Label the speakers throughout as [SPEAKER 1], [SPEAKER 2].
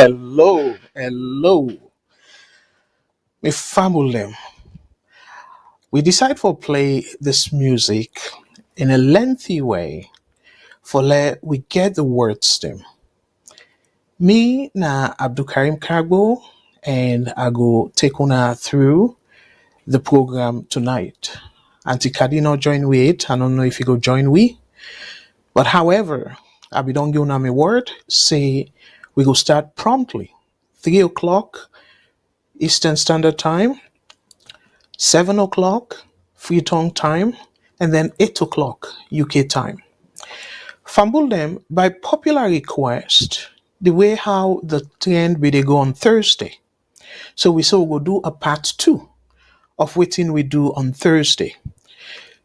[SPEAKER 1] Hello, hello, my family. We decide for play this music in a lengthy way for let we get the words them. Me na Abdulkarim Kagbo and I go take una through the program tonight. Auntie Kadino join with. I don't know if you go join we, but however, I be don't give una my word. Say we go start promptly 3 o'clock Eastern Standard Time 7 o'clock Freetown time, and then 8 o'clock UK time. Fumble them by popular request, the way how the trend be they go on Thursday. So we say we go do a part two of what we do on Thursday.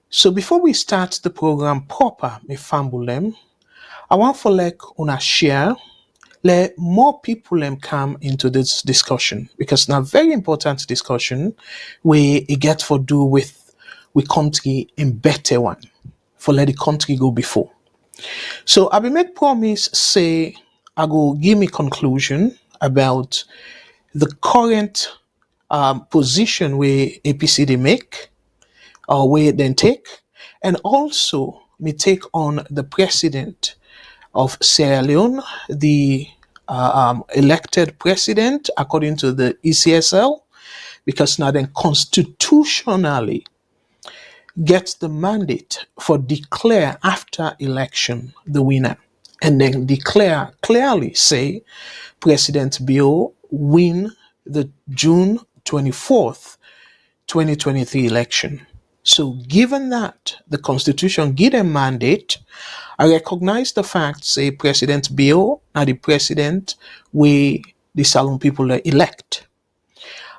[SPEAKER 1] So before we start the program proper, me fumble them, I want for like una share let more people come into this discussion because now very important discussion where it get for do with we country in better one for let the country go before. So I will make promise say I go give me conclusion about the current position where APC they make or where then take, and also me take on the president of Sierra Leone, the elected president according to the ECSL, because now then constitutionally gets the mandate for declare after election the winner, and then declare clearly say President Bill win the June 24th, 2023 election. So given that the constitution give a mandate, I recognize the fact, say President Bill are the president we the Salone people elect.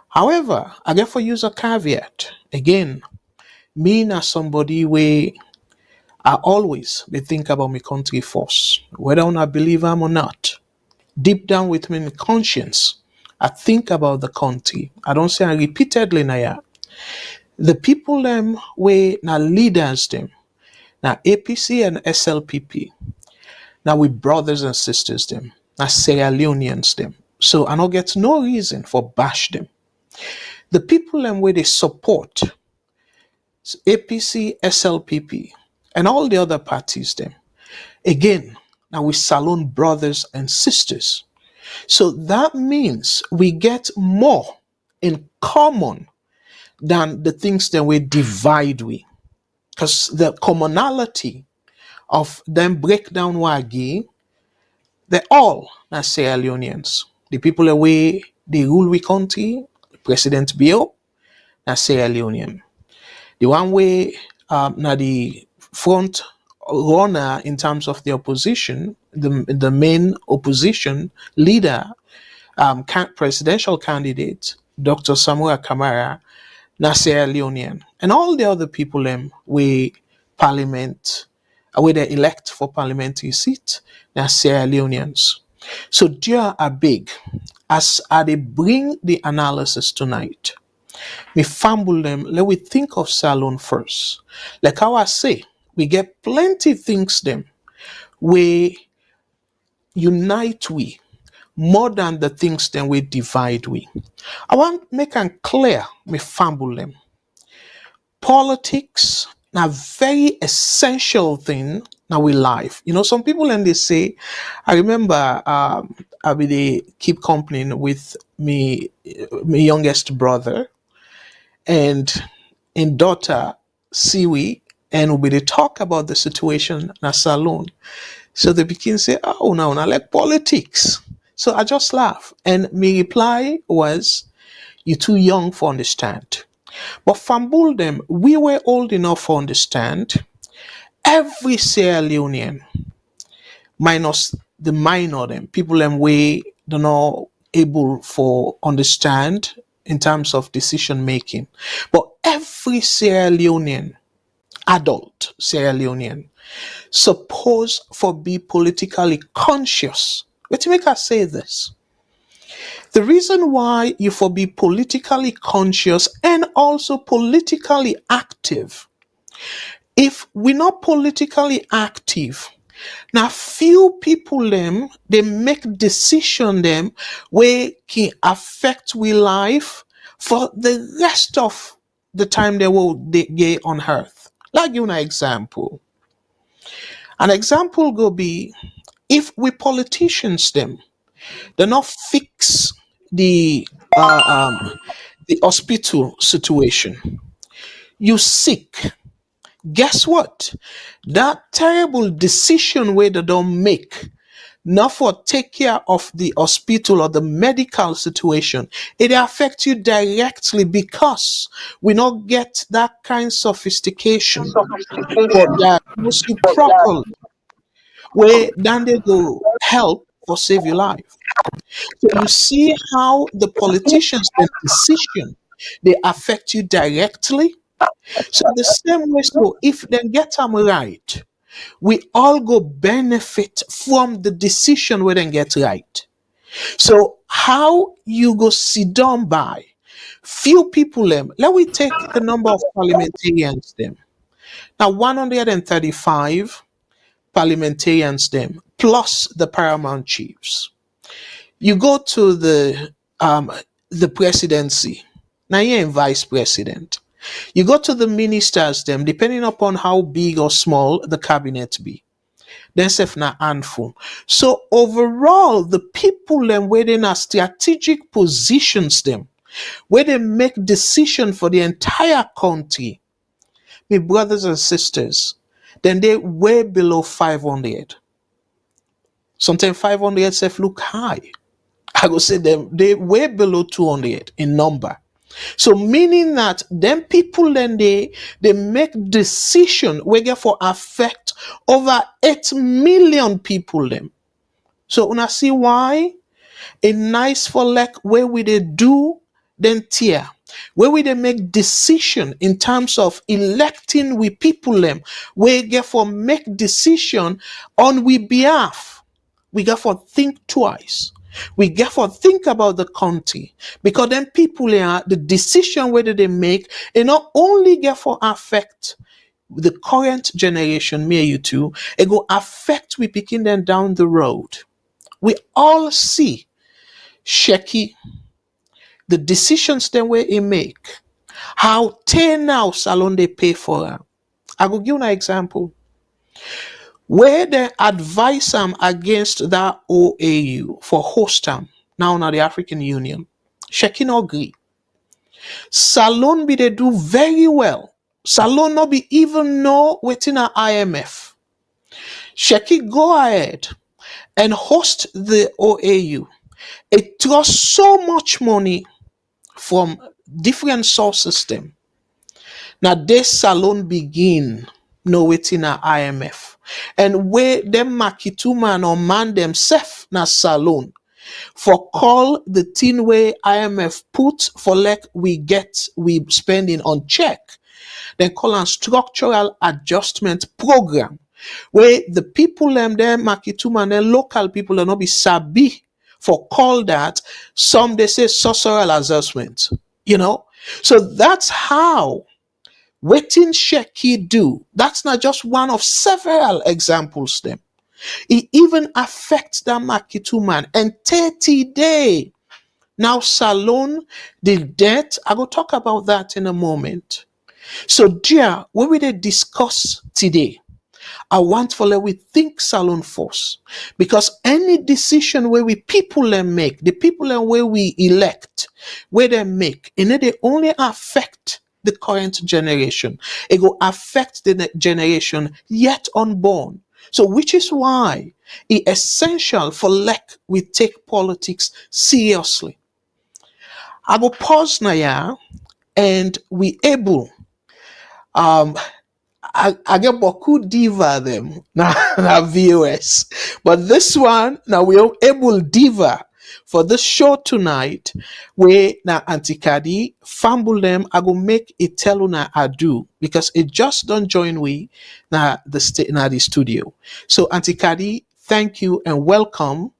[SPEAKER 1] However, I get for use a caveat. Again, me as somebody where I always be think about my country first, whether I believe I'm or not. Deep down with me in conscience, I think about the country. I don't say I repeatedly now. The people them where now leaders them, now APC and SLPP. Now we brothers and sisters them. Now Sierra Leoneans them. So I don't get no reason for bash them. The people them where they support APC, SLPP, and all the other parties them. Again, now we Salone brothers and sisters. So that means we get more in common than the things that we divide with. Because the commonality of them breakdown wagi, they're all not Sierra Leoneans. The people away they rule we country, President Bill, not Sierra Leonean. The one way now the front runner in terms of the opposition, the main opposition leader, presidential candidate, Dr. Samura Kamara, na Sierra Leonean, and all the other people we parliament, where they elect for parliamentary seat, na Sierra Leoneans. So dear are big. As they bring the analysis tonight, we fumble them. Let we think of Salone first. Like how I say, we get plenty things them. We unite we more than the things then we divide we. I want make them clear. We fumble them. Politics a very essential thing now we life. You know, some people and they say, I remember I be they keep company with me, my youngest brother, and in daughter Siwi, and we they talk about the situation in a salon. So they begin say, oh now I like politics. So I just laugh. And my reply was, you're too young for understand. But fumble them, we were old enough to understand every Sierra Leonean, minus the minor them, people them we don't know able for understand in terms of decision making. But every Sierra Leonean, adult Sierra Leonean, supposed for be politically conscious. Let me make us say this. The reason why you for be politically conscious and also politically active, if we're not politically active, Now, few people them they make decision them where can affect we life for the rest of the time they get on earth. Like you an example. An example go be if we politicians them they not fix the uh, um the hospital situation. You sick. Guess what? That terrible decision where they don't make not for take care of the hospital or the medical situation, it affects you directly because we not get that kind of sophistication for diagnose you properly where then they go help for save your life. So you see how the politicians' their decision they affect you directly. So the same way, so if they get them right, we all go benefit from the decision we then get right. So how you go sit down by few people them. Let we take the number of parliamentarians them. Now 135 parliamentarians them plus the paramount chiefs. You go to um the presidency. Now you're in vice president. You go to the ministers them depending upon how big or small the cabinet be. Then self na handful. So overall, the people them within a strategic positions them, where they make decision for the entire country, my brothers and sisters, then they way below 500. Sometimes 500 self look high. I go say them they way below 200 in number. So meaning that them people then they make decision we get for affect over 8 million people them. So una see why a nice for like where we they do then tear. Where we they make decision in terms of electing we people them, we get for make decision on we behalf. We get for think twice. We get for think about the country because then people are the decision whether they make it not only get for affect the current generation, me and you too, it go affect we picking them down the road. We all see Sheki, the decisions then where he make, how they now Salone they pay for her. I will give you an example. Where they advise them against that OAU for host them now na the African Union. Sheki no agree. Salone be they do very well. Salone no be even know within a IMF. Sheki go ahead and host the OAU. It draws so much money from different sources them. Now this Salone begin no waiting na IMF. And where them makitu man or man themself na Salone for call the thing where IMF put for like we spending on check. Then call a structural adjustment program where the people them there makitu man and local people will not be sabi for call that some they say social adjustment. You know, so that's how waiting Sheki do. That's not just one of several examples them. It even affects the Makitu man and 30 day. Now Salone, the debt, I will talk about that in a moment. So dear, what we discuss today? I want for let we think Salone force because any decision where we people them make, the people them where we elect, where they make, and they only affect the current generation. It will affect the generation yet unborn. So which is why it's essential for like we take politics seriously. I go pause now yeah, and we able um I get beaucoup diva them na VOS. But this one now we are able diva for this show tonight where na antikadi fumble them I go make it tell una I do because it just don't join we na the studio. So antikadi, thank you and welcome.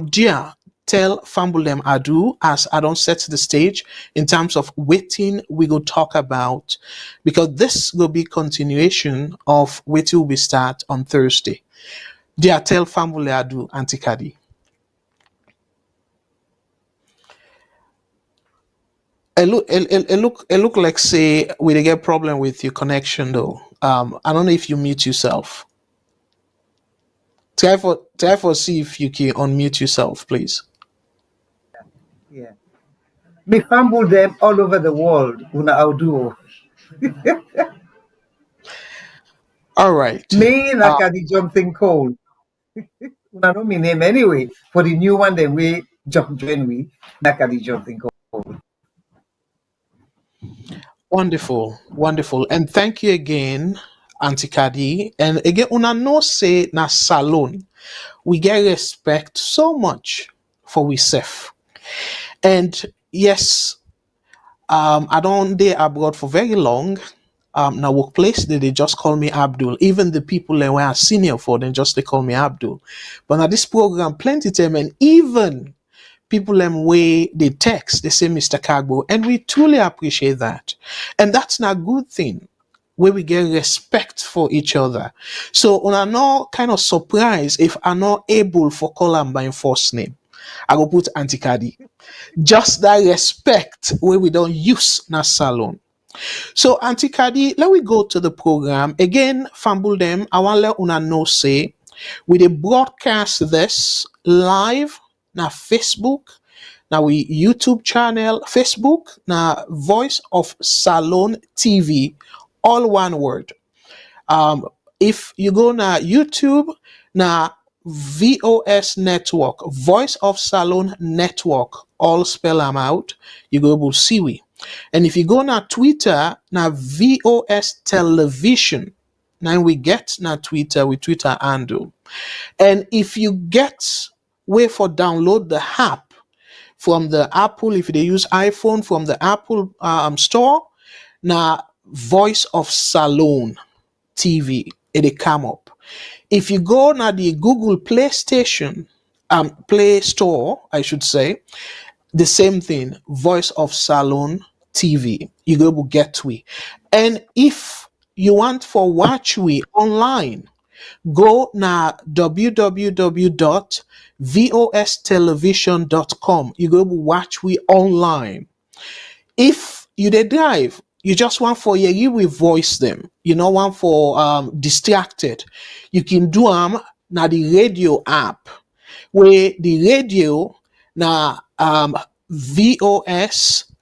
[SPEAKER 1] Dear tell fumble them I do as I don't set the stage in terms of waiting we go talk about because this will be continuation of waiting we start on Thursday. Dia tell family adu antikadi. It look like say we dey get problem with your connection though. I don't know if you mute yourself. Try for see if you can unmute yourself, please.
[SPEAKER 2] Yeah. We fumble them all over the world. Una auduo.
[SPEAKER 1] All right.
[SPEAKER 2] Me nakadi something cold. Una know me name anyway. For the new one, then we jump join we nakadi something cold.
[SPEAKER 1] Wonderful, wonderful, and thank you again, Auntie Kadi. And again, una no say na Salone. We get respect so much for we self. And yes, I don't dey abroad for very long. Now workplace they just call me Abdul. Even the people that were senior for them just they call me Abdul. But now this program plenty time and even people way they text they say Mr. Kagbo, and we truly appreciate that. And that's not a good thing where we get respect for each other. So on are not kind of surprised if I'm not able for call am by first name. I go put Antikadi. Just that respect where we don't use na salon. So Auntie Kadi, let we go to the program. Again, fumble them. I want let una know say we dey broadcast this live na Facebook, na we YouTube channel, Facebook, na Voice of Salone TV, all one word. Um, if you go na YouTube, na VOS Network, Voice of Salone Network, all spell them out, you go able to see we. And if you go na Twitter, na VOS Television, now we get na Twitter with Twitter handle. And if you get way for download the app from the Apple, if they use iPhone from the Apple store, na Voice of Salone TV, it come up. If you go na the Google Play Store, I should say, the same thing, Voice of Salone TV. You go to get we. And if you want for watch we online, go na www.vostelevision.com. You go to watch we online. If you dey drive, you just want for you we voice them. You know, want for distracted. You can do na the radio app where the radio na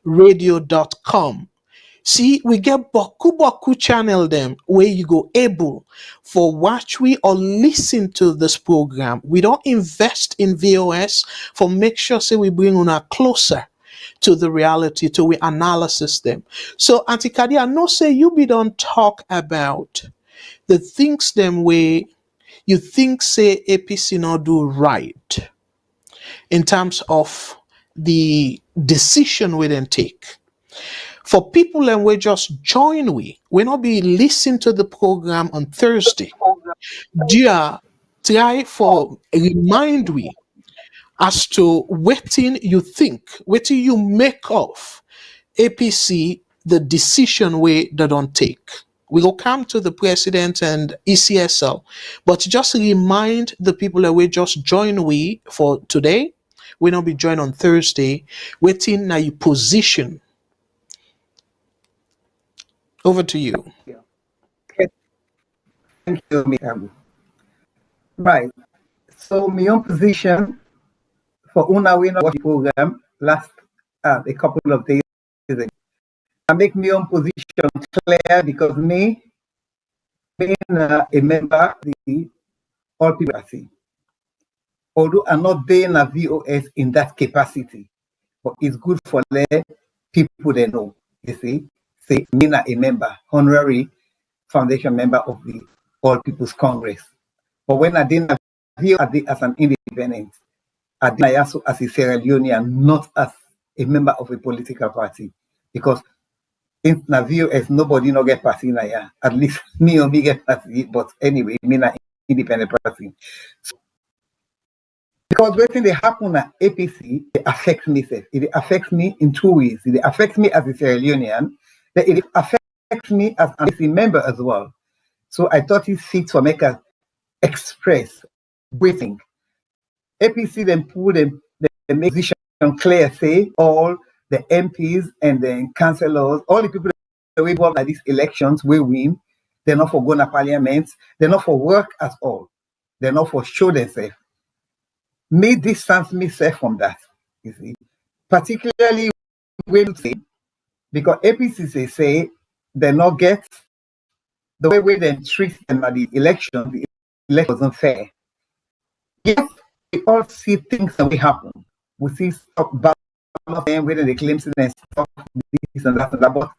[SPEAKER 1] vosradio.com. See, we get boku channel them where you go able for watch we or listen to this program. We don't invest in VOS for make sure say we bring una closer to the reality, to we analysis them. So Auntie Kadi, I know say you be don't talk about the things them way you think say APC not do right in terms of the decision we then take. For people and we just join we not be listen to the program on Thursday. Dear, try for remind we as to waiting you think, waiting you make of APC the decision way they don't take. We will come to the president and ECSL, but just remind the people that we just join we for today. We not be joined on Thursday. Waiting now you position. Over to you.
[SPEAKER 2] Yeah. Okay. Thank you, Mikabu. Right. So my own position for una we not watch the program last a couple of days ago. I make my own position clear because me being a member of the All People Party, although I'm not being a VOS in that capacity, but it's good for let people they know. You see, say me not a member, honorary foundation member of the All People's Congress. But when I didn't view as an independent, I did also as a Sierra Leonean, not as a member of a political party, because in na view as nobody no get party na ya. At least me or me get party, but anyway, me na independent party. So, because when they happen at APC, it affects me. It affects me in two ways. It affects me as a Sierra Leonean, but it affects me as an APC member as well. So I thought it fit for make us express waiting. APC then pull the position clear, say all the MPs and then councillors, all the people that we involved at these elections will win. They're not for going to parliament. They're not for work at all. They're not for show themselves. Me distance myself from that, you see. Particularly when you say, because APC say they not get the way they treat them at the election wasn't fair. Yes, we all see things that will happen. We see stuff about them, whether they claim and stuff, this and that, but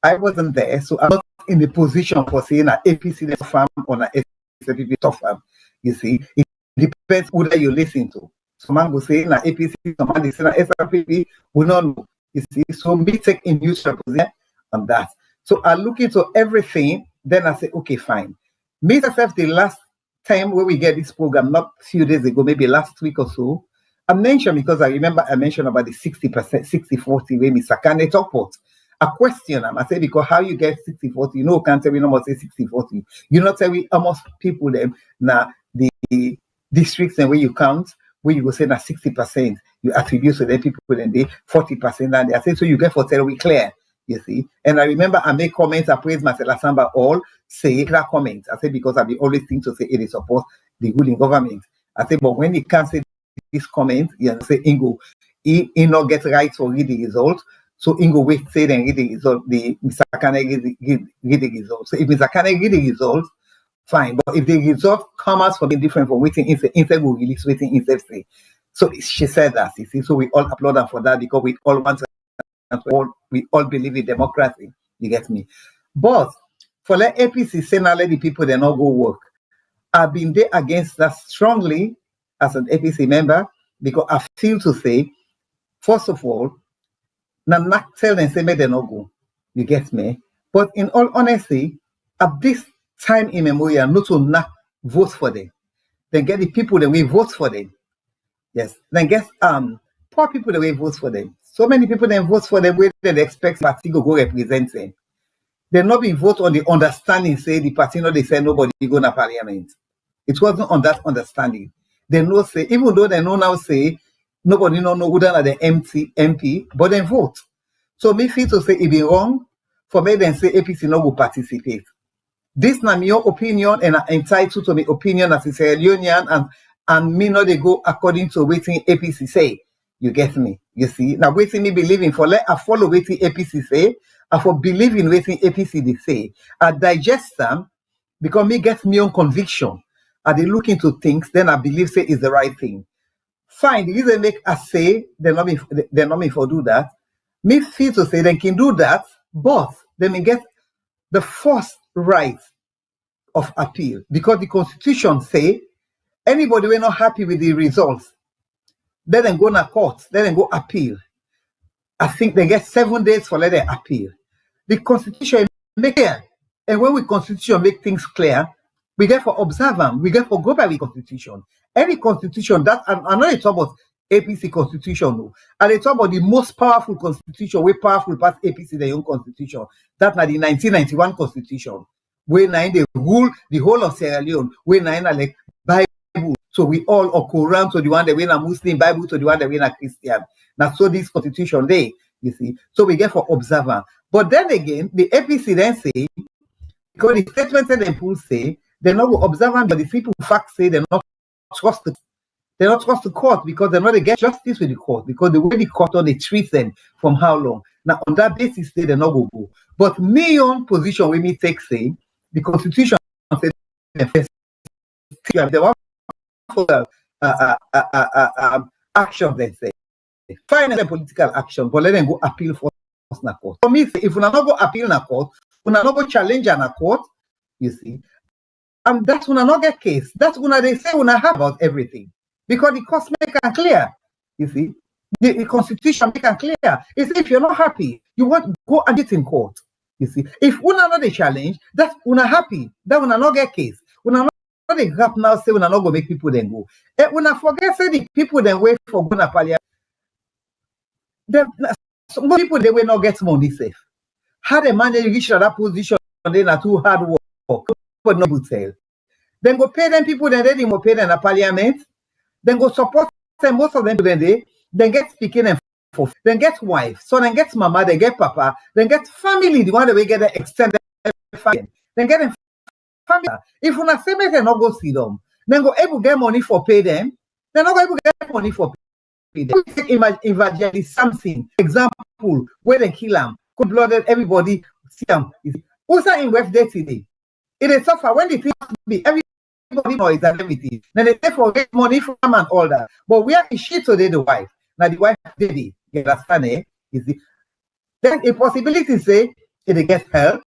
[SPEAKER 2] I wasn't there, so I'm not in the position for saying that APC is farm or an SPP top farm. You see, it depends who that you listen to. Some man will say that APC, some man will say that SPP, we don't know. You see, so me take a neutral position on that. So I look into everything, then I say, okay, fine. Me myself, the last time when we get this program, not a few days ago, maybe last week or so, I mentioned, because I remember I mentioned about the 60%, 60-40 way Mr. Kane talk about. I question him. I say, because how you get 60-40? You know, can't tell me no more say 60-40. You not tell me almost people them now the districts and where you count, where you go say that 60%, you attribute to the people and they 40%, and they say, so you get for tell we clear. You see, and I remember I make comments, I praise Marcela Samba all say that comment. I say, because I be always think to say it is support the ruling government. I say, but when it comes to this comment, you say Ingo, he not get right for read the result. So Ingo wait say then read the result, the Mr. Kane read the result. So if Mr. Kane read the result, fine. But if the result comes from different from waiting instead will release waiting instead say. So she said that, you see. So we all applaud her for that, because we all want to, we all believe in democracy. You get me? But for let APC say now let the people they not go work. I've been there against that strongly as an APC member, because I feel to say, first of all, not tell them say make they not go. You get me? But in all honesty, at this time immemorial, not to not vote for them. Then get the people that will vote for them. Yes. Then get poor people that will vote for them. So many people that vote for them where they expect party go represent them. They not been vote on the understanding, say the party no they say nobody go to parliament. It wasn't on that understanding. They know say, even though they know now say nobody know who than the MP, but they vote. So me feel to say it be wrong for me then say APC no will participate. This na my opinion, and I'm entitled to my opinion as a Sierra Leonean, and me not they go according to waiting APC say. You get me? You see? Now waiting me believing for let I follow waiting APC say, I for believing waiting APC they say. I digest them because me get me own conviction. I they look into things, then I believe say is the right thing. Fine, the reason make us say they're not me for do that. Me feel to say they can do that, but they may get the first right of appeal, because the constitution say anybody we're not happy with the results, let them go to court, let them go appeal. I think they get 7 days for let them appeal. The constitution make clear, and when we constitution make things clear, we get for observe them, we get for go by the constitution. Any constitution that I'm not talking about APC constitution, no. And they talk about the most powerful constitution, way powerful past APC their own constitution. That's not the 1991 constitution. Where now they rule the whole of Sierra Leone, where now like Bible. So we all are Quran to the one that we are Muslim, Bible to the one that we are Christian. Now so this constitution day, you see. So we get for observer. But then again, the APC then say, because the statement that they say, they're not observant, but the people who fact say they're not trust the court, because they're not they get justice with the court, because the way the court or they treat them from how long. Now on that basis, they're not go. But me own position with me take say the constitution says they want for action, they say. Final political action, but let them go appeal for na court. For me, if we not go appeal na court, we not go challenge na court, you see. And that's when I not get case. That's when they say when I have about everything. Because the cost make it clear. You see, the constitution make it clear. It's if you're not happy, you want to go and get in court. You see, if una not a challenge, that's una happy. That una not get case. Una not a gap now say una not go make people then go. And una forget say the people then wait for going to Parliament. Some people they will not get money safe. How the man they reach that position, they not too hard work. But no good sale. Then go pay them people, then they will pay them in the parliament. Then go support them, most of them then get speaking and for then get wife, so then get mama, then get papa, then get family, the one that we get the extended family, then get them family. If una say make them not go see them, then go able get money for pay them, they're not able to get money for pay them. We take evangelist something example where they kill them, cold blooded everybody see them. Who's that in West Day today? It is suffer when the things be everybody noise and everything. Then they take for get money from them and all that. But where is she today the wife? Now the wife did it. You understand, eh? You see? Then a possibility say it gets help.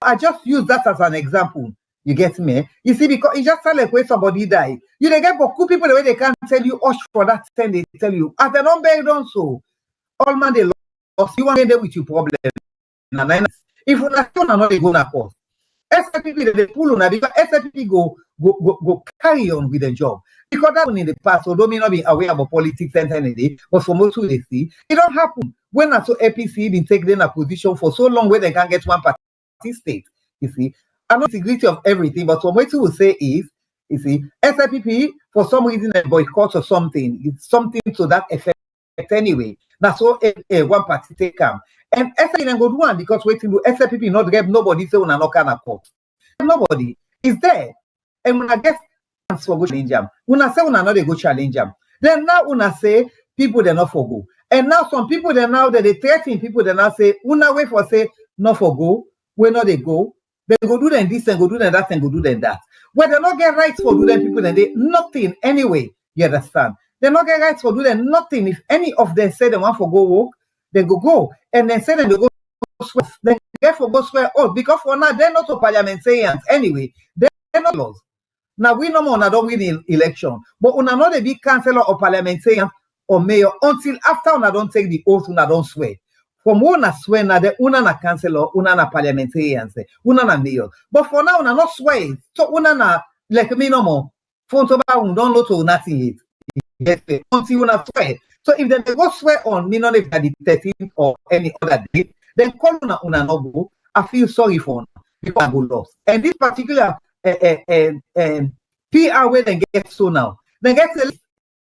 [SPEAKER 2] I just use that as an example. You get me? You see, because it just sounds like when somebody died. You they get beaucoup people the way they can't tell you hush for that thing they tell you. As they don't beg on so all man they lost. You want to end with your problem. If you not not they go na course. SFPP they pull on because SFPP go carry on with the job. Because that one in the past, although may not be aware about politics and anything, but for most who they see, it don't happen. When I saw APC been taking a position for so long where they can't get one party state, you see. I'm not the integrity of everything, but what we will say is, you see, SFPP for some reason a boycott or something, it's something to that effect anyway. That's so one party take come. And SFPP then go do one because waiting to SFPP not get nobody say una not can accord. Nobody is there. And when I get for go challenge them, una say una not they go challenge them. Then now una say people they not for go. And now some people they now they threaten people they now say una wait for say not for go, where not they go. They go do them this and go do them that and go do them that. When they not get rights for do them people then they nothing anyway. You understand? They not get rights for do them nothing. If any of them say they want for go work, they go. And then say them they go swear. They get for go swear all because for now they're not so parliamentarians anyway. They're not laws. Now we no more don't win the election, but una not a big councillor or parliamentarian or mayor until after una don't take the oath, una don't swear. From una swear na de una na councillor, una na parliamentarian, una na mayor. But for now, una not swear. So una na like me no more. For so don't know to nothing yet. Yes, until una swear. So if they go swear on me, not if the 13th or any other day, then call una no go. I feel sorry for una because I go lost. And this particular PR where they get so now, they get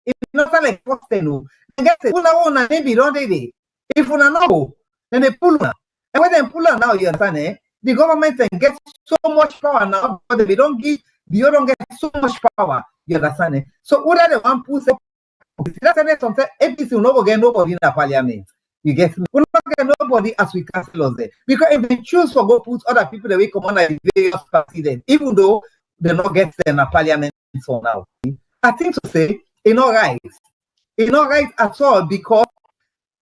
[SPEAKER 2] it's not like first no. They get una maybe don't they? If una know, then they pull una. And when they pull her now, you understand, eh? The government then gets so much power now, but they don't give, the other don't get so much power. You understand, eh? So whether they want to push that's something APC will not get nobody in the parliament. You get me? We'll not get nobody as we councillors there. Because if they choose to go put other people that we come on the various party then, even though they not get in the parliament for now. I think to say it's not right. It's not right at all because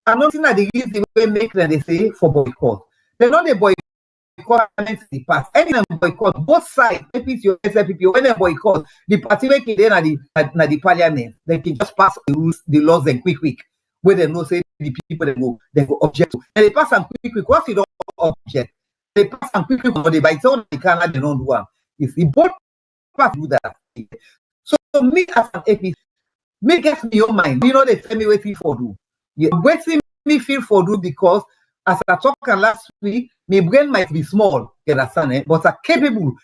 [SPEAKER 2] I'm not saying that the reason they make them they say for boycott. They're not a boycott the past. Any boycott, both sides, APC or SFPP, when they boycott, the party making then at the parliament, they can just pass the rules, the laws and quick. Where they know say the people they go object to. And they pass and quick. Once you don't object, they pass and quick, but they by the they cannot they don't do one. You see, both parties do that. So me as an APC, me get me your mind. You know they tell me what for do. You waiting me feel for do because as I talked last week, my brain might be small, you understand, eh? But I'm capable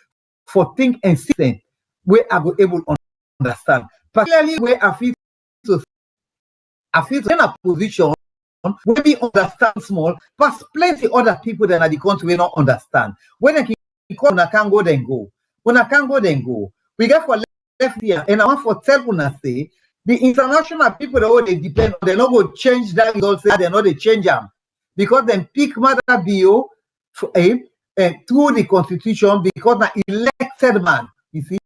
[SPEAKER 2] for think and system where I go able to understand. Particularly where I feel in a position where we understand small, but plenty other people that are the country we don't understand. When I can go, then go. When I can go, then go. We get for left here, and I want for tell una say the international people that they depend on, they're not going to change that result, they're not going to change them. Because then pick Mother Bio through the constitution because the elected man, you see,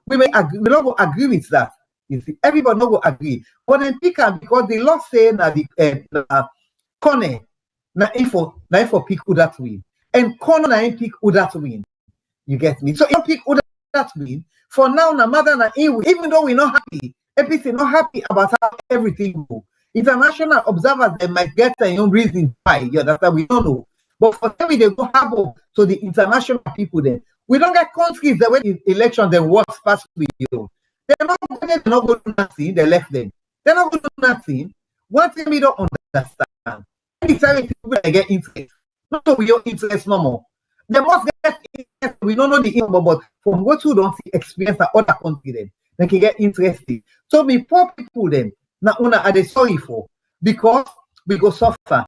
[SPEAKER 2] we may agree, we don't go agree with that. You see, everybody not go agree. But then pick him because the law say that the corner na info pick who that win. And corner na pick who that win. You get me? So if pick who that win, for now na Mother na even though we're not happy, APC not happy about how everything go. International observers they might get their own reason why, you understand? We don't know. But for them, they go happen to the international people then. We don't get countries that when the election they work fast with you. They're not going to do nothing, they left them. They're not going to do nothing. One thing we don't understand. Anytime people they get interest, not so we your interest no more. They must get interest. We don't know the info, but from what you don't see experience at other countries, then they can get interested. So me poor people then, now una are they sorry for because we go suffer.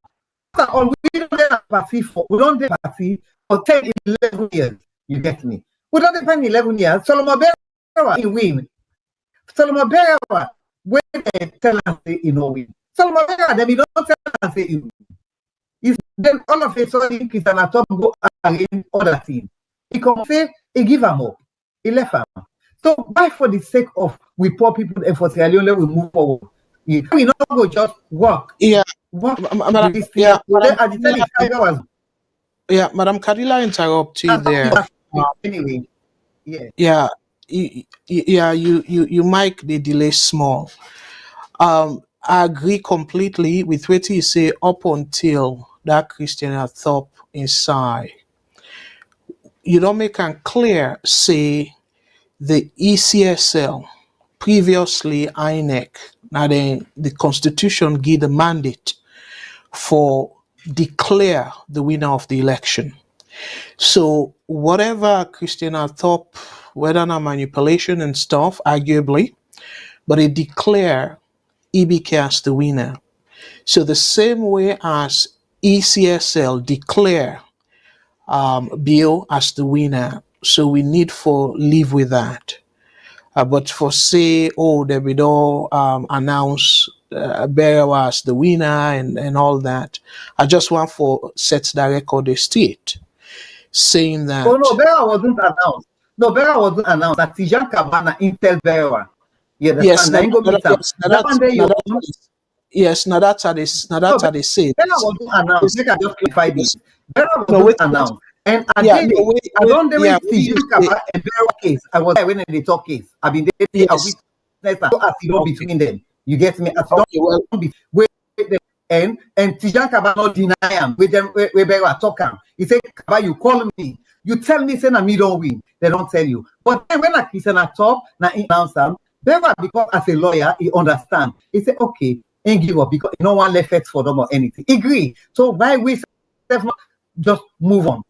[SPEAKER 2] After all, we don't get a party for we don't get a party for 10, 11 years. You get me? We don't depend 11 years. Solomon Berewa, he win. Solomon Berewa, when they tell us say he no win. Solomon Berewa, then we don't tell us say he win. Then all of a sudden, Christian Atom go against other team. He come say, he give him up. He left him. So why for the sake of we poor people and for Sierra Leone, we move forward. We not go just work.
[SPEAKER 1] Yeah,
[SPEAKER 2] Work
[SPEAKER 1] Madam,
[SPEAKER 2] this thing.
[SPEAKER 1] yeah,
[SPEAKER 2] Then
[SPEAKER 1] Madam,
[SPEAKER 2] at the time, it's 5 hours.
[SPEAKER 1] yeah, Madam Kadila interrupt you there.
[SPEAKER 2] Anyway, yeah.
[SPEAKER 1] Yeah, you mic the delay small. I agree completely with what you say up until that Christian Thorpe inside. You don't make it clear, say the ECSL, previously INEC, now the constitution give the mandate for declare the winner of the election. So whatever Christina Thorpe, whether or not manipulation and stuff, arguably, but it declare EBK as the winner. So the same way as ECSL declare Bill as the winner, so we need for live with that. But for say, oh, they will all announce Berewa as the winner and all that. I just want for set the record straight, saying that.
[SPEAKER 2] Oh no, Berewa wasn't announced. No, Berewa wasn't announced. That Tijan Kabana Intel Berewa. You understand?
[SPEAKER 1] Yes,
[SPEAKER 2] Now, go meet them.
[SPEAKER 1] yes,
[SPEAKER 2] That one day you own.
[SPEAKER 1] yes, now that's how they, now
[SPEAKER 2] No,
[SPEAKER 1] that's how they say it.
[SPEAKER 2] Berewa wasn't announced. Make I just clarify this.
[SPEAKER 1] Yes.
[SPEAKER 2] Berewa
[SPEAKER 1] No,
[SPEAKER 2] wasn't
[SPEAKER 1] wait,
[SPEAKER 2] announced. And I
[SPEAKER 1] yeah,
[SPEAKER 2] did
[SPEAKER 1] no,
[SPEAKER 2] it.
[SPEAKER 1] wait,
[SPEAKER 2] I don't do
[SPEAKER 1] yeah,
[SPEAKER 2] it. Tijan Kabana and Berewa case. I was there when they talk case. I've been there. I
[SPEAKER 1] yes,
[SPEAKER 2] witnessed so as you know
[SPEAKER 1] okay,
[SPEAKER 2] between them. You get me? As you
[SPEAKER 1] okay, well,
[SPEAKER 2] don't be wait them. And Tijan Kaba not deny him. With them, where Berewa talk him. He said, Kaba, you call me. You tell me, say, na me don't win. They don't tell you. But then when a Christian talk, na he announce them. Berewa, because as a lawyer, he understand. He said, okay, ain't give up because no one left it for them or anything. Agree. So why we just move on?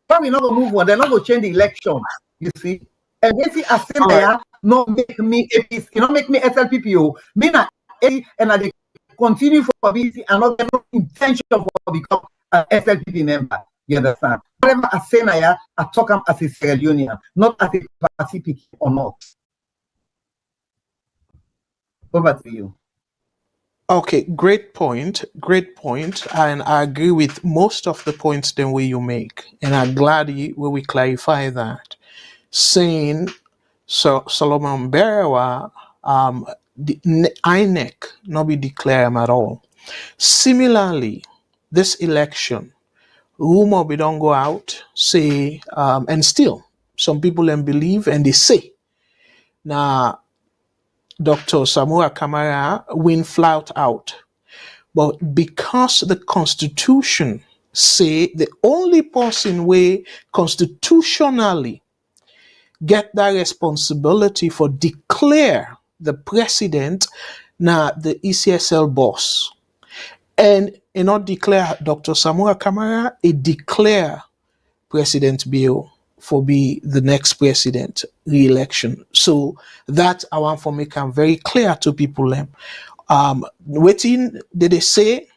[SPEAKER 2] Why we not gonna move on? They're not gonna change the election. You see? And when see Assemblea not make me APC, you know, make me SLPPO, me na and I continue for BC and not get no intention for become an SLPP member. You understand? Whatever I say now, I talk them as a Sierra Leonean, not as a Pacific or not. Over to you.
[SPEAKER 1] okay, great point, and I agree with most of the points the way you make, and I'm glad when we clarify that, saying so Solomon Berewa, the INEC not be declare him at all. Similarly, this election, rumor we don't go out, say, and still some people then believe and they say, now Dr. Samura Kamara win flat out. But because the constitution say the only person way constitutionally get that responsibility for declare the president now the ECSL boss. And in not declare Dr. Samura Kamara, it declare President Bill for be the next president re-election. So that I want to make very clear to people. Waiting did they say,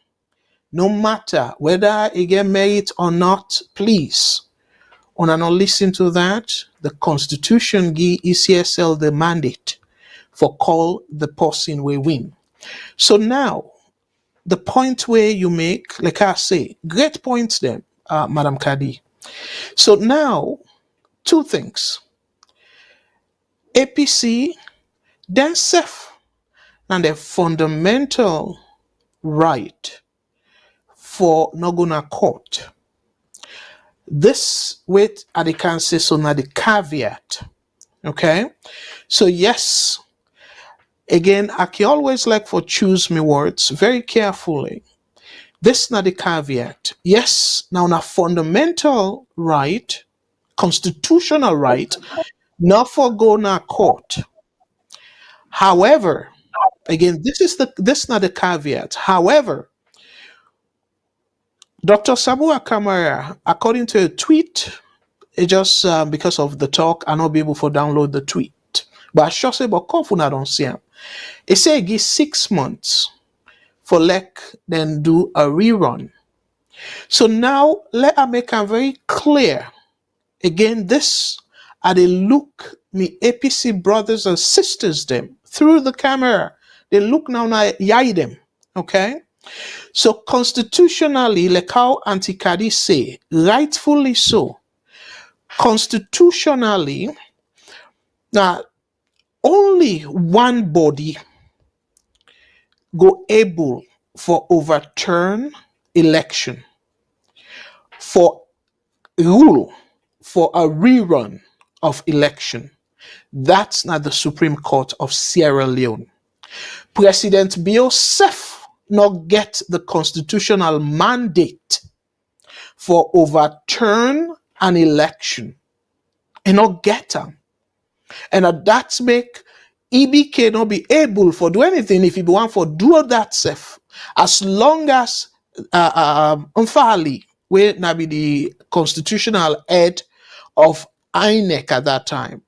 [SPEAKER 1] no matter whether he get merit or not, please, on not listen to that. The constitution give ECSL the mandate for call the person we win. So now the point where you make, like I say, great points then, Madam Kadi. So now, two things. APC, then self, and the fundamental right for Noguna court. This with I can say so now the caveat. Okay. So yes, again, I can always like for choose me words very carefully. This not the caveat. Yes, now a fundamental right, constitutional right, not for go na court. However, again, this not the caveat. However, Dr. Sabua Kamara, according to a tweet it just because of the talk, I not be able to download the tweet. But I sure say, but cough I don't see him. It say it give 6 months for like then do a rerun. So now let I make it very clear. Again, this I they look me APC brothers and sisters them through the camera. They look now yai them. Okay? So constitutionally, like how Antikadi say, rightfully so, constitutionally, now only one body go able for overturn election, for rule, for a rerun of election. That's not the Supreme Court of Sierra Leone. President Biosef not get the constitutional mandate for overturn an election. And not get them. And that make EBK not be able for do anything if he want for do that self. As long as Umfali, where now be the constitutional head of INEC at that time,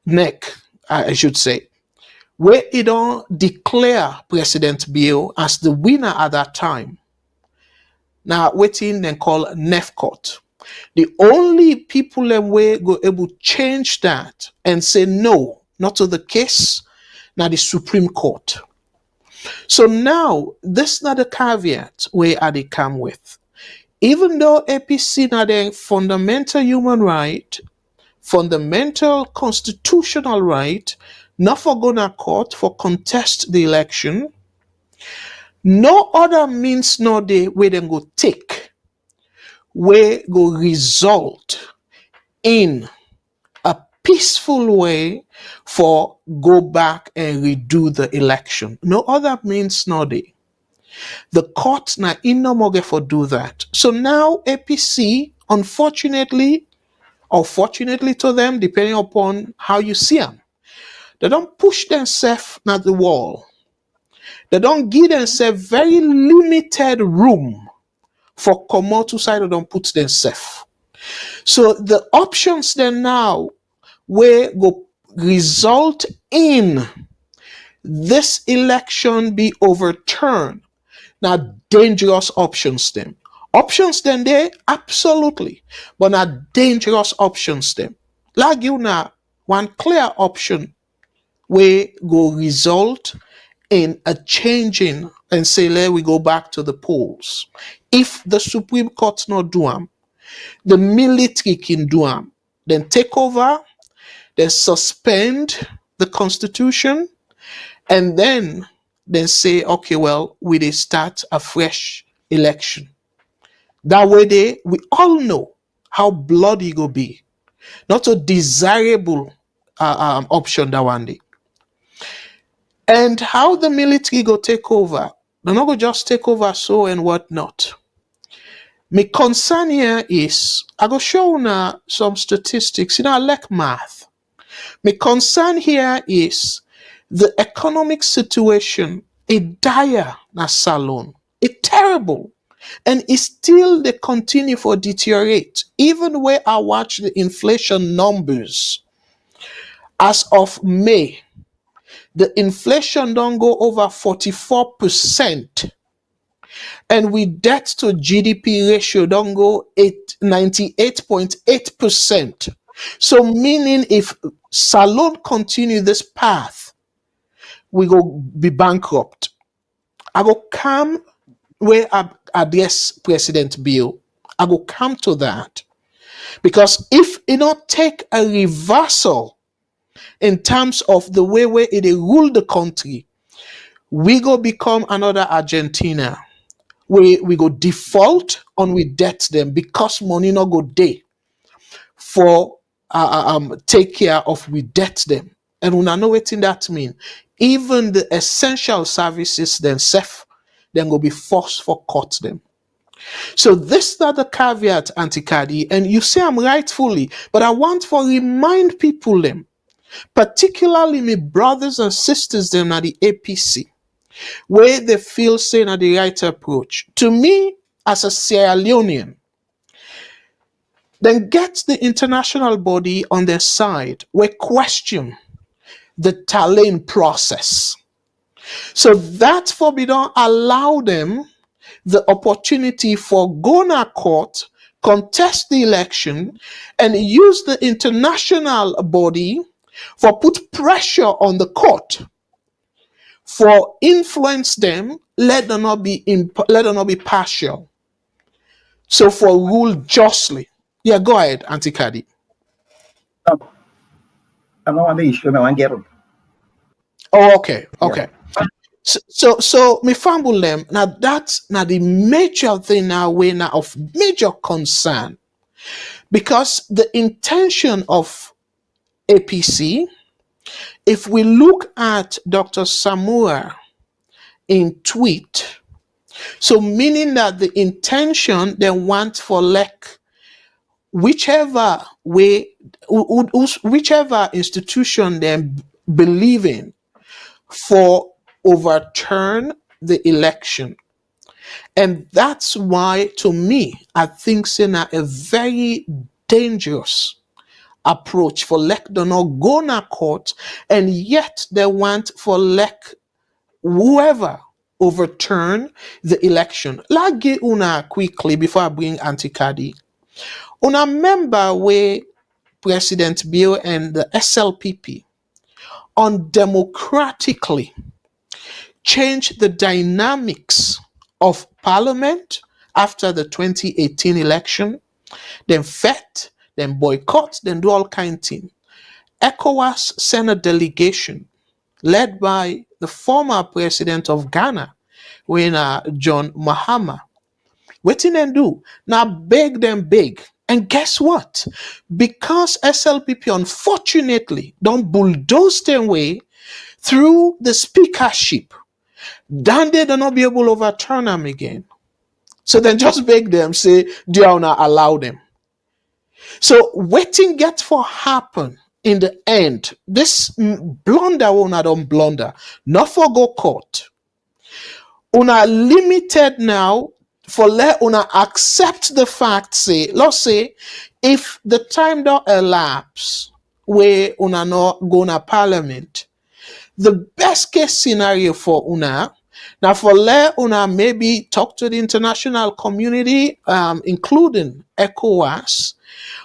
[SPEAKER 1] NEC, I should say, where he don't declare President Bio as the winner at that time. Now, waiting then call NEFCOT. The only people that way go able to change that and say no, not to the case, now the Supreme Court. So now, this not the caveat where they come with. Even though APC now the fundamental human right, fundamental constitutional right, not for go to court for contest the election, no other means no day where they go take, where go result in a peaceful way for go back and redo the election. No other means no day. The court na in no more for do that. So now APC, unfortunately, or fortunately to them, depending upon how you see them, they don't push themselves at the wall. They don't give themselves very limited room for come out to side or don't put themselves. So the options then now will go result in this election be overturned. Now dangerous options then. Options then they absolutely, but not dangerous options then. Like you now one clear option where go result in a changing and say let we go back to the polls. If the Supreme Court not do them, the military can do them. Then take over, then suspend the constitution, and then say, okay, well, we they start a fresh election. That way we all know how bloody it go be. Not a desirable option that one day. And how the military go take over. They're not go just take over so and whatnot. My concern here is, I go show now some statistics. I like math. My concern here is the economic situation is dire na Salone. It's terrible. And it still they continue for deteriorate. Even where I watch the inflation numbers, as of May, the inflation don't go over 44%. And with debt to GDP ratio don't go 98.8%. So meaning if Salone continue this path, we go be bankrupt. I go come where I address President Bill. I go come to that. Because if it not take a reversal in terms of the way where it rule the country, we go become another Argentina. We go default on we debt them because money not go day for take care of we debt them. And when I know what that mean, even the essential services themselves, then go be forced for cut them. So this is the caveat, Antikadi, and you say I'm rightfully, but I want to remind people them, particularly my brothers and sisters them at the APC, where they feel saying the right approach. To me, as a Sierra Leonean, then get the international body on their side, we question the Salone process. So that for we don't allow them the opportunity for go na court, contest the election, and use the international body for put pressure on the court for influence them, let them not be let them not be partial. So for rule justly. Yeah, go ahead, Auntie Kadi.
[SPEAKER 2] No, I don't want the issue. I want to get it.
[SPEAKER 1] Oh, okay,
[SPEAKER 2] Yeah.
[SPEAKER 1] okay. So me fumble them. Now that's now the major thing now we now of major concern, because the intention of APC, if we look at Dr. Samua in tweet, so meaning that the intention they want for like whichever way, whichever institution they believe in for overturn the election. And that's why, to me, I think it's a very dangerous approach for lek do not go na court, and yet they want for lek whoever overturn the election. Lagi una quickly before I bring Auntie Kadi. Una member where President Bill and the SLPP undemocratically change the dynamics of parliament after the 2018 election, then fet, then boycott, then do all kind of things. ECOWAS Senate delegation led by the former president of Ghana, when John Mahama, wetin dem do? Now beg them big. And guess what? Because SLPP unfortunately don't bulldoze their way through the speakership, then they do not be able to overturn them again. So then just beg them, say, do you not allow them? So waiting get for happen in the end. This blunder will not don't blunder, not for go court. Una limited now for let una accept the fact, say, let's say, if the time don't elapse where una not go na parliament, the best case scenario for una now for let una maybe talk to the international community, including ECOWAS,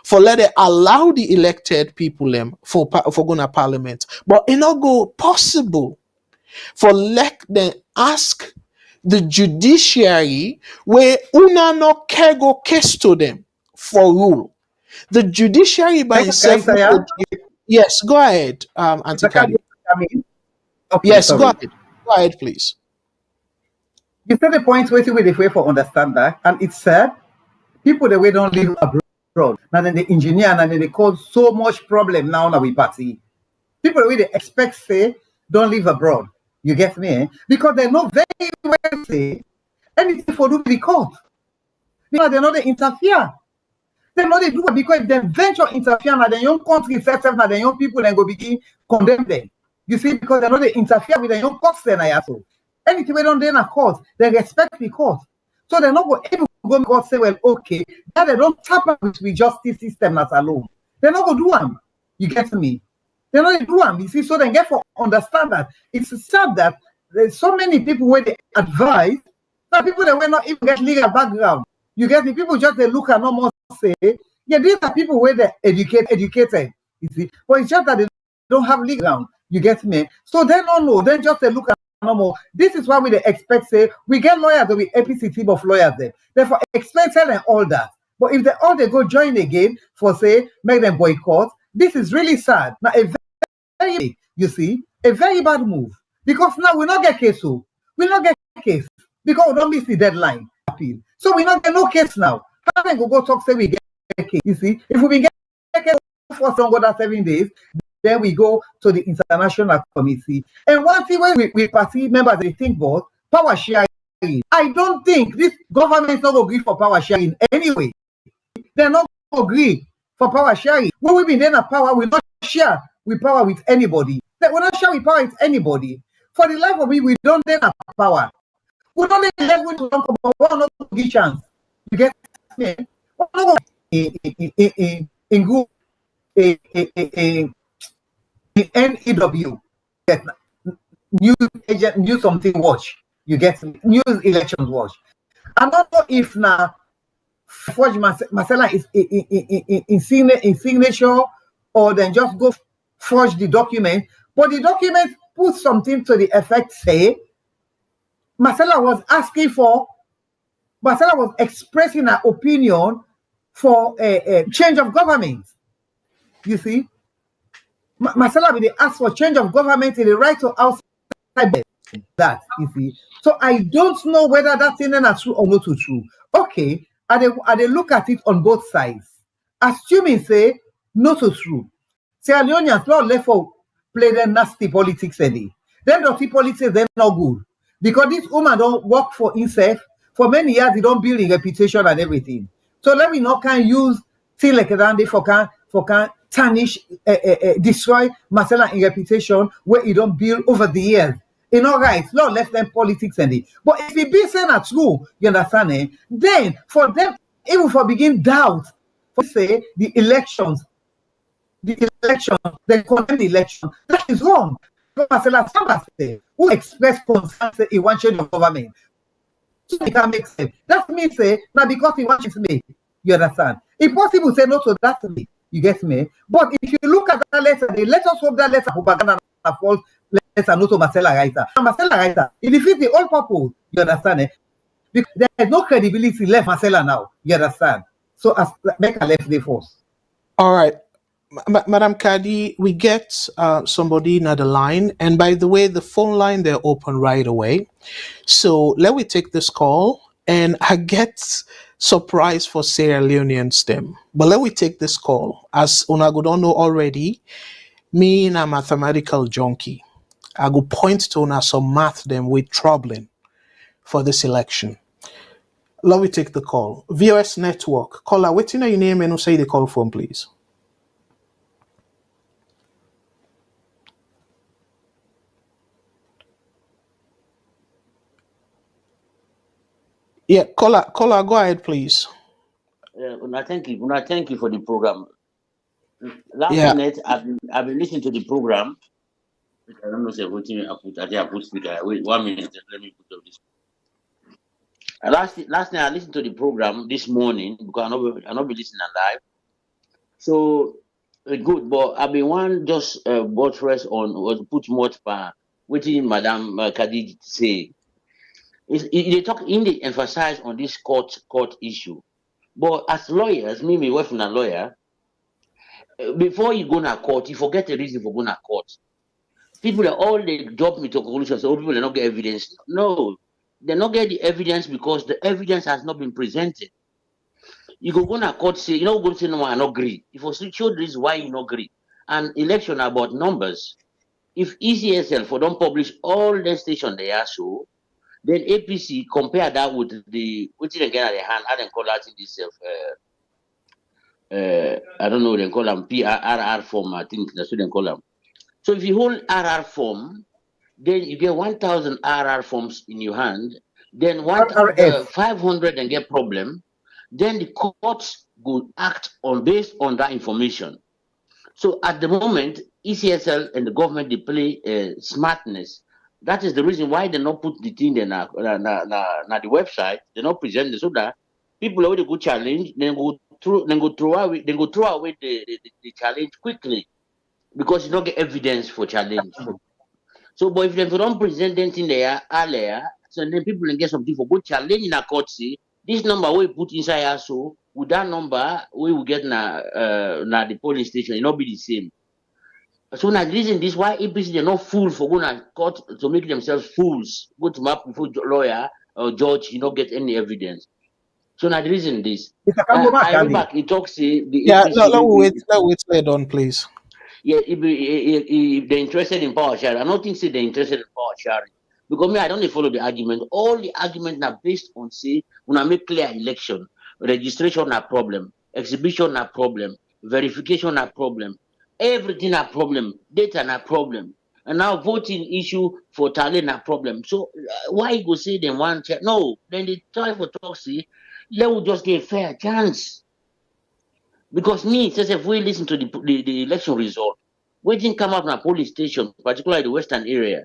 [SPEAKER 1] for let it allow the elected people them for go na parliament, but it not go possible for let them ask the judiciary where una no care go case to them for rule. The judiciary by itself. Yes, go ahead, Auntie Kadi.
[SPEAKER 2] Okay,
[SPEAKER 1] Yes,
[SPEAKER 2] sorry.
[SPEAKER 1] go ahead. Go ahead, please.
[SPEAKER 2] You said the point waiting with the way for understand that, and it said people the way don't live abroad. Now then the engineer and then they cause so much problem now we party. People the way they expect say don't live abroad. You get me? Eh? Because they know very well say anything for do the court. Because they know they interfere. They know they do it because if they venture interfere now the young country self now the young people then go begin condemn them. You see, because they know they interfere with the young courts then I also. Anything we don't do in a court, they respect the court. So they're not going to go to court say, well, okay, now they don't tap with the justice system as alone. They're not going to do them. You get me? They're not going to do them. You see, so they get for understand that. It's sad that there's so many people where they advise, now people that will not even get legal background. You get the people just they look and almost say, yeah, these are people where they're educated, you see. But it's just that they don't have legal ground. You get me? So they don't know. Then just they look at normal. This is why we expect, say, we get lawyers with APC team of lawyers there. Therefore, expensive and all that. But if they go join again for, say, make them boycott, this is really sad. Now, very, you see, a very bad move. Because now we not get case, so we not get case. Because we don't miss the deadline. So we not get no case now. How can we go talk, say we get case? You see, if we get case for some other 7 days, then we go to the international committee. And one thing when we party members they think about power sharing. I don't think this government is not going to agree for power sharing anyway. They're not going to agree for power sharing. When we been in a power, we not share with power with anybody. We're not share with power with anybody. For the life of me, we don't then have power. We don't let level to come about. We're not give chance. You get me? in Google, in NEW, get news agent, news something watch. You get news elections watch. I don't know if now forge Marcella is in signature, or then just go forge the document. But the document put something to the effect say Marcella was expressing her opinion for a change of government. You see, Marcella will ask for change of government in the right to outside that. You see, so I don't know whether that thing is true or not true. Okay, I they look at it on both sides. Assuming say not so true. Sierra Leoneans not left for play the nasty politics any. Then dirty politics they're not good. Because this woman don't work for himself. For many years, he don't build a reputation and everything. So let me not can use things like that for can tarnish, destroy Marcella in reputation where he don't build over the years. You know, right? Not left them politics and it. But if it be saying at school, you understand? Then for them, even for begin doubt, for say the elections, they condemn the election. That is wrong. Marcella Samba say, who expressed concern say he wants change of government. So it can make sense. That means say now because he wants me. You understand? Impossible say no to that to me. You get me? But if you look at that letter, let us hope that letter propaganda false letter no to Marcella Reiter. And Marcella Reiter, it defeats the whole purpose. You understand? Because there is no credibility left Marcella now. You understand? So as make a left the force.
[SPEAKER 1] All right. Madam Kadi, we get somebody in the line, and by the way, the phone line they're open right away. So let me take this call, and I get surprised for Sierra Leonean STEM. But let me take this call. As Onago don't know already, me in a mathematical junkie. I go point to una some math them with troubling for this election. Let me take the call. VOS Network. Caller, what's your name and say the call phone, please? Yeah, caller, go ahead, please.
[SPEAKER 3] Thank you for the program. Last
[SPEAKER 1] Yeah.
[SPEAKER 3] night, I've been listening to the program. I don't know say what I put speaker. Wait 1 minute. Let me put up this. Last night I listened to the program this morning because I not be listening live. So good, but I've been one just buttress on or put more per waiting Madam Khadij say. They talk in they emphasize on this court issue. But as lawyers, me work from a lawyer, before you go to court, you forget the reason for going to court. People are all they drop me to conclusions. All people they not get evidence. No, they not get the evidence because the evidence has not been presented. You go to court say you know go say no, I not agree. If you show the reason why you not agree, and election are about numbers. If ECSL for don't publish all the station they are so, then APC compare that with the which they get at the hand. I don't call that in this I don't know, they call them PRR form, I think that's what they call them. So if you hold RR form, then you get 1,000 RR forms in your hand, then 500 and get problem, then the courts will act on based on that information. So at the moment, ECSL and the government, they play smartness. That is the reason why they not put the thing there na the website, they not present it so that people already go challenge, then go throw away the challenge quickly because you don't get evidence for challenge. So, but if they don't present anything there earlier, so then people can get something for good challenge in a court. See, this number we put inside us, so with that number we will get na the polling station, it not be the same. So now the reason this why APC they're not fools for going to court to make themselves fools, go to map before lawyer or judge, you not get any evidence. So now the reason this, I read back, it talks the
[SPEAKER 1] Yeah,
[SPEAKER 3] APC.
[SPEAKER 1] let wait slide on, please.
[SPEAKER 3] Yeah, if they're interested in power sharing, I don't think they're interested in power sharing. Because me, I don't follow the argument. All the arguments are based on say, when I make clear election, registration a problem, exhibition a problem, verification a problem, everything a problem, data a problem. And now voting issue for talent a problem. So why you go say them one check? No, then they try for talk, see, let us just get a fair chance. Because me, says if we listen to the election result, waiting come up in a police station, particularly the western area,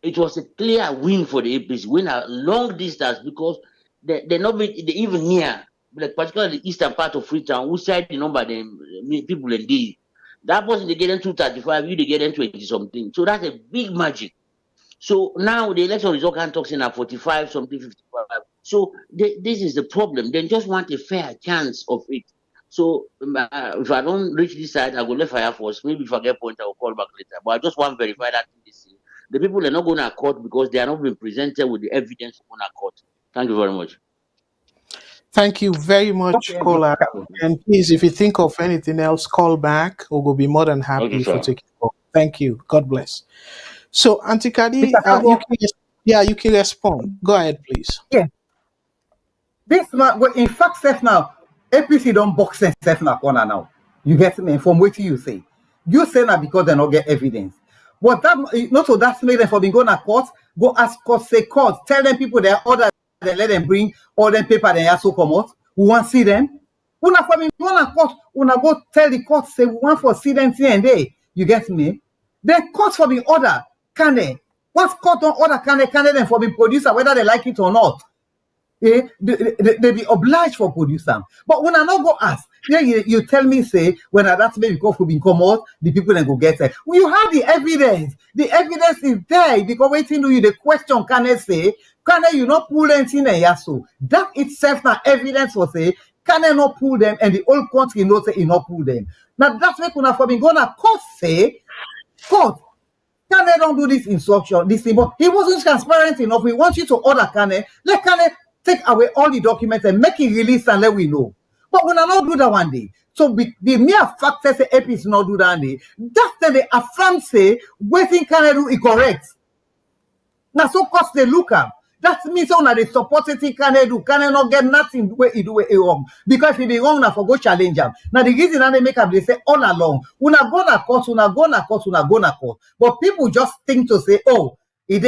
[SPEAKER 3] it was a clear win for the APC, win a long distance because they're not they even near, like particularly the eastern part of Freetown, who side the number them people in D. That person they get them 235, you they get them 20 something. So that's a big magic. So now the election result can talk in at 45 something 55. So this is the problem. They just want a fair chance of it. So if I don't reach this side, I will let Fire Force. Maybe if I get point, I will call back later. But I just want to verify that this the people are not going to court because they are not being presented with the evidence going to court. Thank you very much.
[SPEAKER 1] Thank you very much,
[SPEAKER 2] Okay,
[SPEAKER 1] caller. And please, if you think of anything else, call back. We'll be more than happy
[SPEAKER 3] Okay,
[SPEAKER 1] for
[SPEAKER 3] sir.
[SPEAKER 1] taking call. Thank you. God bless. So, Auntie Kadi,
[SPEAKER 2] Mr. Kago,
[SPEAKER 1] you can respond. Go ahead, please.
[SPEAKER 2] yeah, this man, well, in fact, self now, APC don't box themselves in a corner now. You get me? From what you say. You say that because they don't get evidence. But that, not so that's made them for being going to court, go ask court, say court, tell them people they order, they let them bring all them paper they also come out. We want to see them. Una for me go to court, una go tell the court, say we want for see them and day. You get me? Then court for being order, can they? Once court on order, can they then for being producer, whether they like it or not? They be obliged for produce them. But when I not go ask, yeah, you tell me, say, when I that's maybe because we been come out, the people then go get it. Well, you have the evidence. The evidence is there because waiting to you the question can I say, can I you not pull anything in yaso? That itself now evidence for say, can I not pull them and the whole country know say he not pull them. Now that's why when I for been gonna court say, court. Kane don't do this instruction, this thing, but he wasn't transparent enough. We want you to order Kane. Let Kane take away all the documents and make it release and let we know. But when I not do that one day, so the mere fact that the APC not do that one day, that's then they affirm say, waiting Kane do it correct. Now so cost they look up. That means on the supported thing can not get nothing where he do it wrong. Because if he be wrong, now for go challenge him. Now the reason they make up, they say all along, una go na court, una go na court, una go na court. But people just think to say, oh, it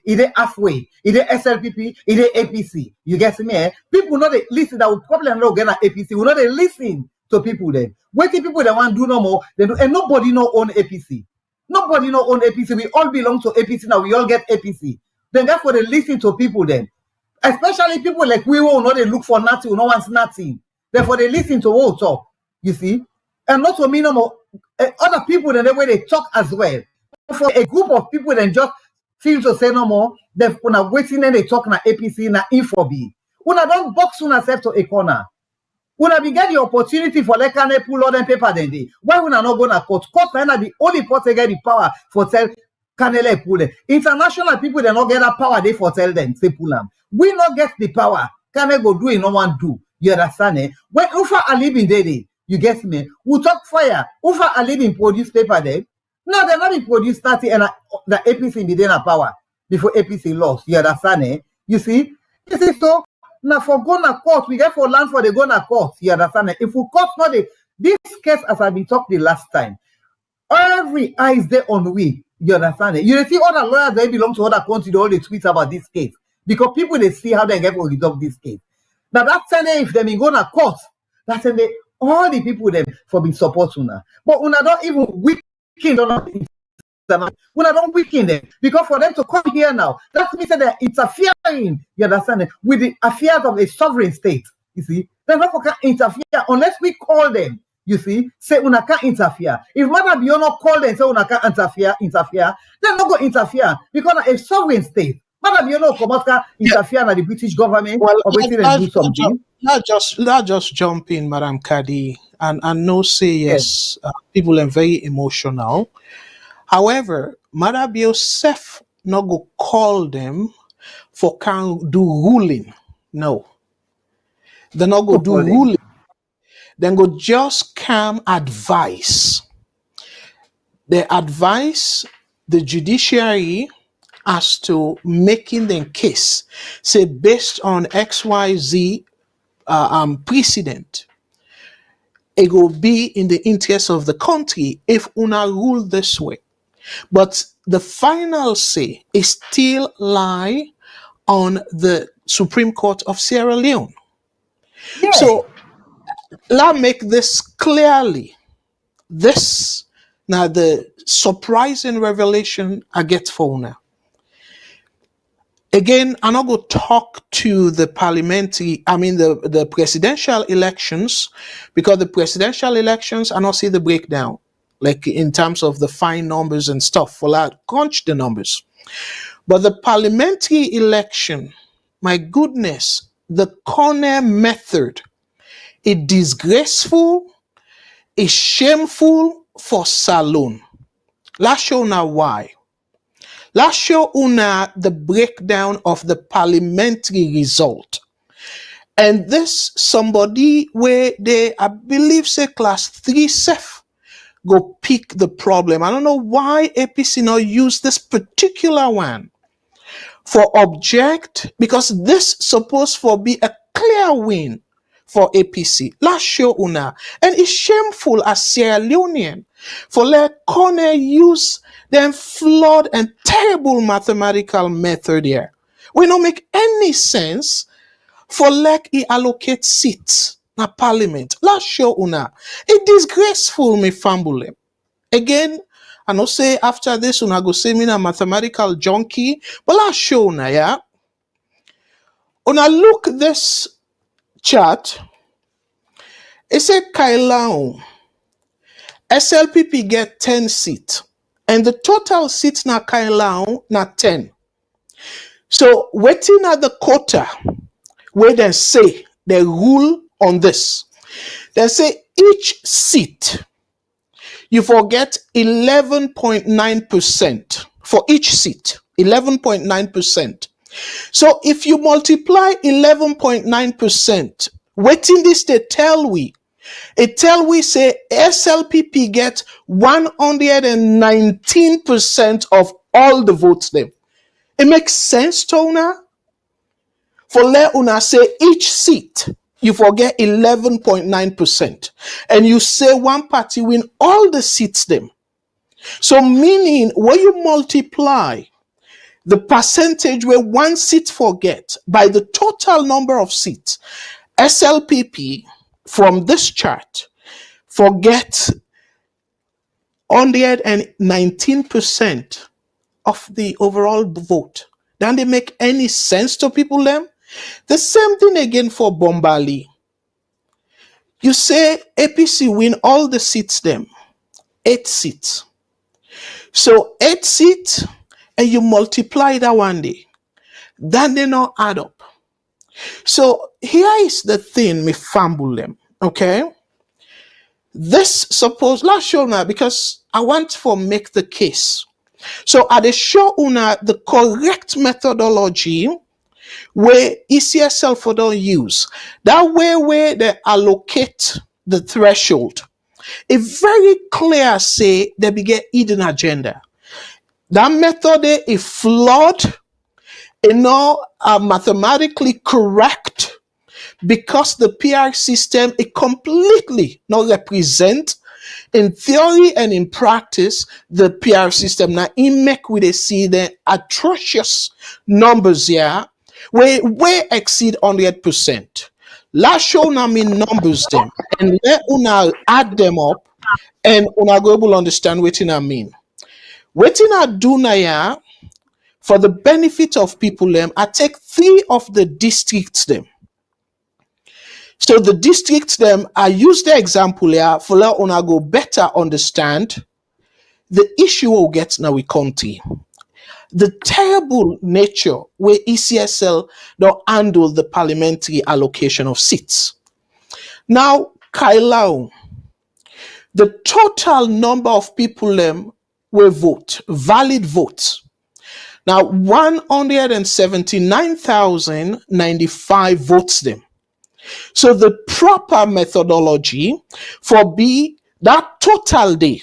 [SPEAKER 2] is halfway, it is SLPP, it is APC. You get me? Eh? People know they listen. That will probably not get an APC. We know they listen to people then. Waiting people that want to do no more, they do, and nobody know own APC. Nobody know own APC. We all belong to APC now. We all get APC. Then therefore they listen to people then. Especially people like we will not they look for nothing, no one's nothing. Therefore they listen to what talk. You see? And not for me no more. Other people then the way they talk as well. For a group of people then just feel to say no more, they're waiting and they talk na APC na info B. Una don't box una self to a corner. When I get the opportunity for like can pull all them paper then day. Why would I not go to court? Court is the only person get the power for tell can pull them. International people they not get that power they for tell them say pull them. We not get the power. Can go do it? No one do. You understand? Eh? When Ufa Ali bin day, you get me? We talk fire. Ufa Ali bin produce paper there. No, they're not be produced 30 and the APC be there power before APC lost. You understand? Eh? You see? You see so. Now for go na court, we get for land for the go na court. You understand? If we court not the this case as I've been talking the last time, every eye is there on we. You understand? You see other lawyers they belong to other countries, they all they tweet about this case because people they see how they get to resolve this case. Now that's if they go na court, that's all the people them for being support una. But una don't even weaken on when I don't weaken them because for them to come here now, that means that they're interfering, you understand, with the affairs of a sovereign state. You see, they're not going to interfere unless we call them. You see, say una can't interfere. If Madam Biono call them, say una can't interfere, they're not going to interfere because a sovereign state. Madam Biono come out interfere in the British government or waiting and do something.
[SPEAKER 1] Not just jump in, Madam Kadi, and no say yes. People are very emotional. However, Madabio self not go call them for can do ruling. No. They not go do ruling. Then go just come advice. They advise the judiciary as to making them case. Say based on XYZ precedent. It will be in the interest of the country if una rule this way. But the final say is still lie on the Supreme Court of Sierra Leone.
[SPEAKER 2] Yeah.
[SPEAKER 1] So let make this clearly. This now the surprising revelation I get for now. Again, I'm not going to talk to the the presidential elections, because the presidential elections, I not see the breakdown, like in terms of the fine numbers and stuff, for that, crunch the numbers. But the parliamentary election, my goodness, the corner method is disgraceful, is shameful for Salone. Let's show now why. Let's show una the breakdown of the parliamentary result. And this somebody where they, I believe, say class 3 self go pick the problem. I don't know why APC not use this particular one for object, because this supposed for be a clear win for APC. Let's show una. And it's shameful as Sierra Leonean for let Corner use them flawed and terrible mathematical method here. We don't make any sense for like he allocate seats na parliament. Let's show una. It disgraceful me fambule. Again, I know say after this una go say me a mathematical junkie, but let's show una, yeah. Una look this chart. It say Kailao SLPP get 10 seats, and the total seats na Kailao na 10. So waiting at the quota where they say they rule on this. They say each seat you forget 11.9% for each seat, 11.9%. So if you multiply 11.9%, waiting this they tell we, it tell we say SLPP get 119% of all the votes them. It makes sense, Tona? For let una say each seat, you forget 11.9%. And you say one party win all the seats them. So meaning when you multiply the percentage where one seat forget by the total number of seats, SLPP from this chart forget 119% of the overall vote. Then they make any sense to people them? The same thing again for Bombali. You say APC win all the seats them, 8 seats. So 8 seats, and you multiply that one day. Then they not add up. So here is the thing, me fumble them, okay? This suppose, let's show now, because I want to make the case. So I dey show una the correct methodology where ECSL for don't use. That way where they allocate the threshold. It very clear say they be get hidden agenda. That method is flawed, mathematically correct, because the PR system is completely not represent in theory and in practice the PR system. Now in make we dey see the atrocious numbers here way exceed 100%. Let's show now me numbers them and let una add them up and una go able understand what I mean. What I do now for the benefit of people them, I take 3 of the districts them. So the districts them, I use the example here for let una go better understand the issue we'll get now with county. The terrible nature where ECSL don't handle the parliamentary allocation of seats. Now, Kailao, the total number of people them will vote, valid votes. Now, 179,095 votes them. So the proper methodology for be that total day,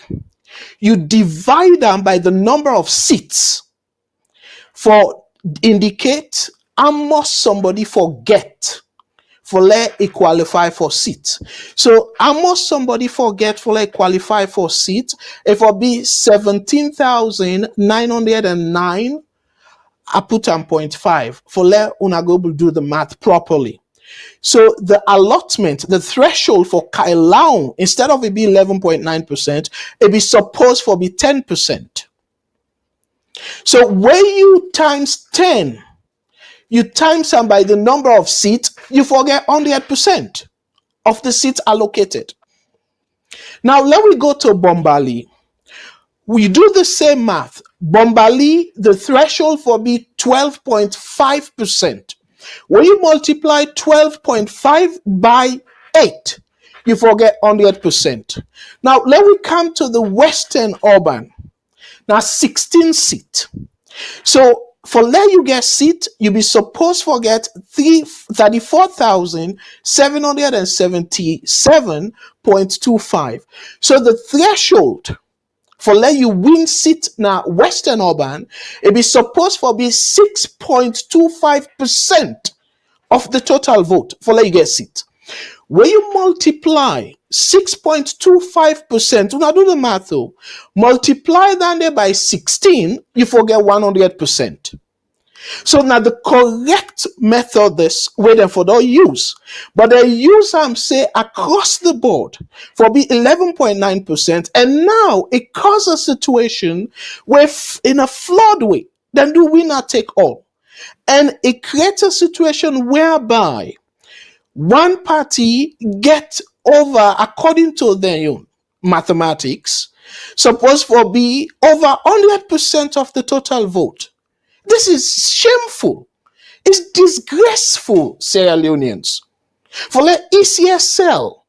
[SPEAKER 1] you divide them by the number of seats for indicate how much somebody forget for let it qualify for seat. So how much somebody forget for let qualify for seat, if it be 17,909, I put on 0.5 for let una go do the math properly. So the allotment, the threshold for Kailao, instead of it be 11.9%, it be supposed for be 10%. So when you times 10, you times them by the number of seats, you forget 100% of the seats allocated. Now let me go to Bombali. We do the same math. Bombali, the threshold for be 12.5%. When you multiply 12.5 by 8, you forget 100%. Now let me come to the Western Urban. Now 16 seat. So for let you get seat, you be supposed to get 34,777.25. So the threshold for let you win seat now Western Urban, it be supposed for be 6.25% of the total vote for let you get seat. When you multiply 6.25%, now do the math though, multiply that there by 16, you forget 100%. So now the correct method this way then for the use, but they use say across the board for be 11.9%, and now it causes a situation where in a flawed way, then do we not take all, and it creates a situation whereby one party get over according to their own mathematics, supposed for be over 100% of the total vote. This is shameful. It's disgraceful, Sierra Leoneans. For let ECSL,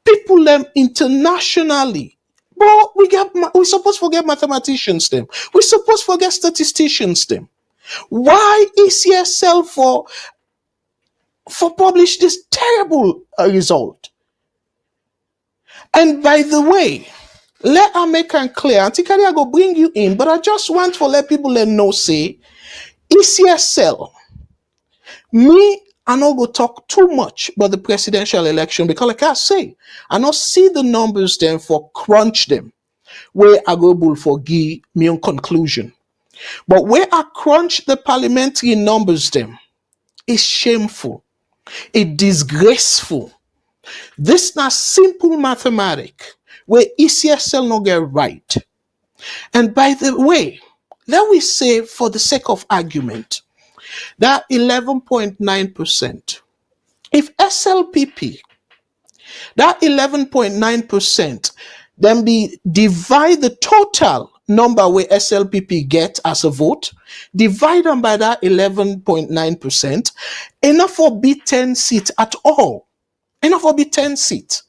[SPEAKER 1] people them internationally, but we supposed to forget mathematicians them. We supposed to forget statisticians them. Why ECSL for publish this terrible result? And by the way, let I make it clear. Antikari, I go bring you in, but I just want to let people know say ECSL. Me, I not go talk too much about the presidential election because, like I say, I not see the numbers then for crunch them. Where I go bull for give me on conclusion. But where I crunch the parliamentary numbers them is shameful. It's disgraceful. This not simple mathematics where ECSL no get right. And by the way, let we say for the sake of argument, that 11.9%, if SLPP, that 11.9%, then be divide the total number where SLPP get as a vote, divide them by that 11.9%, enough for be 10 seats at all. Enough for be 10 seats.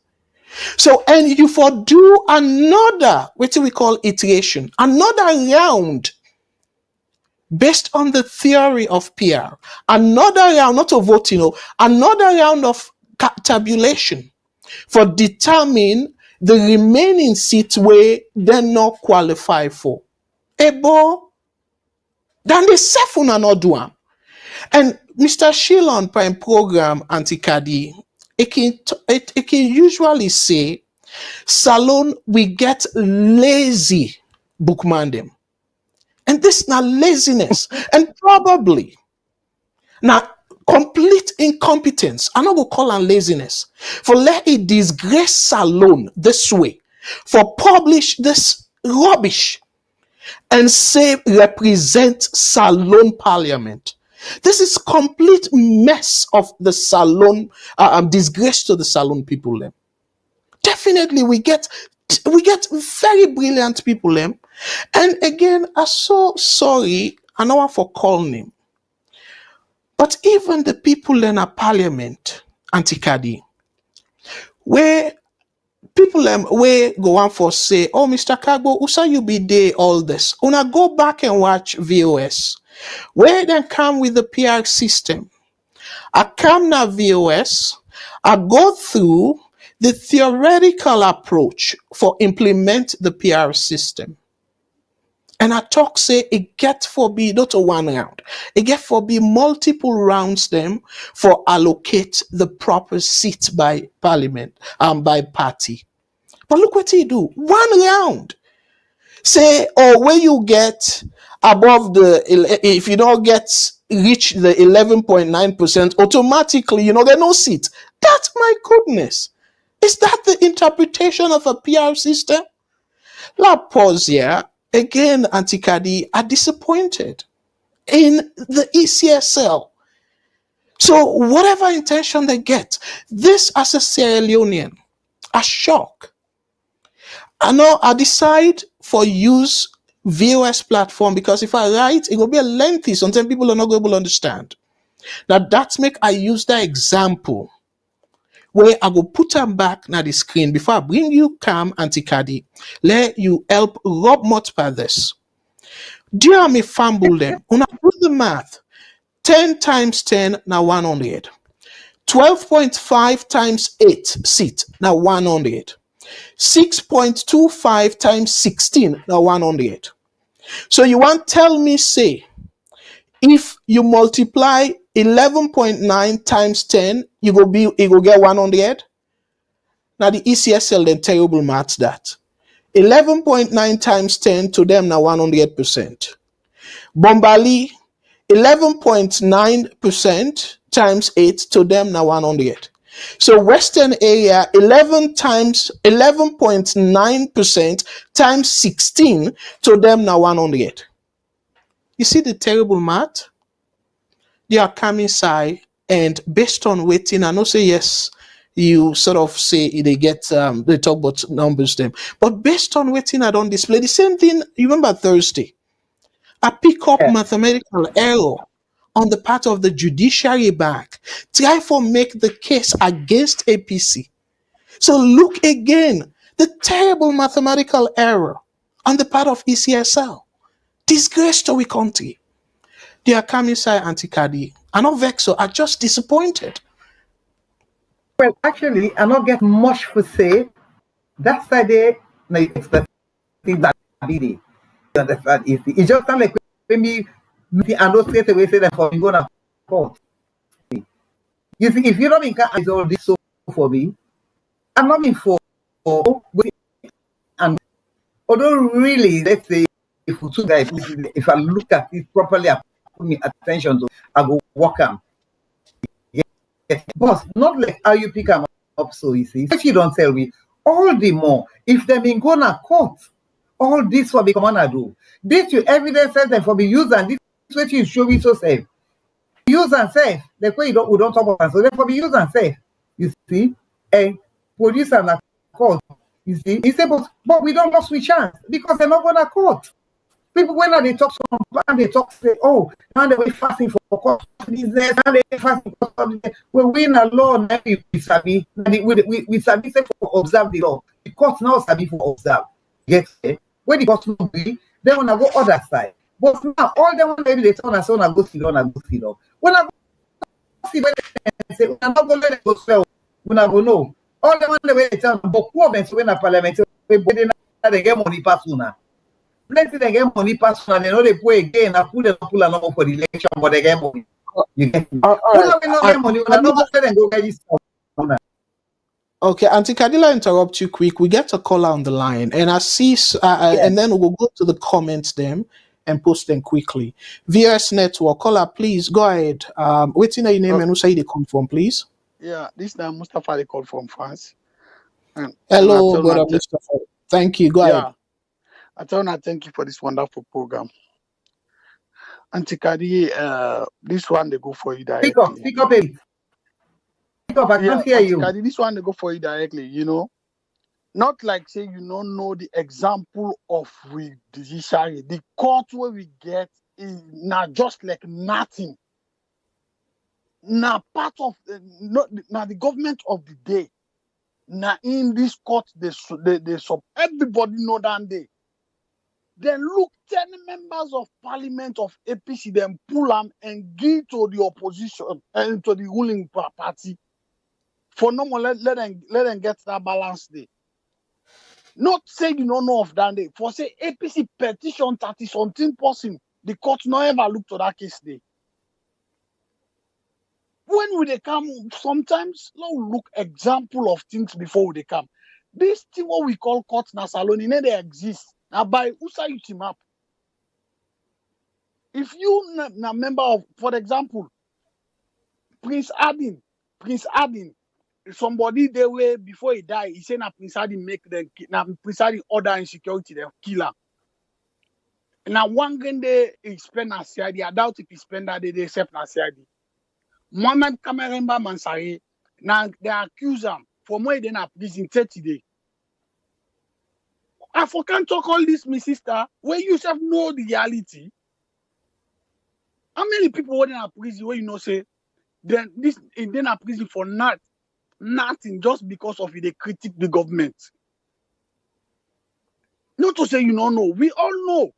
[SPEAKER 1] So, and you for do another, what we call iteration, another round based on the theory of PR, another round, not of voting, another round of tabulation for determine the remaining seats where they not qualify for. Ebo, then the seven are not doing. And Mr. Shilon Prime Program Antikadi, it can usually say, Salone, we get lazy bookman them. And this is not laziness. And probably now complete incompetence. I'm not gonna call on laziness. For let it disgrace Salone this way. For publish this rubbish and say represent Salone Parliament. This is complete mess of the Salone, disgrace to the Salone people. Them. Definitely, we get very brilliant people. Them. And again, I'm so sorry, I know for calling him. But even the people in a parliament, Antikadi, where people where go on for say, oh, Mr. Kagbo, usa you be there all this. Una go back and watch VOS. Where then come with the PR system. I come now VOS, I go through the theoretical approach for implement the PR system. And I talk say it get for be not a one round. It get for be multiple rounds them for allocate the proper seats by parliament by party. But look what he do. One round. Say, or where you get above the, if you don't get reach the 11.9% automatically, you know, there are no seats. That's my goodness. Is that the interpretation of a PR system? La pause here. Again, Antikadi are disappointed in the ECSL. So whatever intention they get, this as a Sierra Leonean, a shock. I know I decide for use VOS platform because if I write, it will be a lengthy. Sometimes people are not able to understand. Now that's make I use that example where I go put them back na the screen before I bring you Cam Antikadi. Let you help Rob Motpa this. Dear me fumble them. When I do the math, 10 times 10 now 100. 12.5 times 8 seat now 100. 6.25 times 16 now 100. So you want tell me say if you multiply 11.9 times 10 you go get 100. Now the ECSL then terrible maths that 11.9 times 10 to them now 100%. Bombali 11.9% times 8 to them now 100. So Western area 11.9% times 16 to them now 100. You see the terrible math? They are coming side and based on waiting, I know say yes, you sort of say they get they talk about numbers them, but based on waiting, I don't display the same thing. You remember Thursday? I pick up mathematical error on the part of the judiciary back. Try for make the case against APC. So look again, the terrible mathematical error on the part of ECSL. Disgrace to we country. They are coming side Antikadi. I'm not vexed, so I'm just disappointed.
[SPEAKER 2] Well, actually, I not get much to say. That's the day, it's the thing that be there. You understand? It's just like when me, I don't straight away say that for me go to court. You see, if you don't can all this so for me, I'm not in for and although really, let's say if we took that, if I look at it properly, I put me attention to, I go walk them. But not like how you pick them up, so you see. If you don't tell me, all the more, if they been going to court, all this will become on do. This you evidence them for the user, and this what you show me so safe. Use and safe. The way we don't talk about, so therefore be use and safe. You see, and produce and court. You see, he said, but we don't lose we chance because they're not going to court. People when they talk and they talk say, oh, now they're fasting for court business, and they fasting for court business. We win a law now we sabi say for observe the law. The court now sabi for observe. Yes, when the court not be, they wanna go other side. But now all them maybe they turn and so go sit down and go sit down. When I go see when they say, I'm not gonna let it go sell. When I go no. All them the way they tell them, but poor men when a parliamentary they get money pass una. Plenty they get money pass una, they know they pay again. I pull them up for the election, but they get money. You get me? Not get money, when I don't let them go register.
[SPEAKER 1] Okay, Auntie Kadila, interrupt you quick. We get a caller on the line, and I see, and then we'll go to the comments them and post them quickly. VS Network caller, please go ahead. Waiting your name and who say they come from, please.
[SPEAKER 4] Yeah, this time Mustafa they call from France.
[SPEAKER 1] Hello, brother Mustafa. Thank you. Go ahead.
[SPEAKER 4] I tell you, thank you for this wonderful program. Auntie Kadi, this one they go for you directly.
[SPEAKER 2] Speak up, baby. I can't hear you.
[SPEAKER 4] Kadi, this one they go for you directly, you know. Not like say you don't know the example of we judiciary. The court where we get is not just like nothing. Now part of now the government of the day. Now in this court they everybody know that day. Then look 10 members of parliament of APC then pull them and give to the opposition and to the ruling party. For no more let them get that balance day. Not say you don't know of that day. For say APC petition 30-something person, the court not ever look to that case day. When will they come? Sometimes look example of things before they come. This thing what we call court na Salone, they exist. Now by Usa you team up. If you na member of, for example, Prince Adin, somebody they way before he die, he say na Prince Adin make them, na Prince Adin order insecurity them kill him. Now one day he spend na CID. I doubt if he spend that day they except na CID. Mohamed Kameremba Mansari, now they accuse him for more than a prison 30 days. I for can't talk all this, my sister, where you self know the reality. How many people were in a prison where you know say then this in a prison for nothing just because of it they critique the government. Not to say you don't know. We all know.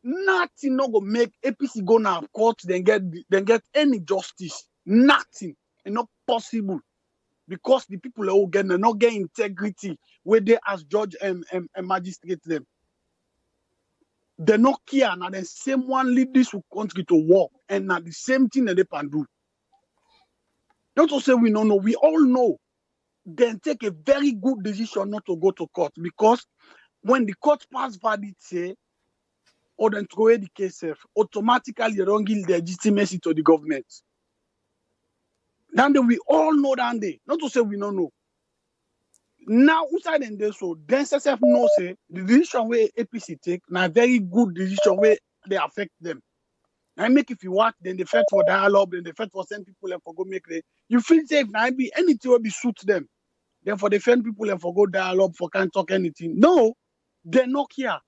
[SPEAKER 4] Nothing not gonna make APC go now court then get any justice. Nothing. And not possible. Because the people are get not get integrity where they as judge and magistrate them. They not care now the same one lead this country to war and now the same thing that they can do. Not to say we don't know, we all know. Then take a very good decision not to go to court because when the court pass verdict say or then throw away the case automatically they don't give legitimacy to the government. Then we all know that day. Not to say we don't know. Now, outside and there, so then SSF knows say the decision where APC take now very good decision where they affect them. Now make if you work, then they fight for dialogue, then they fight for send people and for go make the you feel safe now be anything will be suit them. Then for defend people and for go dialogue for can't talk anything. No, they're not here.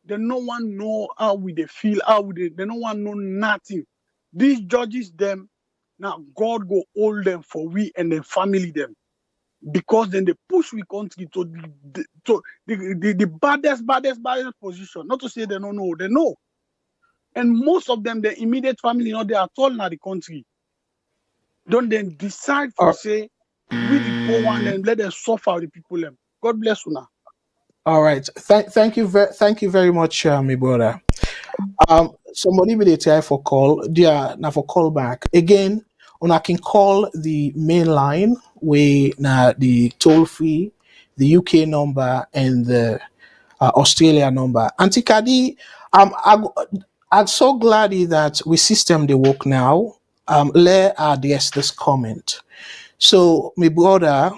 [SPEAKER 4] They no one know how we they feel, how we they no one know nothing. These judges them now God go hold them for we and then family them. Because then they push we country to the baddest position. Not to say they don't know, they know. And most of them, their immediate family, not they at all in the country. Don't then decide for say we the poor one and let them suffer the people them. God bless you now.
[SPEAKER 1] All right. Thank you very much, my brother. Somebody be try for call. Dear, now for call back again. I can call the main line where now the toll free, the UK number and the Australia number. Auntie Kadi, I'm so glad that we system the work now. Let address this comment. So my brother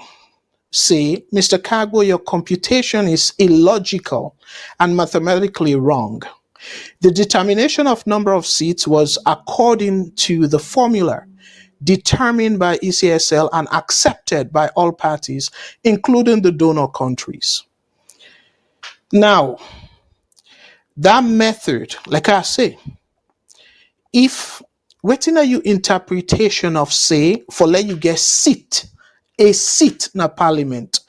[SPEAKER 1] say, Mr. Cargo, your computation is illogical and mathematically wrong. The determination of number of seats was according to the formula determined by ECSL and accepted by all parties, including the donor countries. Now, that method, like I say, if waiting at you interpretation of say for let you get a seat in a parliament,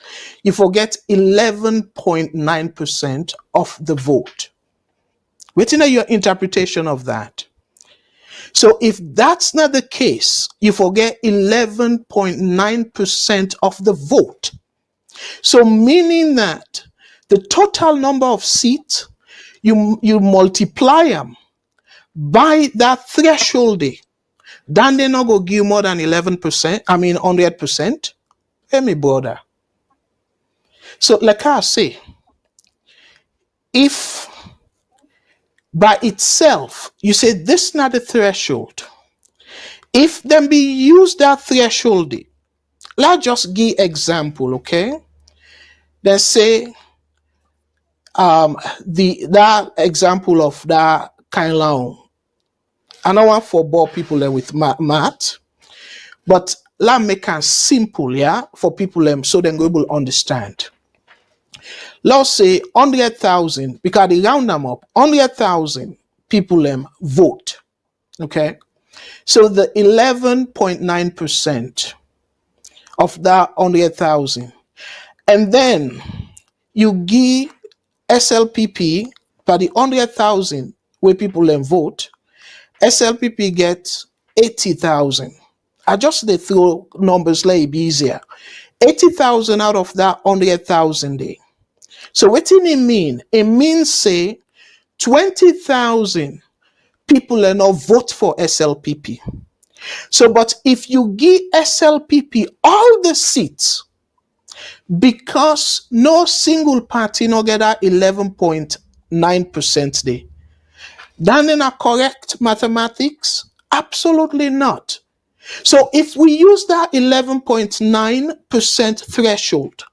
[SPEAKER 1] you forget 11.9% of the vote. Waiting at your interpretation of that. So if that's not the case, you forget 11.9% of the vote. So meaning that the total number of seats, you multiply them by that threshold, then they not go give more than 11%, 100%. Hey, me brother. So like I say, if by itself, you say this is not the threshold, if then be use that threshold, let's just give example, okay? Then say that example of that kind of loan. I don't want for bore people with math, but let's make it simple, yeah, for people so they go able to understand. Let's say 100,000, because they round them up, 100,000 people vote. Okay. So the 11.9% of that 100,000. And then you give SLPP by the 100,000 where people vote, SLPP gets 80,000. I just they throw numbers like easier. 80,000 out of that 100,000 day. So what do it mean? It means say 20,000 people are not vote for SLPP. So, but if you give SLPP all the seats, because no single party no get that 11.9% there, Than in a correct mathematics? Absolutely not. So if we use that 11.9% threshold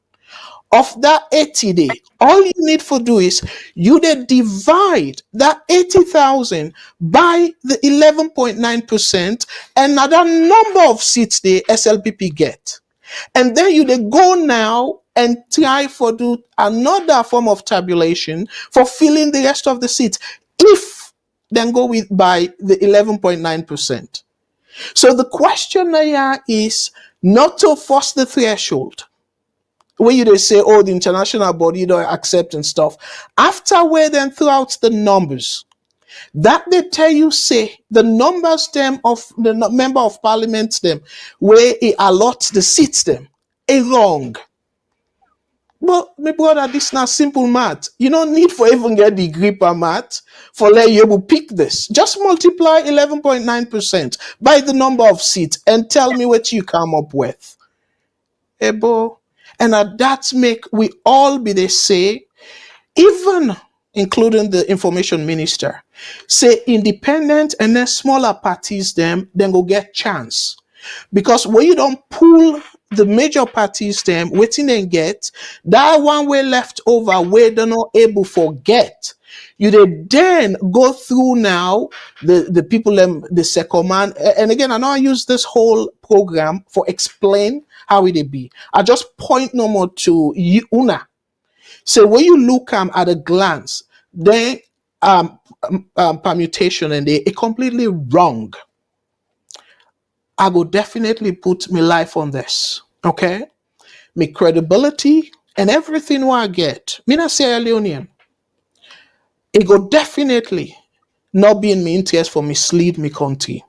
[SPEAKER 1] of that 80 day, all you need to do is you then divide that 80,000 by the 11.9% and another number of seats the SLPP get. And then you they go now and try for do another form of tabulation for filling the rest of the seats. If then go with by the 11.9%. So the question now is not to force the threshold. When you they say, oh, the international body don't accept and stuff. Afterward, then throughout the numbers, that they tell you say the numbers them of the member of parliament them where it allots the seats them a wrong. But my brother, this is not simple math. You don't need for even get degree per math for let you able pick this. Just multiply 11.9% by the number of seats and tell me what you come up with. Ebo. And that make we all be they say, even including the information minister, say independent and then smaller parties them then go get chance. Because when you don't pull the major parties them waiting and get that one way left over where they're not able for get, you then go through now the people them the second man. And again, I know I use this whole program for explain how it be. I just point no more to you una. So when you look at a glance, then permutation and they completely wrong. I will definitely put my life on this. Okay? My credibility and everything what I get. Me not say Leone. It go definitely not be in my interest for mislead me country.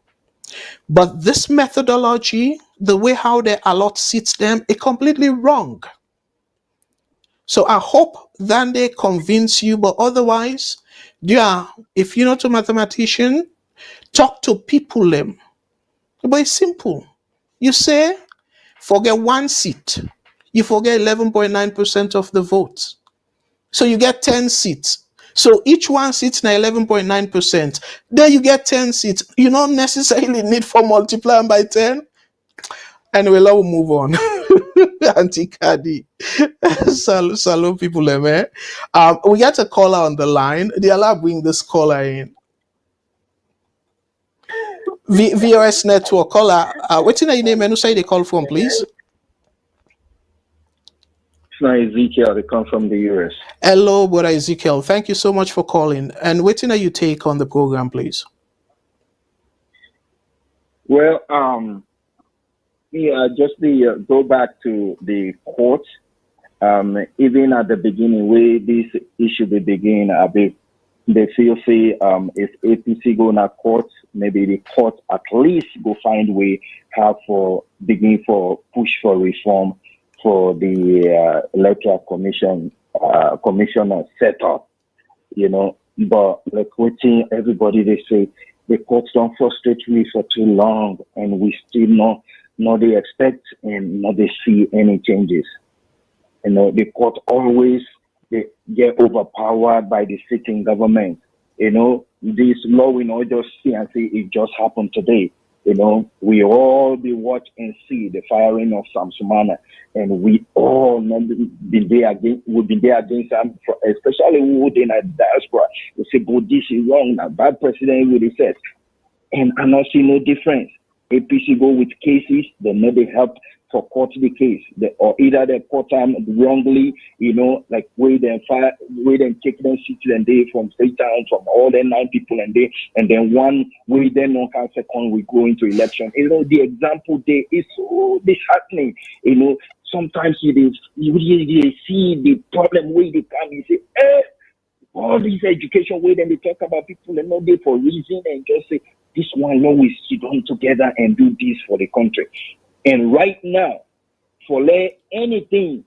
[SPEAKER 1] But this methodology, the way how they allot seats them, is completely wrong. So I hope that they convince you, but otherwise, yeah, if you're not a mathematician, talk to people them. But it's simple. You say, forget one seat. You forget 11.9% of the votes. So you get 10 seats. So each one sits na 11.9%. There you get 10 seats. You don't necessarily need for multiplying by 10. Anyway, let's move on. Auntie Kadi. Salone people, man. We got a caller on the line. They allow bring this caller in. VOS network caller. What's your name and who say they call from, please?
[SPEAKER 5] It's not Ezekiel. They come from the US.
[SPEAKER 1] Hello, brother Ezekiel. Thank you so much for calling. And what are you take on the program, please?
[SPEAKER 5] Well, just the go back to the court. Even at the beginning, where this issue they begin, they feel say if APC go na court, maybe the court at least go find way how for begin for push for reform for the electoral commissioner set up, you know. But like what everybody they say, the courts don't frustrate me for too long, and we still not they expect and not they see any changes. You know, the court always they get overpowered by the sitting government. You know, this law we not just see and say it just happened today. You know, we all be watch and see the firing of Sam Sumana, and we all been there against. We've been there against them, especially who in a diaspora. We say, "But this is wrong." Now, bad president will say, and I not see no difference. APC go with cases, they never help for court the case, or either they court them wrongly, you know, like way them take them city and day from Freetown, from all the 9 people and then one way then no can second we go into election. You know, the example there is so disheartening. You know, sometimes you see the problem where they come, you say, all this education where then they talk about people and not there for reason and just say this one know we sit down together and do this for the country. And right now, for let anything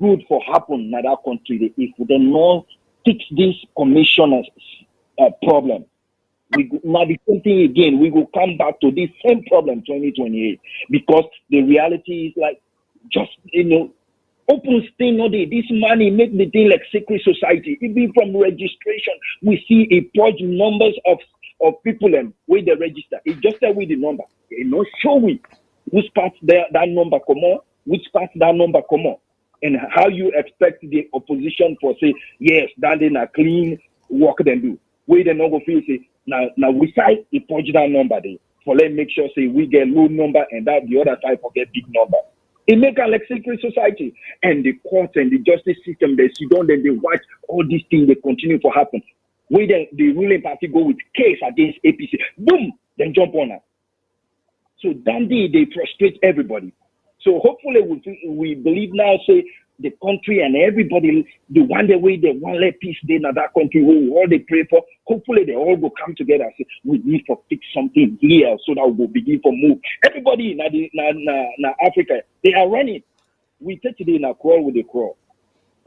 [SPEAKER 5] good for happen in that country, if we don't not fix this commissioner's problem, we now the same thing again. We will come back to this same problem 2028 because the reality is like just Open thing, no day. This money make the thing like secret society. Even from registration, we see a purge numbers of people and where they register. It just tell with the number. You know, show me which part that number come on, which part that number come on, and how you expect the opposition for say yes, that in a clean work them do. Where they not go feel say now we side the purge that number there for let make sure say we get low number and that the other side forget big number. It make a like secret society, and the court and the justice system they sit down, then they watch all these things they continue to happen. Where the ruling party go with case against APC, boom, then jump on her. So that day they frustrate everybody. So hopefully we believe now say the country and everybody the one the way they want let peace day in that country we all they pray for. Hopefully they all will come together and say we need to fix something here so that we will begin to move. Everybody in Africa they are running. We take today in a crawl with a crawl.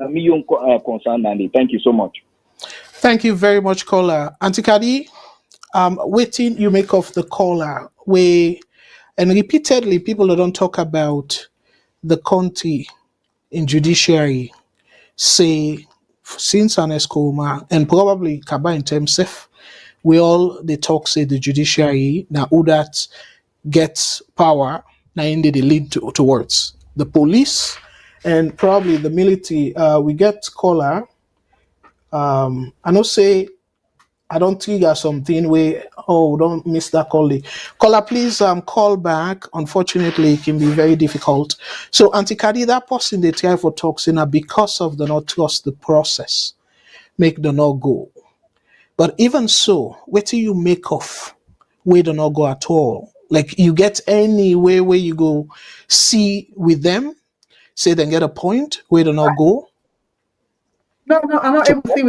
[SPEAKER 5] A million concern and thank you so much.
[SPEAKER 1] Thank you very much, caller. Auntie Kadi, waiting you make of the caller where and repeatedly people don't talk about the country in judiciary say since an Escoma and probably Kaba in terms of we all they talk say the judiciary now who that gets power now in they lead towards the police and probably the military. We get caller. I know say I don't trigger something where don't miss that call. Caller, please call back. Unfortunately, it can be very difficult. So Auntie Kadi, that person they try for toxin because of the not trust the process, make the not go. But even so, what do you make of where the not go at all? Like you get any way where you go see with them, say then get a point where the not go.
[SPEAKER 2] No, I'm not able to see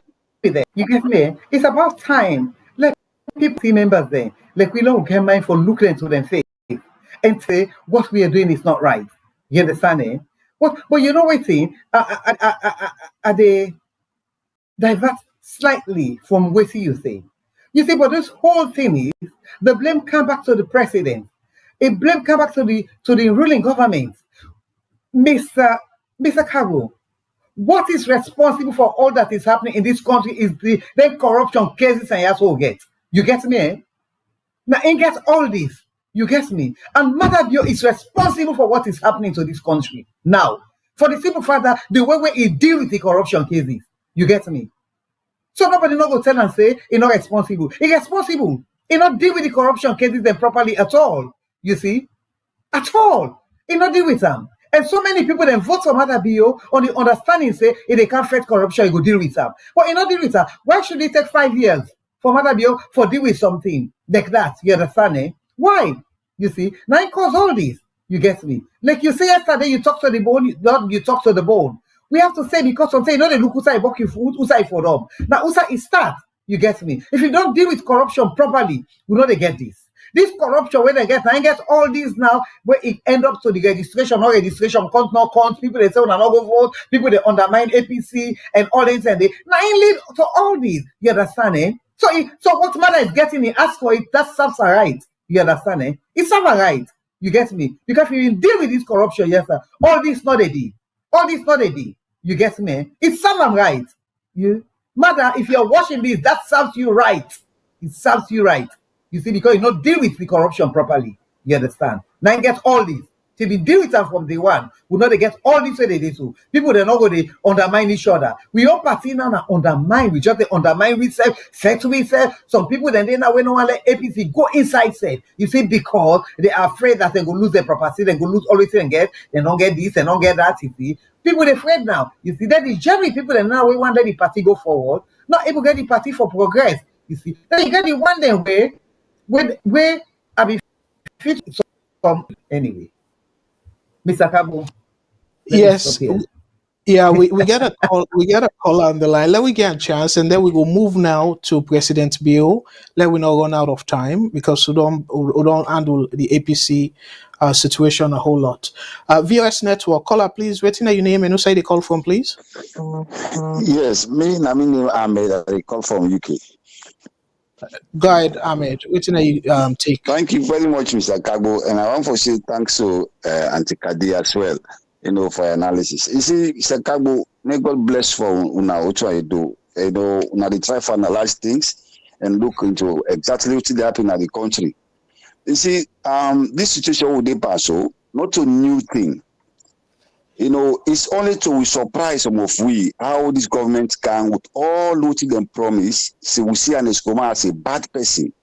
[SPEAKER 2] with them. You get me? It's about time. Let people see members there. Like we don't get mind for looking into them face and say what we are doing is not right. You understand it? But you know what thing? Are they divert slightly from what you say? You see, but this whole thing is the blame come back to the president. It blame come back to the ruling government. Mr. Kago, what is responsible for all that is happening in this country is the corruption cases and yes, get. You get me? Eh? Now, and get all this. You get me? And Madabio is responsible for what is happening to this country. Now, for the simple fact that the way he deal with the corruption cases. You get me? So nobody not go tell and say he's not responsible. He's responsible. He not deal with the corruption cases then properly at all. You see? At all. He not deal with them. And so many people then vote for Madabio on the understanding say if they can't fight corruption, he go deal with them. But he not deal with them. Why should it take 5 years for Madabio for deal with something like that? You understand? Eh? Why? You see? Now it cause all this. You get me? Like you say yesterday, you talk to the bone, you talk to the bone. We have to say because some say, you know, they look Usa working for Usa for them. Now Usa is start. You get me? If you don't deal with corruption properly, we know they get this. This corruption when they get all these now where it end up to the registration or registration count not count people they say when I not go vote, people they undermine APC and all this and they now it lead to all these. You understand? Eh? So what matter is getting he ask for it, that serves a right. You understand? Eh? It serves a right. You get me? Because if you deal with this corruption, yes, sir, all this not a deal. All this not a deal. You get me? It serves them right. You matter if you're watching this, that serves you right. It serves you right. You see, because you not deal with the corruption properly. You understand? Now you get all this. Till we deal with them from day one, we know they get all this way they do. So people they not go they undermine each other. We all party now undermine. We just they undermine we say we say some people then they now when no one let APC go inside say. You see, because they are afraid that they go lose their property, they go lose all this and get, they don't get this and don't get that. You see, people they afraid now. You see, that is generally people that now we want let the party go forward, not able to get the party for progress. You see, then you get the one day where I be fit some anyway. Mr. Kabo.
[SPEAKER 1] Yes. Yeah, we get a call. We get a call on the line. Let we get a chance, and then we will move now to President Bill. Let we not run out of time because we don't handle the APC situation a whole lot. VOS Network caller, please. Waiting at your name and who say the call from, please.
[SPEAKER 6] Yes, me Namin Ahmed. I call from UK.
[SPEAKER 1] Go ahead, Ahmed. Waiting at you take.
[SPEAKER 6] Thank you very much, Mr. Kabo, and I want to say thanks to Auntie Kadi as well. for analysis. You see, Sekabo, may God bless for una what I do. Una they try to analyze things and look into exactly what is happening at the country. You see, this situation with the pass, so not a new thing. It's only to surprise some of we how this government can, with all what them promise, see we see an Escoma as a bad person,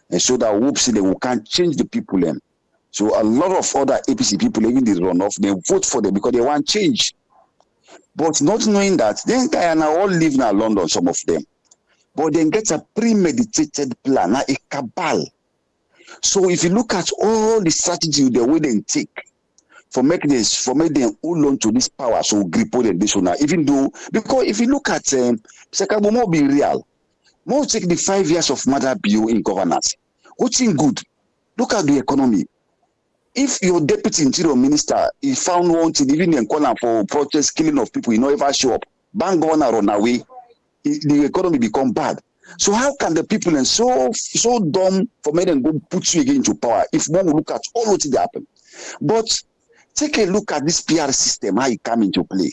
[SPEAKER 6] and so that whoopsie they can change the people them. So a lot of other APC people, even the runoff, they vote for them because they want change. But not knowing that, then guy are all live in London, some of them. But then get a premeditated plan, a cabal. So if you look at all the strategy, the way they take for making them hold on to this power, so grip on this one, even though, because if you look at Sekabo, more be real, more take the 5 years of Mother Bio in governance. What's in good? Look at the economy. If your deputy interior minister is found wanted, even in calling for protest, killing of people, ever show up, bank governor run away, the economy become bad. So how can the people and so dumb for me them go put you again into power if one will look at all what did happen? But take a look at this PR system, how it come into play.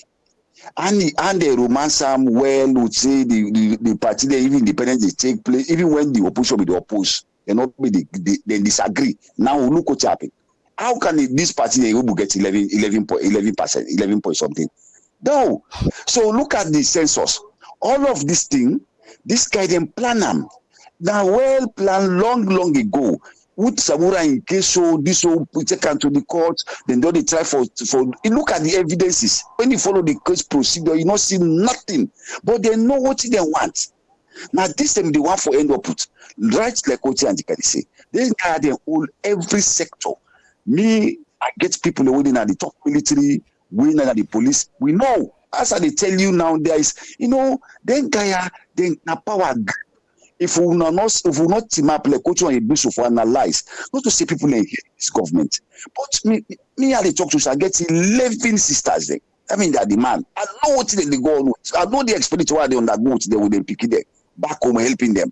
[SPEAKER 6] And the romance would say the party there, even independence they take place, even when the opposition will oppose, and not they disagree. Now look what happened. How can this party they will get 11%, 11 point something? No. So look at the census. All of this thing, this guy them plan them. Now well planned long ago. With Samura in case so this will take to the court, then they try for you look at the evidences. When you follow the case procedure, you not see nothing. But they know what they want. Now this time they want for end up with right like what and say. They guy they hold every sector. Me, I get people within at the top military, we at the police. We know. As I tell you now, there is, then guy, then na power. If we not team up like what you want to for analyze, not to say people in this government. But me I talk to I get 11 sisters there. I mean they're the man. I know what they go on with. I know the expenditure why they on that boat they will then pick it there back home helping them.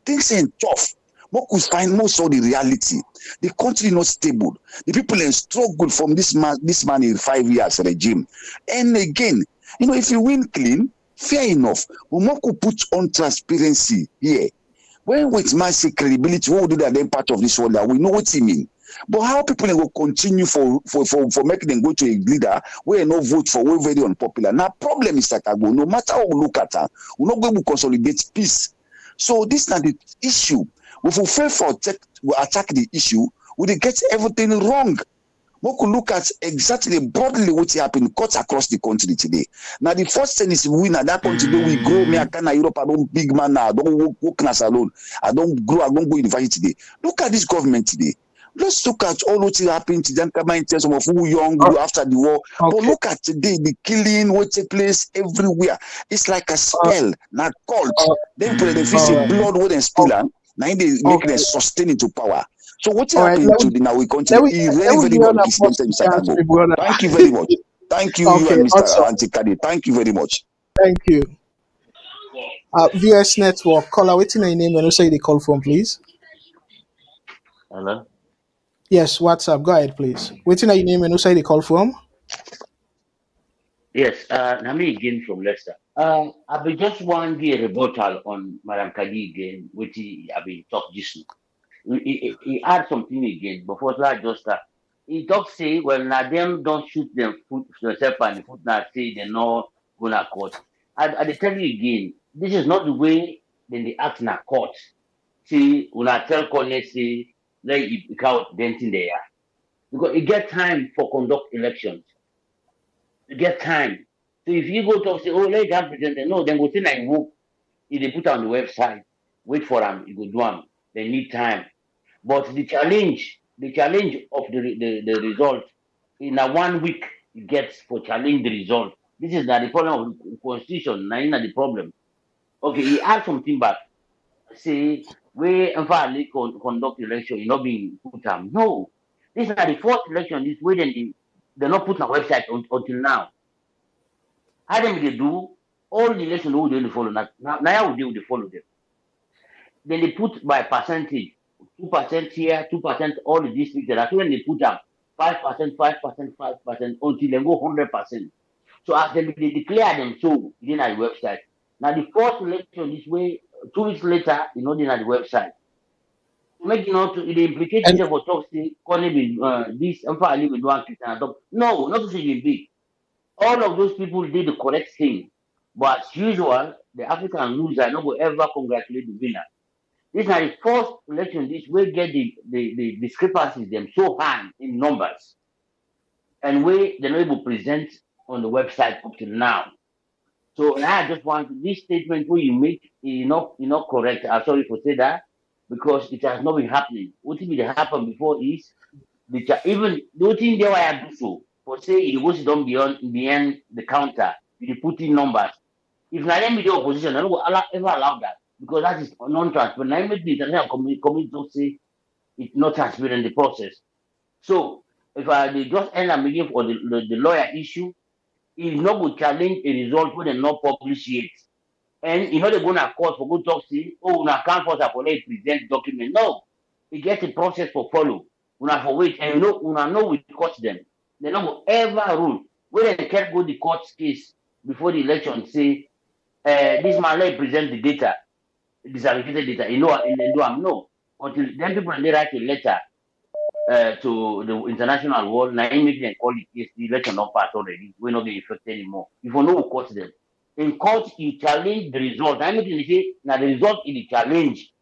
[SPEAKER 6] Things ain't tough. What could find most of the reality. The country not stable. The people in struggle from this man in 5 years regime. And again, if you win clean, fair enough. But more could put on transparency here. When with massive credibility, we will do that then part of this world that we know what he mean. But how people will continue for making them go to a leader where no vote for, we're very unpopular. Now problem is that no matter how we look at her, we're not going to consolidate peace. So this is not the issue. If we fail for attack the issue, we get everything wrong. We could look at exactly broadly what happened cuts across the country today. Now the first thing is we in that country we grow. Me I can Europe. I don't big man now. I don't work in a salon. I don't grow. I don't go university today. Look at this government today. Let's look at all what happened to them in terms of who young after the war. Okay. But look at today the killing what take place everywhere. It's like a spell, not cult. Then the fish blood what and spill and now they make them sustain into power. So what's happening to now we continue irrelevant Thank you very much. Thank you, you and Mr. Awesome. Antikadi. Thank you very much.
[SPEAKER 1] Thank you. VS Network, caller, what's your name and also the call from, please?
[SPEAKER 3] Hello?
[SPEAKER 1] Yes, what's up? Go ahead, please. What's your name and also the call from?
[SPEAKER 3] Yes, Nami again from Leicester. I've been just one day rebuttal on Madam Kadi again, which I've been talked this. He add something again before that just he talk say well now them don't shoot them foot themselves and the foot now say they're not gonna court. I tell you again, this is not the way then they act in a court. See when I tell Cornet say let it count denting there. Because it get time for conduct elections. You get time. So if you go to say, oh, let them present, no, then go say like work. If they put on the website, wait for them, you go do them. They need time. But the challenge of the result in a 1 week it gets for challenge the result. This is not the problem of the constitution, not the problem. Okay, he add something back. Say we finally conduct election, you're not being put on. No. This is not the fourth election, this way they're not put on a website until now. How them they do all the election who they follow now they will follow them. Then they put by percentage, 2% here, 2% all the districts. That's when they put up. 5%, 5%, 5% until they go 100%. So as they declare them so within the website. Now the first election this way, 2 weeks later, you know, they at the website. To make it implicate
[SPEAKER 1] And
[SPEAKER 3] itself for talk say this and probably with one Christian adopt. No, not to say you big. All of those people did the correct thing. But as usual, the African loser no go ever congratulate the winner. This is the first election this way get the discrepancies them so high in numbers. And way they're not able to present on the website up to now. So now I just want this statement where you make not correct. I'm sorry for say that because it has not been happening. What will happen before is even the thing they were do so for say it was done beyond the counter, you put in numbers. If not them be the opposition, I don't ever allow that because that is non-transparent. I make the international community to say it's not transparent in the process. So if they just end up making for the lawyer issue, it's not going to challenge a result when they not publish yet. And you know they're going to court for good talk say, oh, una can't force a police present document. No, it gets a process for follow. Una for wait, and una know we court them. They not ever rule. When they can't go the court case before the election, say, this man let present the data, disaggregated data. You know, and then do no. Until then people they write a letter to the international world, now immediately call it case, the election not pass already. We're not getting affected anymore. If you know who court them. In court, you challenge the result. I mean, they say, now the result is the challenge.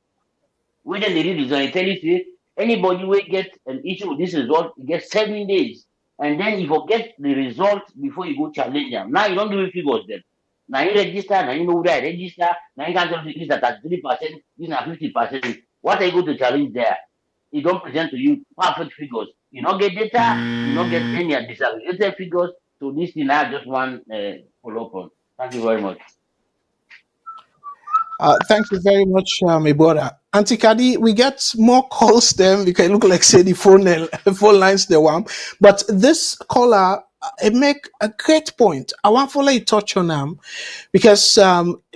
[SPEAKER 3] When they read the result, I tell you, say, anybody will get an issue with this result, you get 7 days. And then you forget the result before you go challenge them. Now you don't do figures then. Now you register, now you know where I register, now you can't tell this at 33%, this is 50%. What are you going to challenge there? It don't present to you perfect figures. You don't get data, you don't get any disaggregated figures. So this thing I just want follow up on. Thank you very much.
[SPEAKER 1] thank you very much, my brother. Auntie Kadi, we get more calls then because it look like say the phone lines the one. But this caller it make a great point. I want to let you touch on them because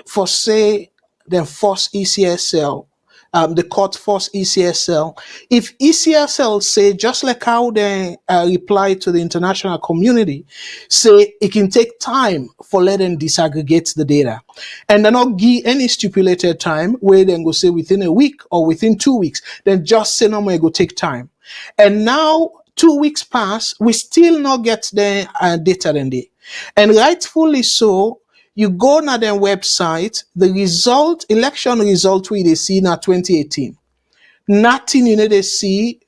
[SPEAKER 1] for say the force ECSL, the court force ECSL. If ECSL say just like how they reply to the international community, say it can take time for letting disaggregate the data, and they not give any stipulated time where they go say within a week or within 2 weeks, then just say no more it go take time. And now 2 weeks pass, we still not get the data then day, and rightfully so. You go na their website, the election result we they see na 2018. Nothing you need to see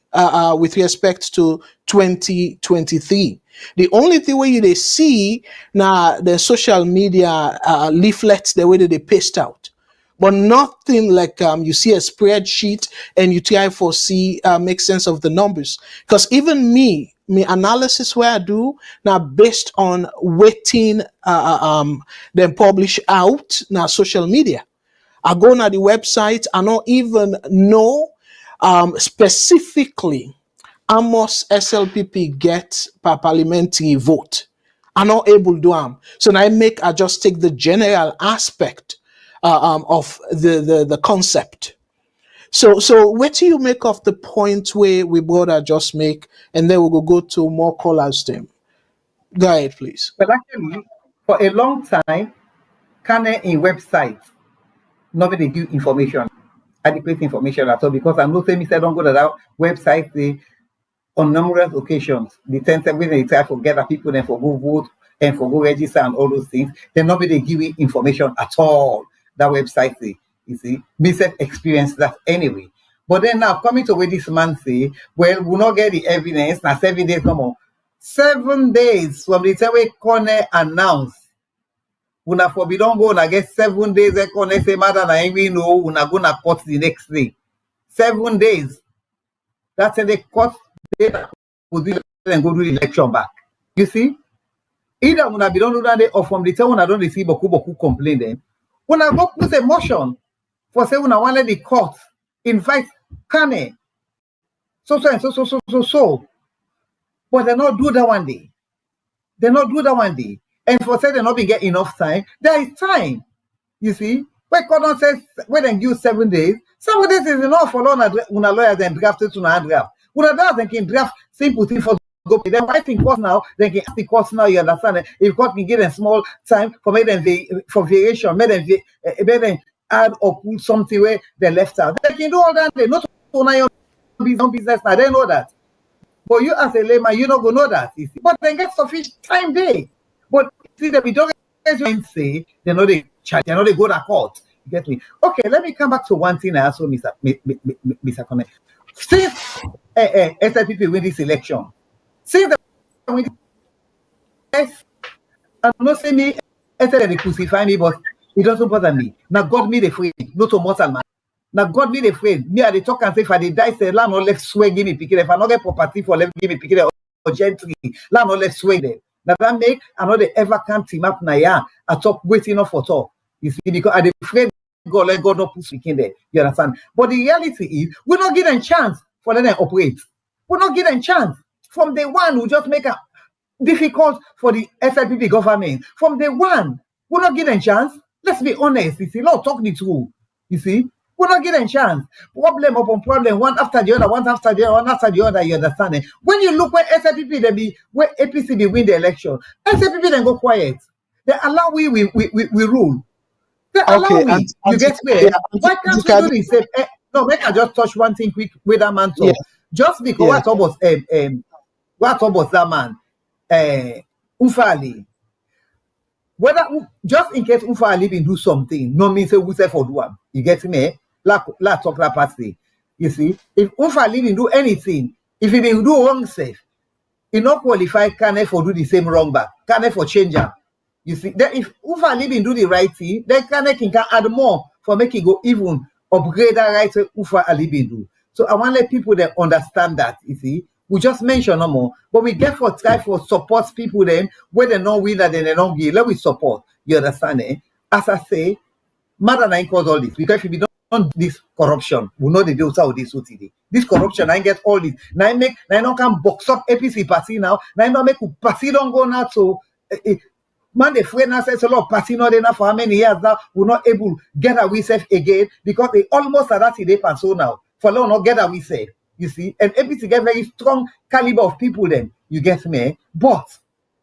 [SPEAKER 1] with respect to 2023. The only thing where you they see na the social media leaflets the way that they paste out. But nothing like you see a spreadsheet and you try for see make sense of the numbers. Because even me analysis where I do now based on waiting them publish out now social media. I go na the website, I don't even know specifically how much SLPP get per parliamentary vote. I'm not able to do them. So now I just take the general aspect of the concept. So what do you make of the point where we brother just make, and then we'll go to more callers then. Go ahead, please.
[SPEAKER 2] But actually, for a long time, Kane in websites, nobody give information, adequate information at all, because I'm not saying Mr. Don't go to that website, they, on numerous occasions, the 10th when they try to gather people and for go vote and for go register and all those things, then nobody give you information at all. That website, you see, Mr. experienced that anyway. But then now coming to where this man say, well, we'll not get the evidence, now 7 days no more. 7 days from the time we Kone announced, una for we don't go and get 7 days, Kone say matter na we know una go na court the next day. 7 days. That's in the court data and go do the election back. You see? Either when I be don't do that day or from the time when I don't receive boku complain them, when I go put a motion for say when I want the court invite Kane, so. But they not do that one day. They not do that one day. And for say they not be get enough time, there is time. You see? When Cordon says when they give 7 days, 7 days is enough for una lawyers and draft it to una draft. Una draft and can draft simple thing for go. Then why think course now? They can ask the course now. You understand? If court can give them small time for make them for variation, make them add or put something where they left out. They can do all that. They not own your business now. They know that. But you as a layman, you not gonna know that. You see. But they get sufficient time there. But see, they be don't say they know they charge, they know they go to court. You get me? Okay, let me come back to one thing I also Mr. Connect. Since SLPP win this election, since they win this, I'm not saying me they crucify me, but it doesn't bother me. Now God me the free, not to mortal man. Now God me the free. Me I dey talk and say if I dey die, say land not left sway, give me pick it. If I not get property for left, give me pick it or gentry. Land not left sway there. Now that make I know they ever come team up na ya. I talk waiting up for talk. You see, because I dey afraid God let God not put speaking there. You understand? But the reality is we not give them chance for let them operate. We not give them chance. From day one, we just make a difficult for the SLPP government. From day one, we not give them chance. Let's be honest. You see, Lord talk the truth. You see, we not give them chance. Problem upon problem, one after the other, one after the other, one after the other. You understand it? When you look where SLPP they be, where APC they win the election, SLPP then go quiet. They allow we rule. They allow me. You get me? Why can't we do the same? No, make I just touch one thing quick with that man talk.
[SPEAKER 1] Yeah.
[SPEAKER 2] Just because what about that man? Ufali. Whether just in case Ufali been do something, no means say we say for do am. You get me? Like talk that party. You see, if Ufali been do anything, if he been do wrong safe, he not qualify can for do the same wrong back, can for change am. You see, then if Ufali been do the right thing, then can add more for make it go even upgrade that right way Ufa Ali been do. So I want to let people that understand that. You see, we just mention no more, but we get for try for support people then when they don't win that then they don't give. Let we support. You understand? As I say, matter nine cause all this because if we don't this corruption, we know the deal with this today. This corruption, I get all this. Now make now don't come box up APC party now. Now don't make party don't go now so. Man, the friend now says a lot of party not enough for how many years now we're not able to get away safe again because they almost are that today and so now. For long not get away safe. You see, and APC get very strong caliber of people then. You get me? But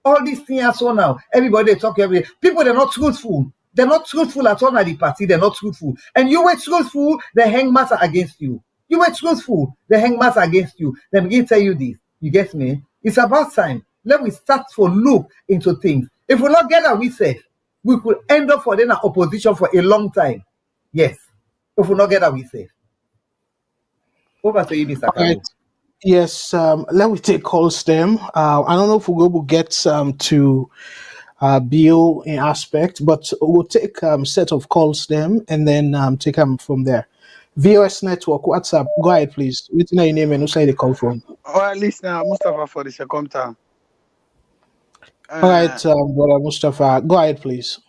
[SPEAKER 2] all these things are so now. Everybody they talk every day. People they're not truthful. They're not truthful at all at the party. They're not truthful. And you were truthful, they hang matter against you. You were truthful, they hang matter against you. They begin to tell you this. You get me? It's about time. Let me start to look into things. If we not get that we safe, we could end up for then an opposition for a long time. Yes. If we not get that we safe. Over to you, Mr. Kalu.
[SPEAKER 1] Right. Yes, let me take calls them. I don't know if we'll go get to Bill in aspect, but we'll take set of calls them and then take them from there. VOS Network, WhatsApp, go ahead, please. What's your name and who's the call from?
[SPEAKER 4] All right, listener, Mustafa for the second time.
[SPEAKER 1] All right, brother Mustafa, go ahead, please.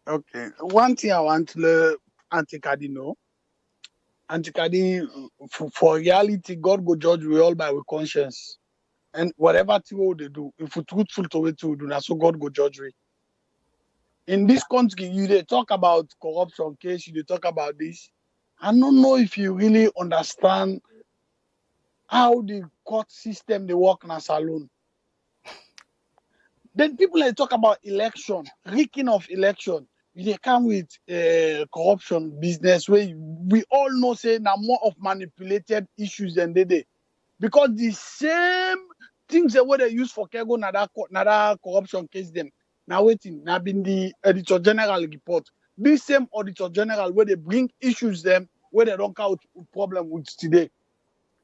[SPEAKER 4] Okay. One thing I want to let Antikadi know. Antikadi, for reality, God go judge we all by our conscience. And whatever thing they do, if we're truthful to it, we do not, so God go judge we. In this country, they talk about corruption case, they talk about this. I don't know if you really understand how the court system they work in a Salone. Then people they talk about election, rigging of election. They come with corruption business where we all know say now more of manipulated issues than they did. Because the same things that were they use for Kego nada corruption case them. Now waiting, now been the Auditor General report. This same Auditor General where they bring issues them where they don't count problem with today.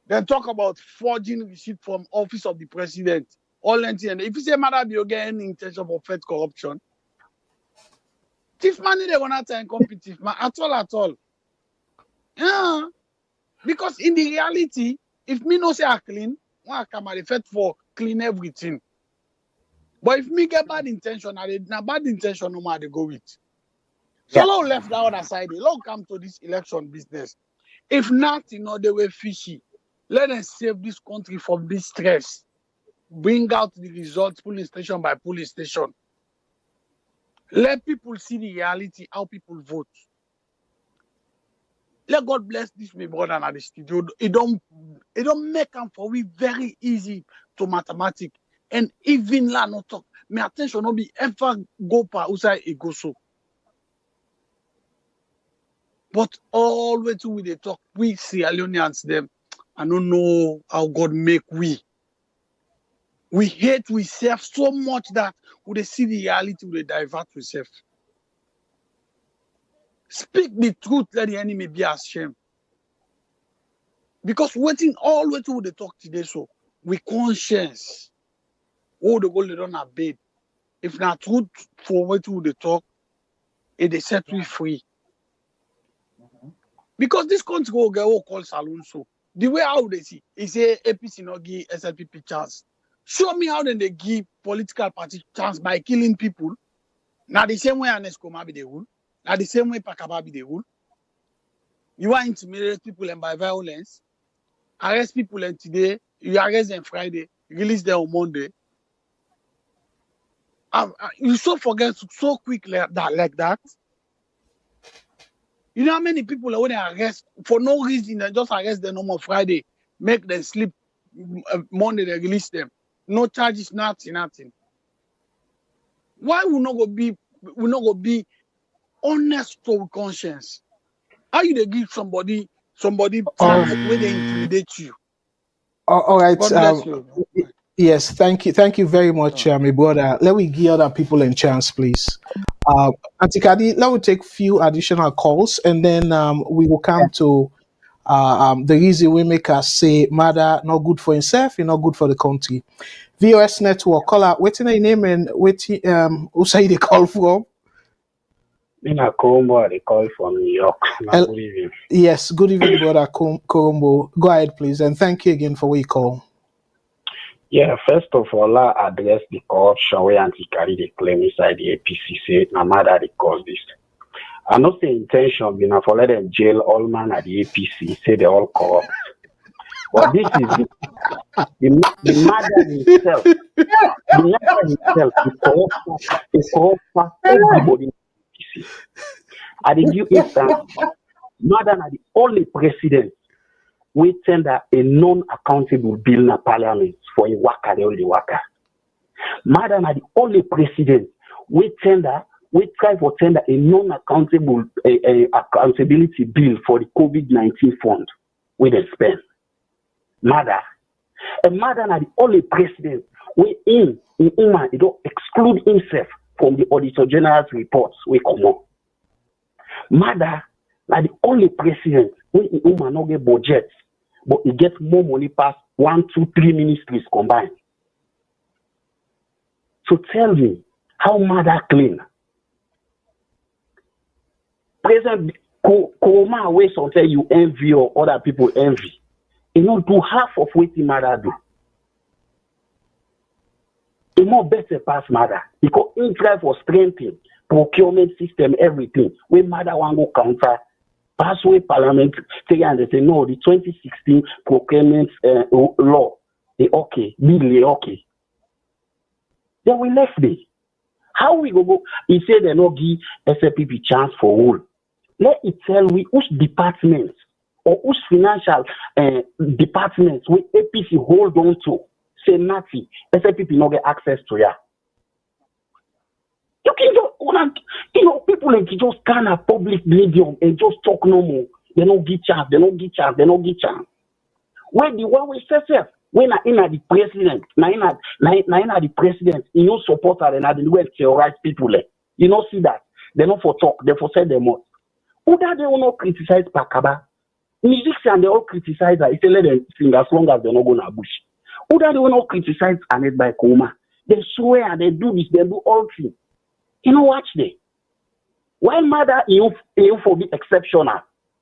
[SPEAKER 4] Then talk about forging receipt from office of the president. All and if you say matter be again intention of fed corruption, thief money they gonna turn competitive man at all. Yeah. Because in the reality, if me no say I clean, I come at effect for clean everything. But if me get bad intention, na bad intention no matter they go with. So yeah. Long left the other side, long come to this election business. If nothing, no, they were fishy. Let us save this country from this stress. Bring out the results, polling station by polling station. Let people see the reality, how people vote. Let God bless this, my brother, at the studio. It don't make them for we very easy. to mathematics. And even la not talk. My attention no be ever go pa outside it go so. But always with they talk, we Sierra Leoneans them. I don't know how God make we. We hate ourselves so much that we see the reality, we divert ourselves. Speak the truth, let the enemy be ashamed. Because waiting all waiting with the talk today, so we conscience. Oh, the goal they don't abate. If not truth for waiting with the talk, it is set we free. Because this country go get what called Salone. So the way how they see is a APC not give SLPP chance. Show me how then they give political party chance by killing people. Now the same way Aneskoma be the rule. Now the same way Pakaba be the rule. You want to intimidate people and by violence. Arrest people and today, you arrest them Friday, release them on Monday. You so forget so quick like that. You know how many people when they arrest for no reason, they just arrest them on Friday, make them sleep Monday, they release them. No charges, nothing. Why we not go be honest to conscience? How you they give somebody chance when they intimidate you?
[SPEAKER 1] All right.
[SPEAKER 4] God bless you.
[SPEAKER 1] Yes, thank you very much, my brother. Let me give other people a chance, please. Auntie Kadi, let me take few additional calls, and then we will come to the reason we make us say mother not good for himself, not good for the country. VOS Network, caller, what's your name and who say they call from?
[SPEAKER 7] Nina Kombo, they call from New York. Good evening.
[SPEAKER 1] Yes, good evening, brother Kombo. Go ahead, please, and thank you again for what you call.
[SPEAKER 7] Yeah, first of all, I address the corruption where anti-carry the claim inside the APC say no matter the cause this. I know the intention being for let them jail all man at the APC, say they all corrupt. But this is the matter himself. The matter himself is corrupt everybody in the APC. I did give instance, Madam are the only president we tender a non-accountable bill in Parliament for a waka, the only waka. Madam are the only president we try for tender a non-accountable accountability bill for the COVID-19 fund we they spend. Madam are the only president we he don't exclude himself from the Auditor General's reports we come on. Madam are the only president we not get budget, but he gets more money past 1, 2, 3 ministries combined. So tell me, how mother clean? President Koroma away something you envy or other people envy. You know, do half of what the mother do. It more better pass mother because in try for strengthening procurement system, everything. When mother want go counter. Passway Parliamentary, and they say no, the 2016 procurement law, they okay, bill they okay. Then we left it. How we go? He said they not give SLPP chance for all. Let it tell we which departments or which financial departments we APC hold on to. Say nothing, SLPP not get access to ya. You can just, people like just kind of public medium and just talk no more. They don't get chance. When the one we say, when I in the president, the president, you know, supporter and I didn't wait to right people. You know, see that they don't for talk, they for say them more. Who that they will not criticize Pakaba? Musicians they all criticize her. It's let them sing as long as they're not going to bush. Who that they will not criticize Annette by Koma? They swear, they do this, they do all things. You know, watch there. While mother, you for be exceptional.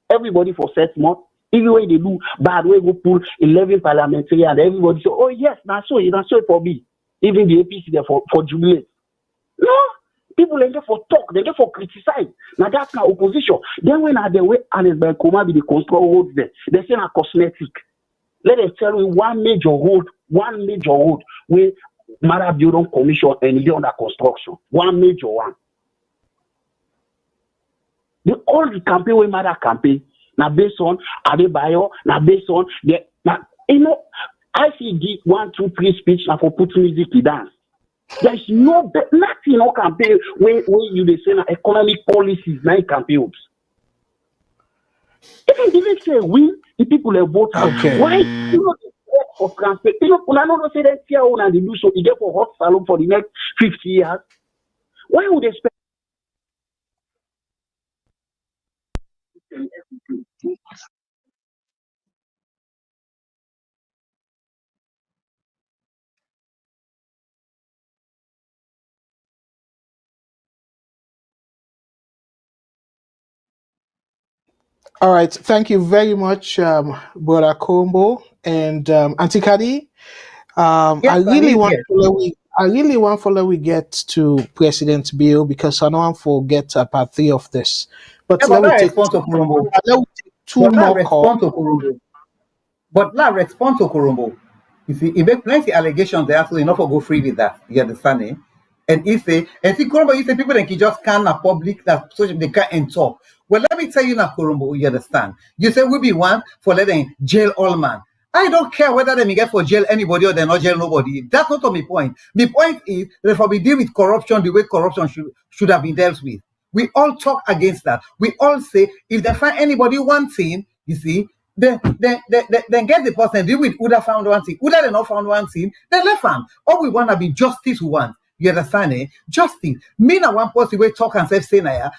[SPEAKER 7] Everybody for 6 months. Even when they do bad, we go pull 11 parliamentary and everybody say, oh yes, that's so it for me. Even the APC there for jubilate. No, people they there for talk, they there for criticize. Now that's not opposition. Then when are the way Annette by Koma be the control roads there, they say na cosmetic. Let them tell you one major road where Mara Building Commission and they under construction. One major one. All the campaign we Mara campaign now based on Adebayo, now based on the now you know I see the 1, 2, 3 speech and for put music to dance. There's no nothing no campaign where you they say economic policies now campaigns. Even say win, the people are vote.
[SPEAKER 1] Okay.
[SPEAKER 7] Why you know for campaign? You know, I don't say that fear and they do so. You get for hot salon for the next 50 years. Why would they spend?
[SPEAKER 1] All right. Thank you very much, Brother Combo and Auntie Kadi.
[SPEAKER 2] Yes,
[SPEAKER 1] I really want
[SPEAKER 2] here.
[SPEAKER 1] follow we get to President Bill because I don't want to forget part 3 of this. But
[SPEAKER 2] Yeah,
[SPEAKER 1] let
[SPEAKER 2] but
[SPEAKER 1] me
[SPEAKER 2] that
[SPEAKER 1] take
[SPEAKER 2] response to Kurumbo.
[SPEAKER 1] let me take 2
[SPEAKER 2] But that
[SPEAKER 1] more calls.
[SPEAKER 2] response to Kurumbo. But that response to Kurumbo. You see, he make plenty allegations there, so enough for go free with that. You understand? Eh? And he say, and see, Kurumbo, he say people that can just can a public that social they can't talk. Well, let me tell you now, Kurumbo, you understand? You say we be one for letting jail all man. I don't care whether they may get for jail anybody or they not jail nobody. That's not my point. The point is that if we deal with corruption the way corruption should have been dealt with. We all talk against that. We all say if they find anybody one thing, you see, then get the person deal with who that found one thing. Who that they not found one thing, then left them. All we want to be justice we want. You understand? Eh? Justice. Me na one person we talk and say na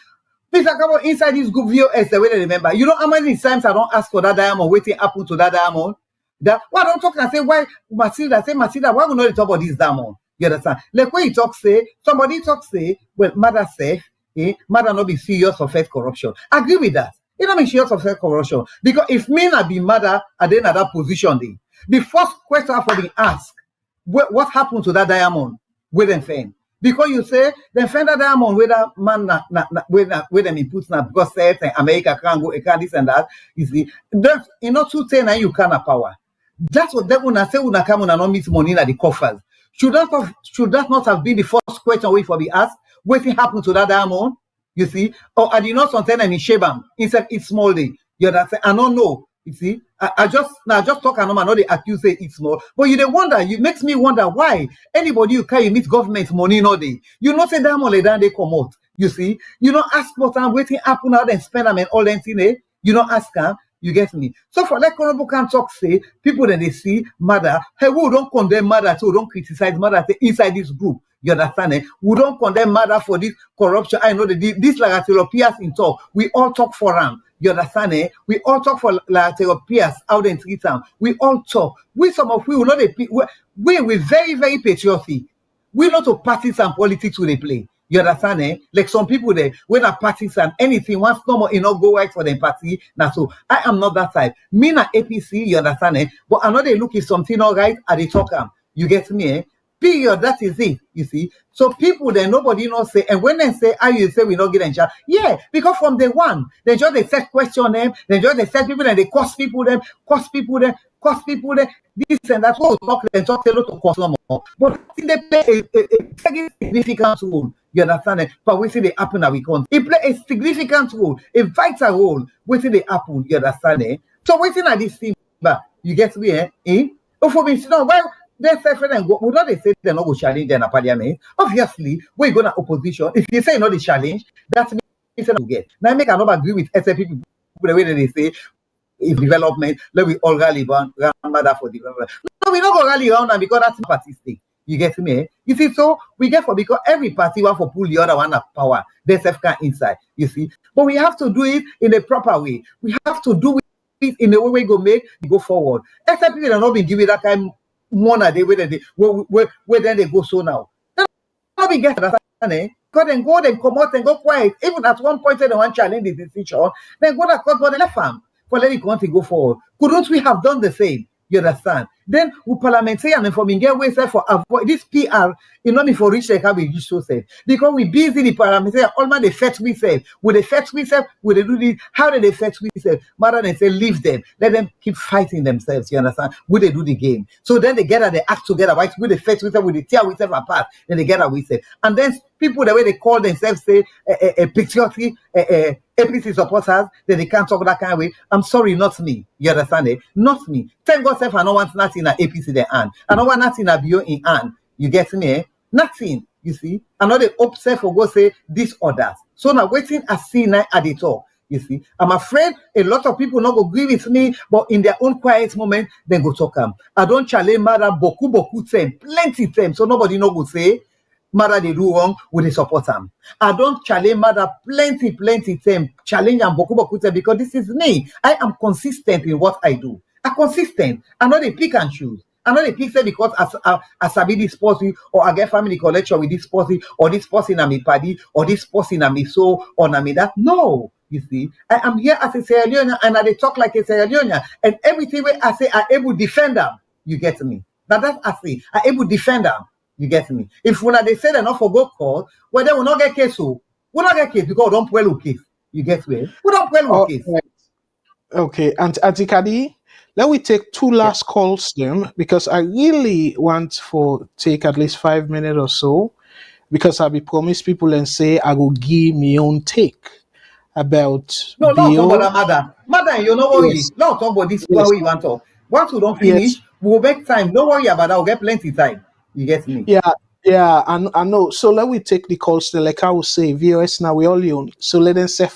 [SPEAKER 2] please talk about inside this group VOS the way they remember. You know how many times I don't ask for that diamond, waiting happen to that diamond? That why don't talk and say why Matilda, why we not talk about this diamond? You understand? Like when you talk, say, somebody talk, say, well, mother safe, mother not be serious of first corruption. I agree with that. You know, me serious of first corruption. Because if me not be mother at the end of that position, the first question for me ask, what happened to that diamond with them fame? Because you say the fender diamond with that man with them inputs now because certain America can't go, it can't this and that. You see, that's to say now you can't have power. That's what they wanna say when come and not meet money at the coffers. Should that not have been the first question wait for the ask? What happened to that diamond? You see, or I did not something in Shebam instead it's small day. You understand? I don't know. You see, I just talk and not they accuse say it's small, but you wonder. You makes me wonder why anybody you carry meet government money no day. You not say diamond like that they come out. You see, you don't ask what I'm waiting happen now then spend them and all that thing. Eh? You don't ask them. You get me? So for like Honorable can talk, say people that they see mother, hey, we don't condemn mother, so we don't criticize mother inside this group. You understand? Eh? We don't condemn mother for this corruption. I know that this like Europeans in talk. We all talk for them. You understand? Eh? We all talk for like Europeans out in three town. We all talk. We some of we will not we very, very patriotic. We not to parties and politics will they play. You understand? Eh? Like some people there, when are parties and anything, once no more, go right for the party. Now, so I am not that type. Me na APC, you understand? Eh? But I know they look if something all right at the talk. You get me? Eh? Period. That is it. You see. So people there, nobody not say, and when they say, you say we not get in charge. Yeah, because from day one, they just they set question them, they just they set people and they cost people them, this and that. What talk they talk a lot of cost no more. But they play a significant role. You understand it? But we see they happen that we can't. It play a significant role, a vital role. We see they happen. You understand it? So waiting at this thing, but you get me, eh? For me, no, well, they say for them, would not they say they're not going to challenge in a parliament? Obviously, we're going to opposition. If you say not the challenge, that's me to get. Now I make another agree with SFP people the way that they say if development, let we all rally around grandmother for development. No, we don't go rally around them because that's party thing. You get me? You see, so we get for because every party want to pull the other one of power. They can inside. You see, but we have to do it in a proper way. We have to do it in the way we go forward. Except people are not being given that kind of money they where then they go so now. Then not be get that. Because then go then come out and go quiet. Even at one point they want challenge the decision, then go to court for the left arm for letting the country go forward. Couldn't we have done the same? You understand? Then we parliamentary and informing get way for avoid this PR, not me for reach like how we used to say. Because we busy the parliamentary, all man they fetch we say. Will they fetch we say? Will they do this? How do they fetch we say? Rather than say leave them, let them keep fighting themselves. You understand? Will they do the game? So then they get they act together, right? Will they fetch we say? Will they tear we say apart? Then they get we say. And then people the way they call themselves say a patriotic APC supporters, then they can't talk that kind of way. I'm sorry, not me. You understand it? Not me. Thank God, I don't want nothing at APC the hand. Another nothing at BO in hand. You get me? Nothing. You see? Another upset for go say this or that. So now waiting I see night at the top. You see, I'm afraid a lot of people not go agree with me, but in their own quiet moment, then go talk them. I don't challenge mother boku them, plenty them, so nobody no go say mother they do wrong, will they support them. I don't challenge mother plenty them, challenge and boku them because this is me. I am consistent in what I do. I'm consistent. I know they pick and choose. I know they pick say because I sabi this person or I get family connection with this person or this person I'm a party or this person I'm a so or I'm a that. No. You see, I am here as a Sierra Leone and I talk like a Sierra Leone and everything where I say I able defend them, you get me. Now that's I say I able defend them, you get me. If when they say they're not for go call, well they will not get case so we not get case because we don't well with case. You get me? We don't well with case.
[SPEAKER 1] Right. Okay, and Atikadi, let we take two last calls then because I really want for take at least 5 minutes or so because I be promise people and say I will give me own take about
[SPEAKER 2] No, not talk
[SPEAKER 1] Bill.
[SPEAKER 2] about that, mother. You know what
[SPEAKER 1] Yes,
[SPEAKER 2] not talk about this one
[SPEAKER 1] yes,
[SPEAKER 2] way you want to talk. Once we don't
[SPEAKER 1] yes.
[SPEAKER 2] finish, we'll make time. Don't worry about that, we'll get plenty time. You get me?
[SPEAKER 1] Yeah, yeah, I know. So let we take the calls then, like I will say, VOS now we all on. So let them say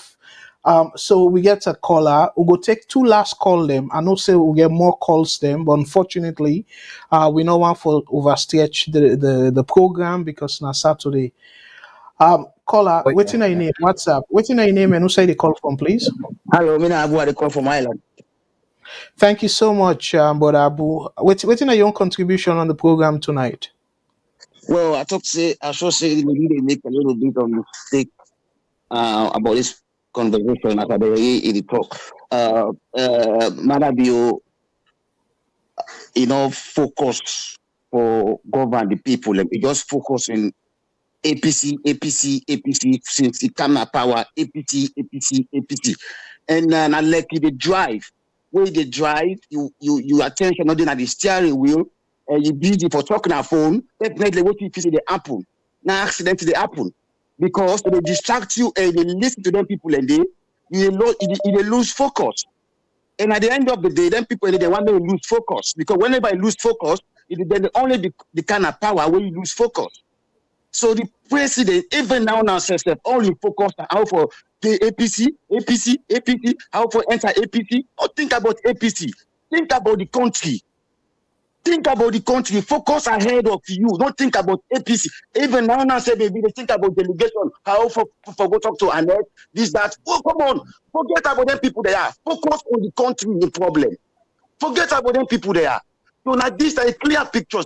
[SPEAKER 1] so we get a caller. We'll go take two last call them. I know say we'll get more calls them, but unfortunately, we don't want for overstretch the program because now Saturday. Caller,
[SPEAKER 2] But,
[SPEAKER 1] what's in your name? What's up? What's in your name and who say the call from, please?
[SPEAKER 8] Hello, me Abu I call from Ireland.
[SPEAKER 1] Thank you so much, Brother Abu. What's in your own contribution on the program tonight?
[SPEAKER 8] Well, I should say maybe they make a little bit of mistake about this conversation after the talk. Madabio, focus for govern the people. Like, we just focus on APC since it come at power. APC, and I like the drive. Where they drive, you attention not at the steering wheel. You busy for talking on phone. Definitely, what you see they happen. Now accident they happen because they distract you and they listen to them people and you lose focus. And at the end of the day, then people they want to lose focus because whenever you lose focus, then only the kind of power where you lose focus. So the president, even now says that only focus on how for the APC, how for enter APC. Or think about APC. Think about the country. Think about the country. Focus ahead of you. Don't think about APC. Even now say maybe they think about delegation. How for go talk to Annette, this, that. Oh, come on. Forget about them people there. Focus on the country, the problem. Forget about them people there. So now this is a clear picture.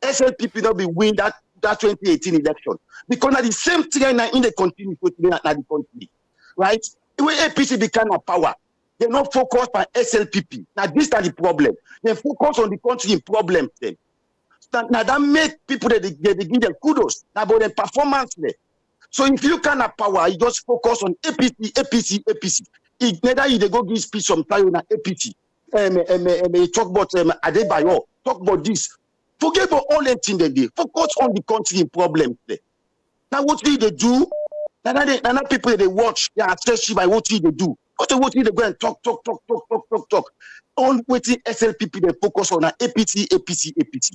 [SPEAKER 8] SLPP not be win that 2018 election because now the same thing in the continue to the country, right? The way APC become a power, they not focus on SLPP. Now this is the problem. They focus on the country in problem. Then now that make people they give them kudos about their performance there. So if you can have power, you just focus on APC. If neither you they go give speech some time on APC. Talk about Adebayo, talk about this. Forget about all the things they do. Focus on the country problem there. Now what they do, now people they watch, they are stressed by what they do. What they go and talk. On waiting SLPP they focus on APC.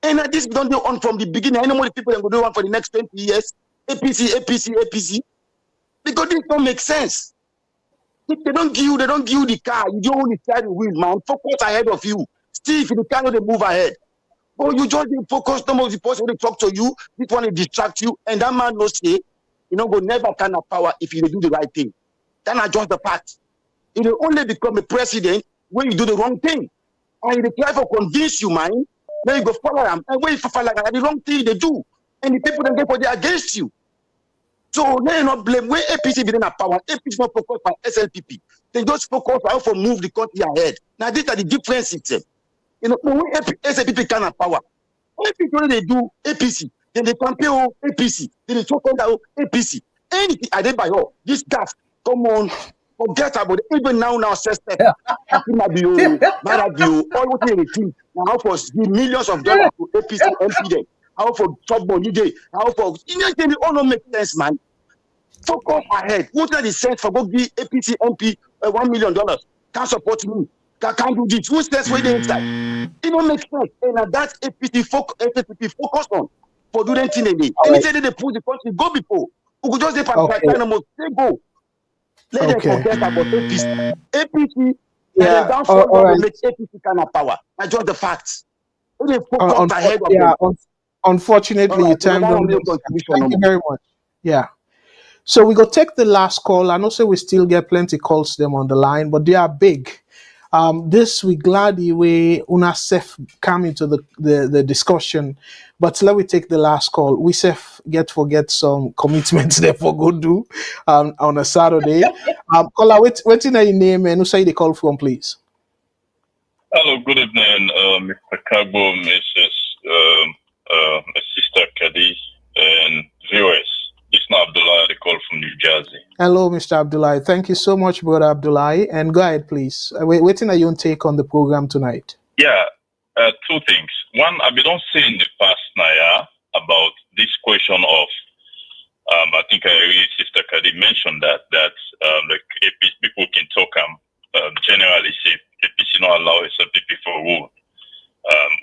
[SPEAKER 8] And this don't do on from the beginning. I know what people are going to do on for the next 20 years. APC. Because this don't make sense. If they don't give you the car, you don't only steering wheel, man. Focus ahead of you. Still, if the car they move ahead. Oh, you just focus on the person they talk to you, this one will distract you, and that man knows say, go never can have power if you do the right thing. Then adjust the path. It will only become a president when you do the wrong thing. And they try to convince you, man. Then you go follow them. And when you follow them, the wrong thing they do. And the people then get they against you. So they not blame when APC be in a power. APC not focus on SLPP. They just focus on how to move the country ahead. Now these are the differences. When SLPP can have power. When people they do APC, then they compare APC, then they talk about APC. Anything Adebayo, this gas, come on, forget about it. Even now says that Marabio, all what they think. Now for the millions of dollars to APC MP then. How for top money day, how for it all don't make sense, man. Focus ahead. What are the sense for go give APC MP $1 million? Can't support me. Can't do this. Who says where they inside? It don't make sense. And that's APC focus on for doing anything they need. Anything they push the country go before. We could just say time must say go. Let them forget about APC. APC and then down forward to make APC kind of power. That's just the facts. They focus ahead of them.
[SPEAKER 1] Unfortunately, your time don't make sense. Thank you very much. Yeah. So we go take the last call. I know say we still get plenty calls them on the line, but they are big. This we glad the way UNASEF come into the discussion, but let me take the last call. We sef forget some commitments there for go do on a Saturday. Caller, waiting your name and who say the call from, please.
[SPEAKER 9] Hello, good evening, Mr. Kagbo, Mrs. Sister Kadi, and viewers. It's not Abdullah, the call from New Jersey.
[SPEAKER 1] Hello, Mr. Abdullah. Thank you so much, Brother Abdullah. And go ahead, please. Waiting are your take on the program tonight?
[SPEAKER 9] Yeah, two things. One, I've been saying in the past, Naya, about this question of, I think I read Sister Kadi mentioned that like people can talk generally say APC not allow SLPP for rule.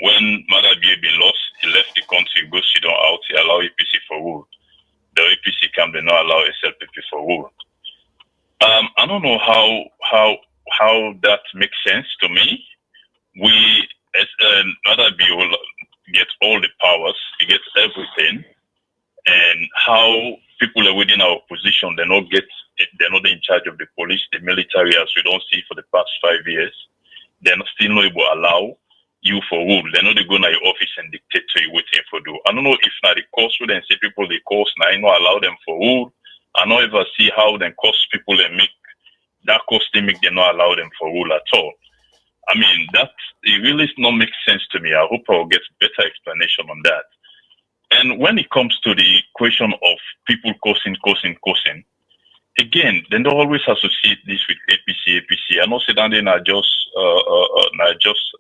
[SPEAKER 9] When Madabi been lost, he left the country, go sit down out, he allow APC for rule. The APC come, they not allow SLPP for rule. I don't know how that makes sense to me. We, as Madabi will get all the powers, he gets everything, and how people are within our position, they're not in charge of the police, the military, as we don't see for the past 5 years. They're still not able to allow you for rule. They're not going to your office and dictate to you what you for do. I don't know if now the course would then say people the course now not allow them for rule. I don't ever see how then cost people and make that cost they make them not allow them for rule at all. I mean, it really does not make sense to me. I hope I'll get better explanation on that. And when it comes to the question of people causing, again, they don't always associate this with APC. I know that they are just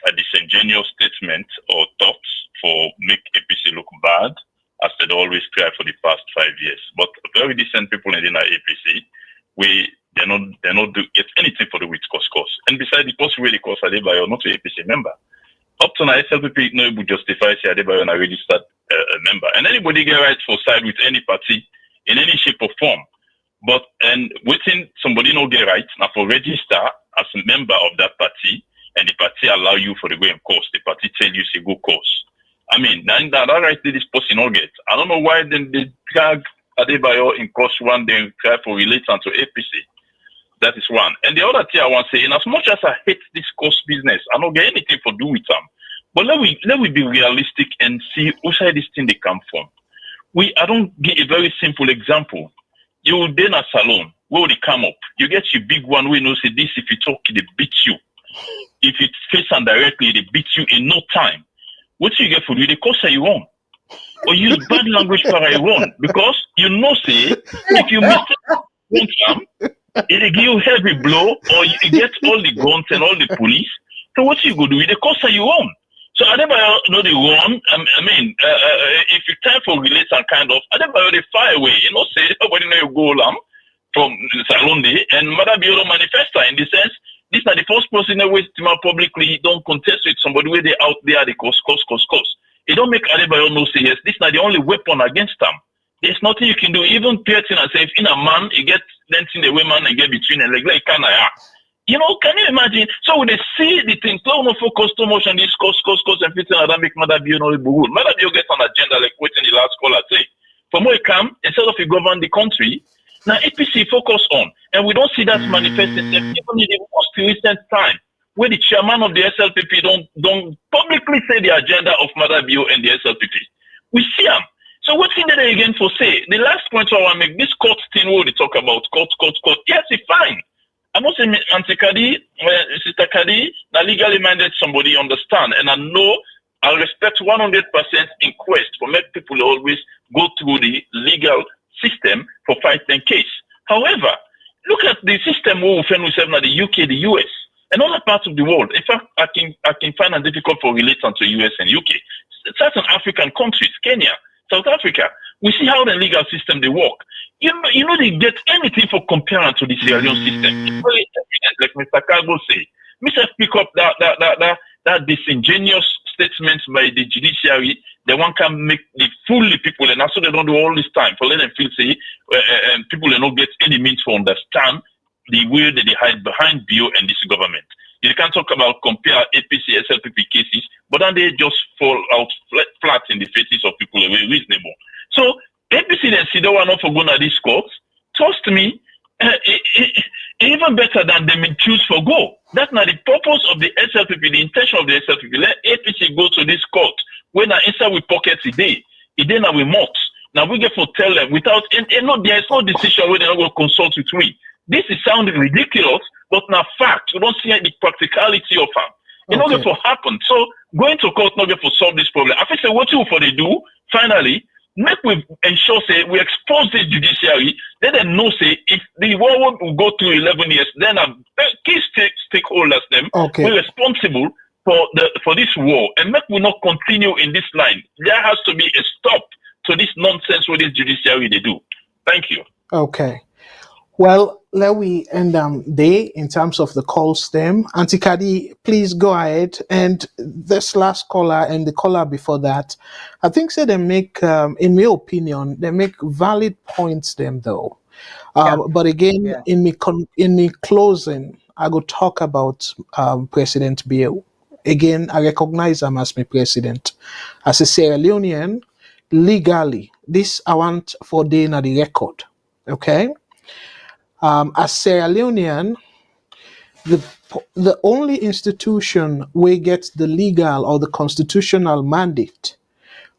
[SPEAKER 9] a disingenuous statement or thoughts for make APC look bad, as they always try for the past 5 years. But very decent people in the APC, they not do get anything for the with cost. And besides, the cost really cost Adebayo, not a APC member. Up to now, SLPP no able justify say Adebayo na registered member. And anybody get right for side with any party in any shape or form. But and waiting somebody no get right now for register as a member of that party, and the party allow you for the going course. The party tell you say go course. I mean, that right this person not get. I don't know why then they drag Adebayo in course one, then try for relate to APC. That is one. And the other thing I want to say, in as much as I hate this course business, I don't get anything for do with them. But let we be realistic and see who side this thing they come from. I don't give a very simple example. You then a Salone, where they come up. You get your big one, we know say this, if you talk, they beat you. If it face and directly, they beat you in no time. What you get for you, they cost you wrong. Or use bad language for you wrong. Because you know say, if you miss one time, it give you heavy blow, or you get all the guns and all the police. So what you go do? They cost you wrong. So Adebayo know the one. I mean, if you time for relate and kind of Adebayo they fire away. You know, say nobody know you go from Salone and Madabi don't manifest in the sense. This is the first person that waste publicly don't contest with somebody where they out there they cost. It don't make Adebayo know say yes. This is not the only weapon against them. There's nothing you can do. Even Pearson and say if in a man you get dancing the women and get between and like can I. You know, can you imagine? So when they see the things, they don't focus too much on this cost, and fitting and that make Madabi no rule. Madabi get on agenda like waiting the last caller say. From where it come, instead of you govern the country, now APC focus on, and we don't see that manifesting even in the most recent time, where the chairman of the SLPP don't publicly say the agenda of Madabi and the SLPP. We see them. So what's in there again for say? The last point I want to make, this court thing where they talk about court. Yes, it's fine. I must say, Auntie Kadi, Sister Kadi, that legally minded somebody understand. And I know I respect 100% inquest for make people always go through the legal system for fighting case. However, look at the system we find ourselves in the UK, the US, and other parts of the world. In fact, I can find it difficult for relating to US and UK. Certain African countries, Kenya, South Africa, we see how the legal system they work. You know they get anything for comparing to the Sierra Leone system. It's very evident, like Mr. Cargo say. Mr. Pick up that disingenuous statements by the judiciary. The one can make the fool the people, and also they don't do all this time for let them feel say people will not get any means to understand the way that they hide behind BO and this government. You can talk about compare APC, SLPP cases, but then they just fall out flat in the faces of people who are reasonable. So APC then see the one not for going to these courts. Trust me, even better than them choose for go. That's not the purpose of the SLPP, the intention of the SLPP. Let APC go to this court when I inside we pocket today. It then we mocks. Now we get for tell them without and no, there is no decision where they're not going to consult with we. This is sounding ridiculous, but now fact. We don't see any practicality of it. It's not going to happen. So going to court not going to solve this problem. I think what you for they do finally. Make we ensure say we expose the judiciary. Let them know say if the war will go to 11 years, then key stakeholders them we're responsible for this war, and make we not continue in this line. There has to be a stop to this nonsense with this judiciary they do. Thank you.
[SPEAKER 1] Okay. Well, let we end day in terms of the call stem. Auntie Kadi, please go ahead. And this last caller and the caller before that, I think they make, in my opinion, they make valid points them though. But again, in me closing, I go talk about President Bill. Again, I recognize him as my president. As a Sierra Leonean, legally, this I want for day na the record. Okay? As Sierra Leonean, the only institution where gets the legal or the constitutional mandate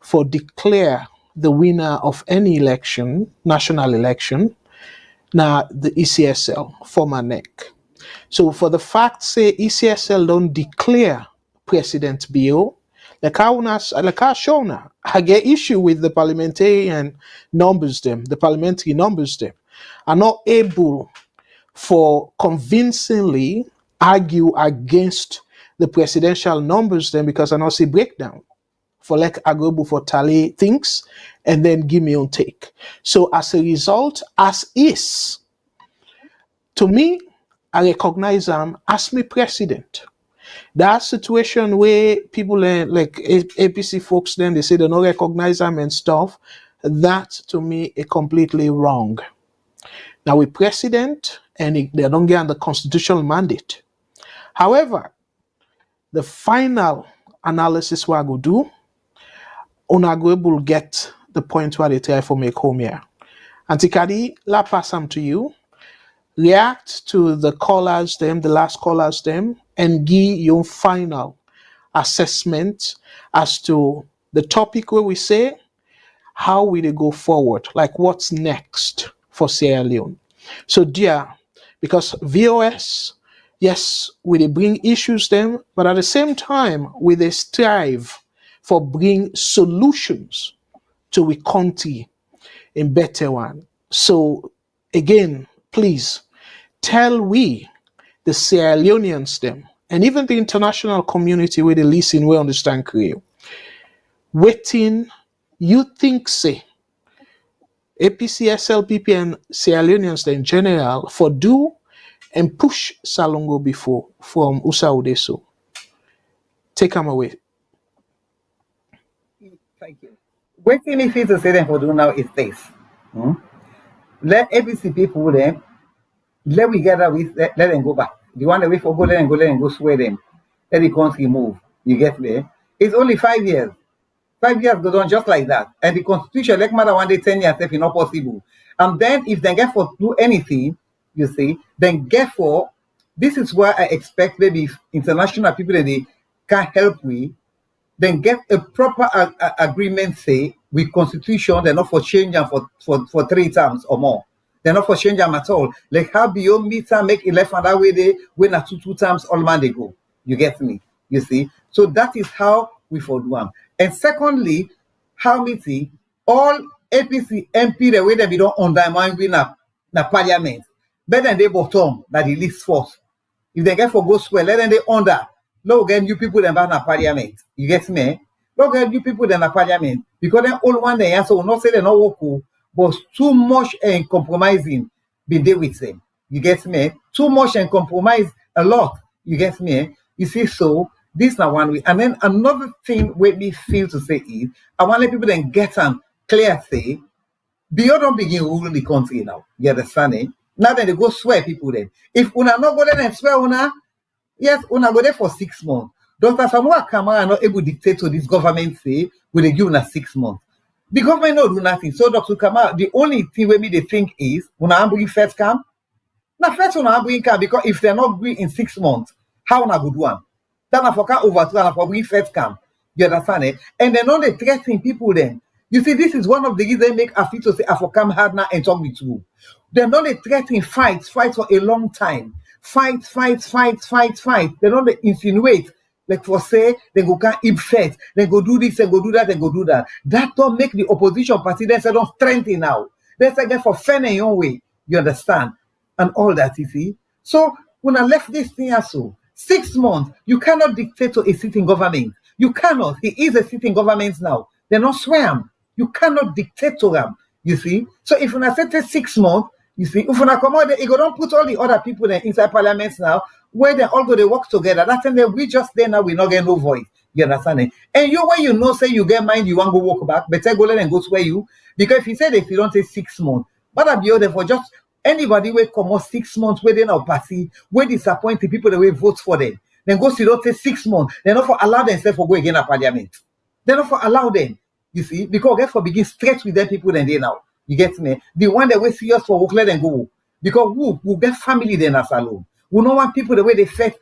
[SPEAKER 1] for declare the winner of any election, national election, now the ECSL, former NEC. So for the fact say ECSL don't declare President Bio, I get issue with the parliamentary numbers them, are not able for convincingly argue against the presidential numbers then because I not see breakdown for like agreeable for tally things and then give me own take. So as a result, as is, to me, I recognize him as my president. That situation where people like APC folks then they say they don't recognize him and stuff, that to me is completely wrong. Now we president and they don't get the constitutional mandate. However, the final analysis what I go do, will get the point where they try for make home here. Auntie Kadi, la pass them to you. React to the callers them, the last callers them, and give your final assessment as to the topic where we say how will they go forward, like what's next for Sierra Leone. So dear, because VOS, yes, we they bring issues them, but at the same time, we they strive for bring solutions to we country in better one. So again, please tell we the Sierra Leoneans them and even the international community where they listen, we understand Creole. Waiting, you think say APC, SLPP, and Sierra Leoneans in general for do and push Salongo before from Usa Udeso. Take them away.
[SPEAKER 2] Thank you. Waiting if it's a say for do now is this. Let APC people them, let we gather with let them go back. The one that wait for go, let them go swear them. Let the country move. You get me? It's only 5 years. 5 years go on just like that. And the constitution, like matter one day, 10 years, if it's not possible. And then if they get for do anything, you see, then get for this is why I expect maybe if international people that they can help we, then get a proper agreement, say, with constitution, they're not for change them for 3 terms or more. They're not for change them at all. Like how beyond meter make 11 that way they win at 2 times all man they go. You get me? You see? So that is how we for do them. And secondly, how meeting all APC MP the way that we don't undermine we na parliament. Better than they bottom that the list force. If they get for go square, let them they under. Look again, you people then back na parliament. You get me? Look again, you people then na parliament. Because then all one day answer will not say they not work, but too much and compromising be there with them. You get me? Too much and compromise a lot. You get me? Eh? You see, so this now one way. And then another thing where me feel to say is I want to let people then get and clear say beyond don't begin ruling the country now. You understand? Eh? Now then they go swear people then. If una not go there and swear una, yes, una go there for 6 months. Dr. Samoa Kamara not able to dictate to this government say will they give una 6 months. The government not do nothing. So Dr. Kamara, the only thing where me they think is una bring first camp. Now first una bring camp because if they're not agree in 6 months, how una go do one? Then I forgot over to and for bring first camp. You understand it? And then all the threatening people then. You see, this is one of the reasons they make Afito say I for come hard now and talk with you. They're not threatening fight for a long time. Fight. They don't insinuate. Like for say, they go can't eat first, they go do this, they go do that, they go do that. That don't make the opposition party, they say don't strengthen now. They say get for fair in your way. You understand? And all that, you see. So when I left this thing also, 6 months, you cannot dictate to a sitting government. You cannot. He is a sitting government now. They're not swear. You cannot dictate to them. You see? So if when I say 6 months, you see, if when I come out there, you go don't put all the other people there inside parliament now, where they all go they work together. That's when we just there now, we not get no voice. You understand it? And you when you know say you get mind, you want to go walk back, better go let and go swear you. Because if you said if you don't say 6 months, but I'll be there for just anybody will come out 6 months where they now party, where disappoint the people that will vote for them. Then go see don't say 6 months. They're not for allow themselves for go again at parliament. They're not for allow them. You see, because get for begin straight with them people then they now. You get me? The one that we see us for work, let them go. Because we get family then as Salone. We don't want people the way they fed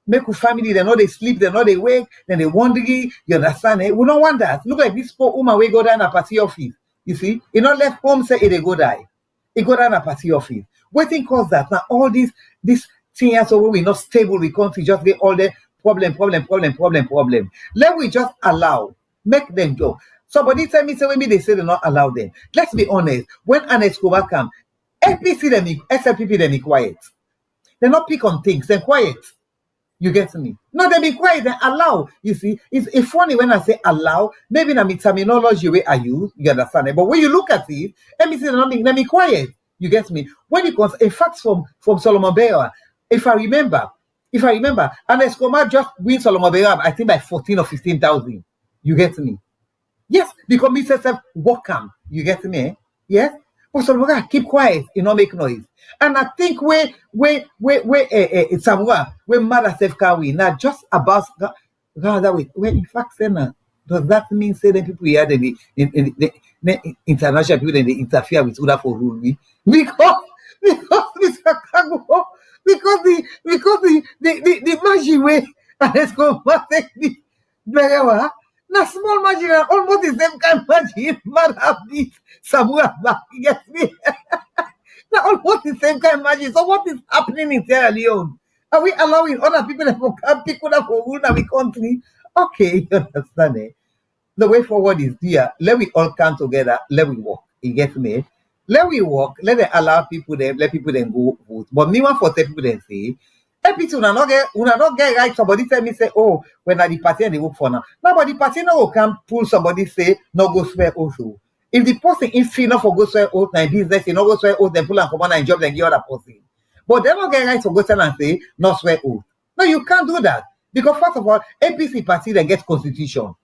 [SPEAKER 2] make a family, they know they sleep, they know they wake, then they wondering, you understand? Eh? We don't want that. Look like this poor woman we go down a party office. You see, he not left home say they go die. He go down a party office. What thing cause that? Now all this things so we not stable, we can't just get all the problem. Let we just allow, make them go. Somebody tell me, say when me they say they not allow them. Let's be honest. When an Escobar come, APC them, SLPP them be quiet. They not pick on things. They're quiet. You get me? No, they be quiet. They allow. You see, it's funny when I say allow. Maybe in a terminology way I use. You understand it? But when you look at it, APC they be quiet. You get me? When it comes, in fact, from Solomon Bear, if I remember, and Escobar just win Solomon Bear, I think by 14 or 15,000. You get me? Yes, because me say welcome. You get me? Eh? Yes? But Solomon keep quiet, you not make noise. And I think Samuel, when mother self can win, now just about that way. When in fact, say now, does that mean say that people here the international people then they interfere with other for rule me? Because Mr. Kago, because the magic way and let's go take the whatever. Now small margin almost the same kind of margin, man have this Samuel back. You get me? Now almost the same kind of margin. So what is happening in Sierra Leone? Are we allowing other people to come pick up for rule in our country? Okay, you understand it? The way forward is there. Let we all come together. Let we work. You get me? Let we work. Let them allow people them. Let people then go vote. But me want for tell people then say, people not get right. Somebody tell me say, oh, when are the party and they work for now. No, but the party now can pull somebody say no go swear also. If the person is free enough for go swear oath na business, he no go swear oath, then pull and come on and job then give other person. But they don't get right to go tell and say no swear oath. No, you can't do that because first of all, APC party then get constitution.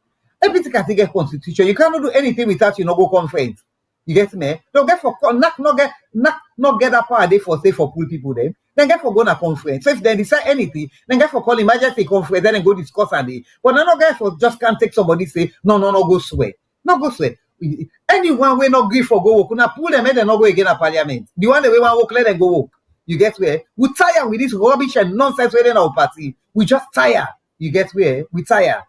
[SPEAKER 2] APC can still get constitution. You cannot do anything without you no go conference. You get me? Don't get for not get that power they for say for poor people then. Then get for go na conference. So if they decide anything, then get for call emergency conference, then go discuss and they. But not get for just can't take somebody say no go swear. No go swear. Anyone will not agree for go work. Now pull them and then not go again at parliament. The one that we want work, let them go work. You get where? We tire with this rubbish and nonsense within our party. We just tire. You get where? We tire.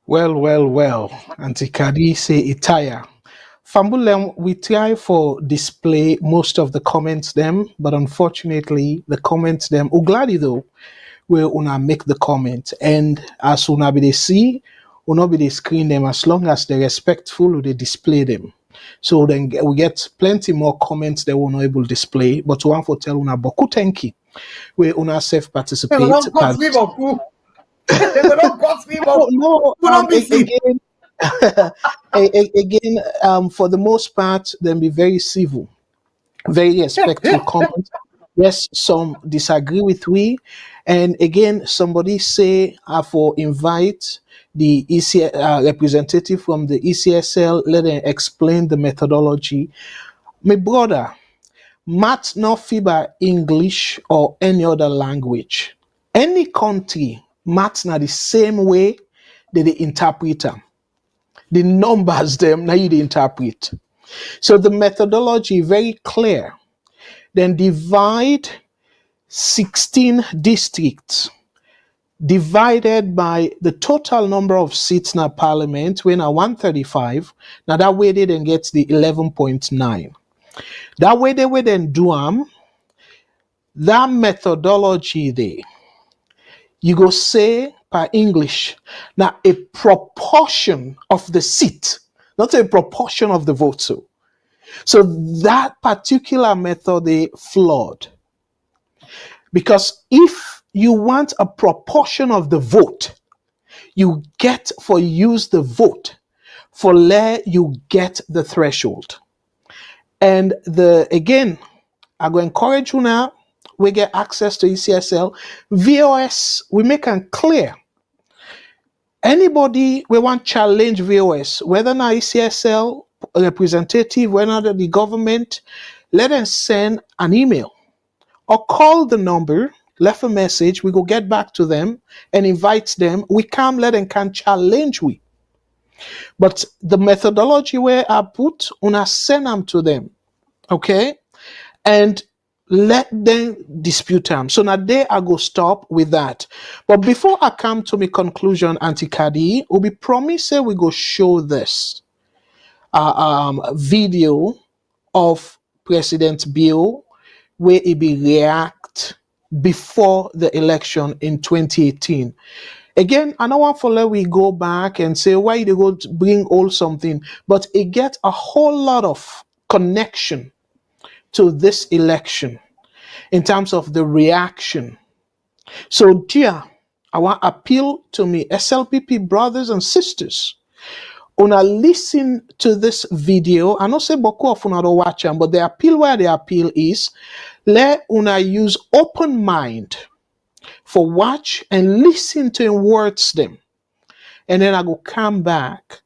[SPEAKER 1] Well. Auntie Kadi say itaya. Fambulem, we try for display most of the comments them, but unfortunately the comments them ugladi though will una make the comment. And as una be they see, una be they screen them as long as they're respectful they display them. So then we get plenty more comments that we're not able to display, but one for tell una boku tenki where una self participate.
[SPEAKER 2] They don't cost me more.
[SPEAKER 1] No, again, Again, for the most part, then be very civil, very respectful comment. Yes, some disagree with we, and again, somebody say I for invite the representative from the ECSL. Let them explain the methodology. My brother, math not FIBA English or any other language. Any country, math not the same way that they interpret them. The numbers them now you they interpret. So the methodology very clear. Then divide 16 districts divided by the total number of seats in a parliament when a 135. Now that way they then get the 11.9. That way they will then do that methodology there. You go say per English. Now a proportion of the seat, not a proportion of the vote. So that particular method they flawed. Because if you want a proportion of the vote, you get for use the vote. For let you get the threshold. And again, I go encourage you now. We get access to ECSL. VOS, we make it clear. Anybody we want challenge VOS, whether not ECSL representative, whether the government, let them send an email or call the number, left a message, we go get back to them and invite them. We come, let them can challenge we. But the methodology where I put, una send them to them, okay? And let them dispute them. So now there I go stop with that. But before I come to my conclusion, Auntie Kadi, we be promise we go show this video of President Bill where he be react before the election in 2018. Again, I don't want to let we go back and say why they go to bring all something, but it get a whole lot of connection to this election in terms of the reaction. So, dear, I want to appeal to me, SLPP brothers and sisters. Una listen to this video. I know say boku of una don't watch them, but the appeal where the appeal is, let una use open mind for watch and listen to and words them. And then I go come back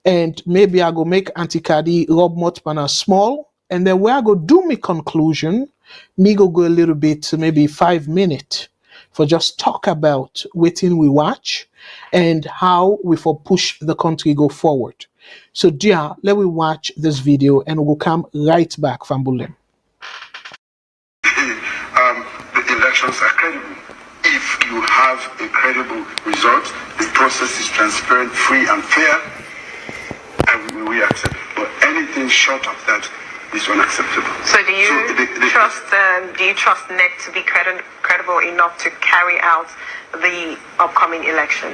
[SPEAKER 1] and maybe I go make Antikadi Rob Motman small. And then where I go do my conclusion, me go a little bit, maybe 5 minutes for just talk about waiting we watch and how we for push the country go forward. So dear, let we watch this video and we'll come right back from Bulem.
[SPEAKER 10] The elections are credible. If you have a credible result, the process is transparent, free and fair, and we accept it. But anything short of that is unacceptable.
[SPEAKER 11] So do you trust NEC to be credible enough to carry out the upcoming election?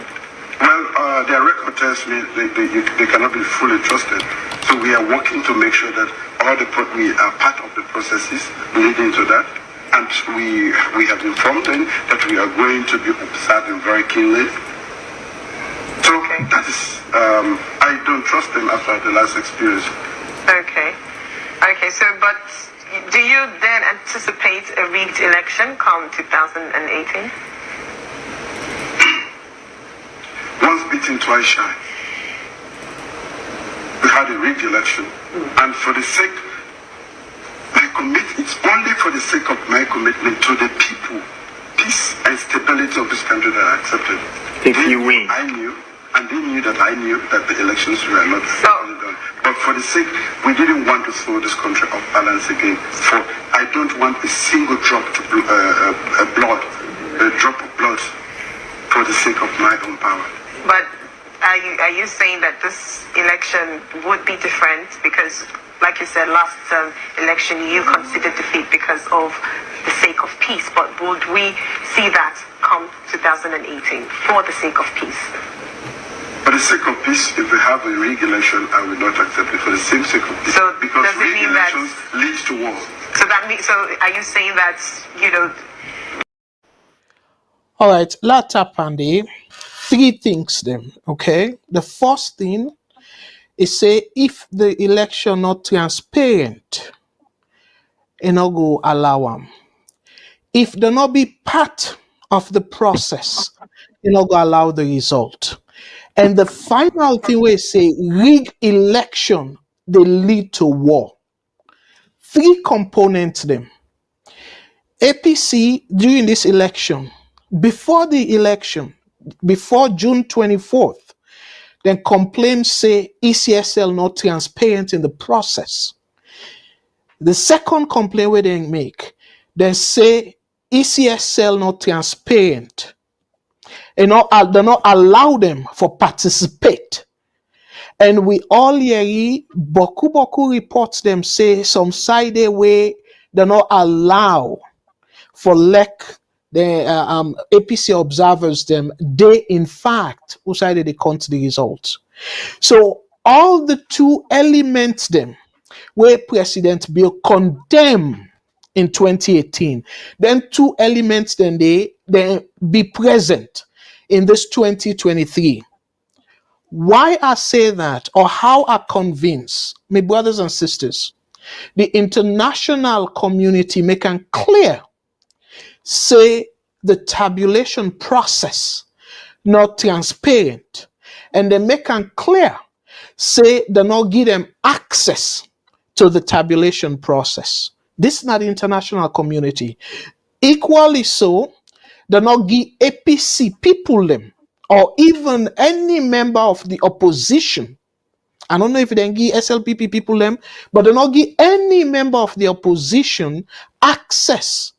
[SPEAKER 10] Well, their record tells me they cannot be fully trusted. So we are working to make sure that we are part of the processes leading to that. And we have informed them that we are going to be observing very keenly. So that is, I don't trust them after the last experience.
[SPEAKER 11] Okay, so but do you then anticipate a rigged election come 2018?
[SPEAKER 10] Once bitten, twice shy. We had a rigged election, and for the sake it's only for the sake of my commitment to the people, peace and stability of this country that I accepted.
[SPEAKER 12] If you win.
[SPEAKER 10] I knew, and they knew that I knew that the elections were not done. But for the sake, we didn't want to throw this country off balance again. I don't want a single drop of blood for the sake of my own power.
[SPEAKER 11] But are you saying that this election would be different because, like you said, last election you considered defeat because of the sake of peace, but would we see that come 2018 for the sake of peace?
[SPEAKER 10] For the sake of peace, if we have a rigged election, I will not accept it for the same sake of peace.
[SPEAKER 11] So
[SPEAKER 10] because
[SPEAKER 11] does it
[SPEAKER 10] rigged
[SPEAKER 11] mean
[SPEAKER 10] elections leads to war.
[SPEAKER 11] So that means, so are you saying that,
[SPEAKER 1] All right, let's tap on the 3 things then, okay? The first thing it say if the election not transparent, it not go allow them. If they not be part of the process, it not go allow the result. And the final thing we say, rig election, they lead to war. 3 components them. APC during this election, before the election, before June 24th, then complaints say ECSL not transparent in the process. The second complaint where they make, they say ECSL not transparent. They not allow them for participate. And we all hear Boku reports them say some side way they not allow for the APC observers them, they in fact who side they count the results. So all the 2 elements them where President Bill condemn in 2018, then 2 elements then they be present in this 2023. Why I say that, or how I convince my brothers and sisters, the international community make it clear, say the tabulation process not transparent, and they make it clear, say they not give them access to the tabulation process. This is not the international community. Equally so, they not give APC people them, or even any member of the opposition. I don't know if they give SLPP people them, but they not give any member of the opposition access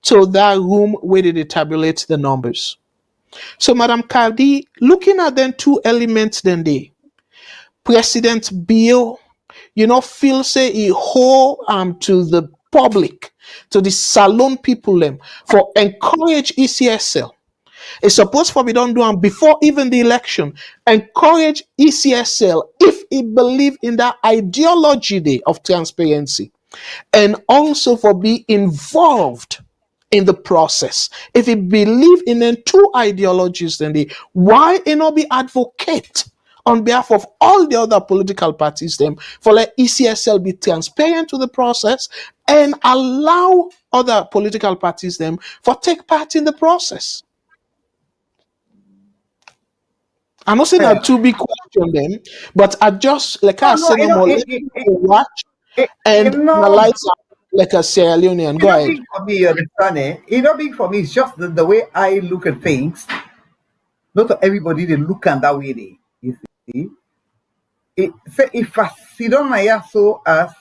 [SPEAKER 1] to that room where they tabulate the numbers. So, Madam Kaldi, looking at them 2 elements, then they President Bill, feel say he hold to the public, to the Salone people them, for encourage ECSL. It's supposed for we don't do them before even the election. Encourage ECSL if he believe in that ideology day of transparency, and also for be involved in the process. If he believe in them 2 ideologies, then why he not be advocate on behalf of all the other political parties them for let ECSL be transparent to the process and allow other political parties them for take part in the process. I'm not saying that 2 big question them, but I just I said no more. Let me watch and analyze like a Sierra Leonean. Go ahead.
[SPEAKER 2] Big for me, you understand? It's not big for me. It's just the way I look at things. Not everybody they look at that way. You see, if I sit on my so as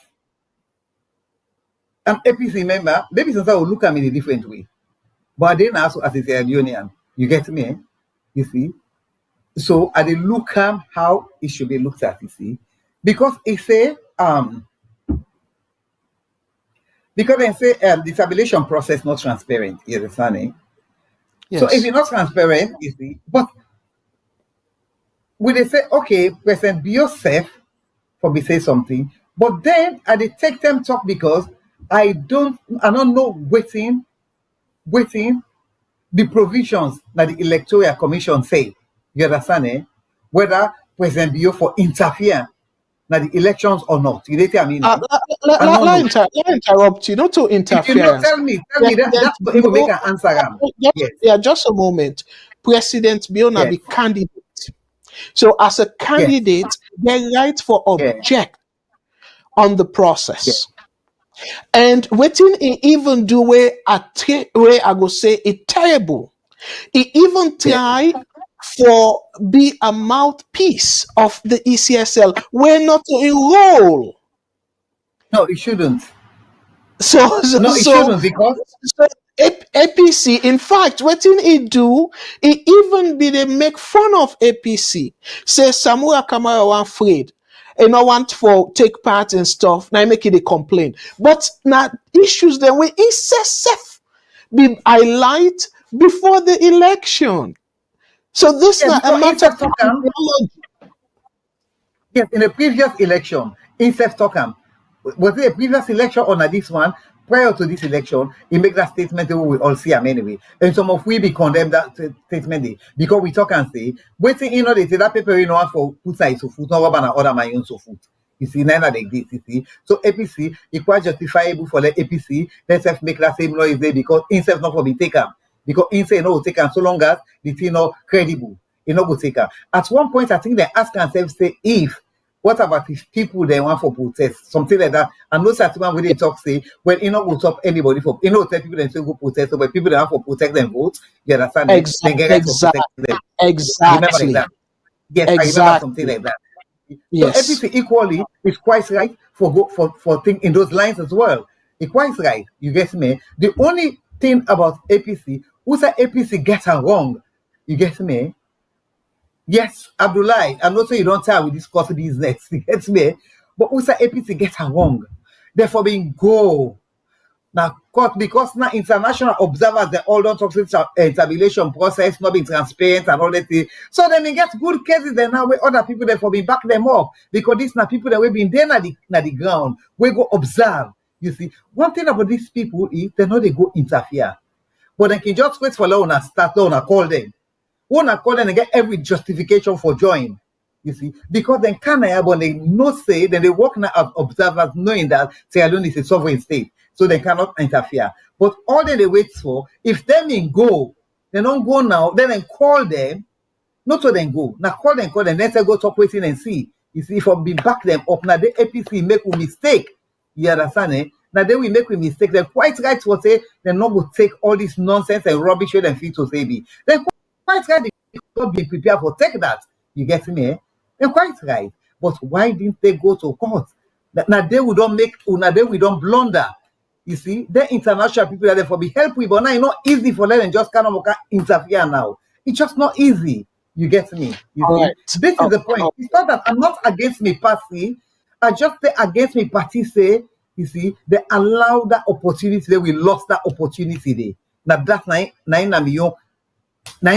[SPEAKER 2] an APC member, maybe sometimes will look at me in a different way. But then also as a Sierra Leonean, you get me? You see. So I they look at how it should be looked at. You see, because it's a because they say the tabulation process not transparent. You understand? Yes. So if it's not transparent, you see, but when they say, okay, President, be yourself for me say something, but then I they take them talk because I don't know waiting the provisions that the Electoral Commission say. You understand? Whether President Bio for interfere na the elections or not. You know, I mean,
[SPEAKER 1] let interrupt you, not to interfere.
[SPEAKER 2] You tell me that's what you make an answer.
[SPEAKER 1] Yeah, just a moment. President Biona be candidate. So as a candidate, they right for object on the process. And waiting he even do where I go say it terrible. He even try for be a mouthpiece of the ECSL where not to enroll.
[SPEAKER 2] No, it shouldn't.
[SPEAKER 1] Shouldn't because APC, in fact, what he do, he even be they make fun of APC. Say Samuel Kamara afraid and I want for take part and stuff. Now make it a complaint. But now issues that we safe be highlight before the election. So this is not a matter of ideology.
[SPEAKER 2] Yes, in the previous election, in Seth Tockham, was it a previous election or not this one? prior to this election, he make that statement that we will all see him anyway. And some of we be condemn that statement because we talk and say, waiting, they say that paper, for put side so food, not about other my own so food. You see, neither like this, you see. So APC, it quite justifiable for the APC, let's have make that same noise there because instead not for be taken. Because instead no take so long as the thing not credible, it not go take her. At one point, I think they ask themselves, say, what about if people they want for protest, something like that? And no certain when they talk say, well, not go stop anybody for tell people they say go protest, but people they want for protect them vote, you understand? Then get right for protect them. Remember like that? Yes, I remember something like that. So everything equally is quite right for thing in those lines as well. It's quite right. You get me? The only thing about APC, who say APC gets her wrong, you get me? Yes, Abdullah, I'm not saying you don't tell with this course business, you get me? But who say APC gets her wrong? Therefore, being go. Now, because now international observers, they all don't talk about tabulation process, not being transparent and all that. So then they get good cases, then now where other people therefore be back them up. Because these now people that we've been there na the ground, we go observe. You see, one thing about these people is they know they go interfere. But they can just wait for Leone and start Leone and call them. One call them and get every justification for join. You see, because then Canada, when they not say, then they work now as observers, knowing that Sierra Leone is a sovereign state, so they cannot interfere. But all they wait for, if them in go, they don't go now, then they call them, not so then go. Now call them, then say go talk with and see. You see, if I be back them up, now the APC make a mistake. You understand? Eh? Now they will make a mistake. They're quite right to say they're not going to take all this nonsense and rubbish and feel to say be. They're quite right to be prepared for take that. You get me? Eh? They're quite right. But why didn't they go to court? Now they would don't make, now they will don't blunder. You see, the international people are there for be helpful, but now it's not easy for them and just kind of interfere now. It's just not easy. You get me? You see?
[SPEAKER 1] Right.
[SPEAKER 2] This is the point. It's not that I'm not against me party. I just say against me party say, you see, they allow that opportunity there. We lost that opportunity there. Now that's nine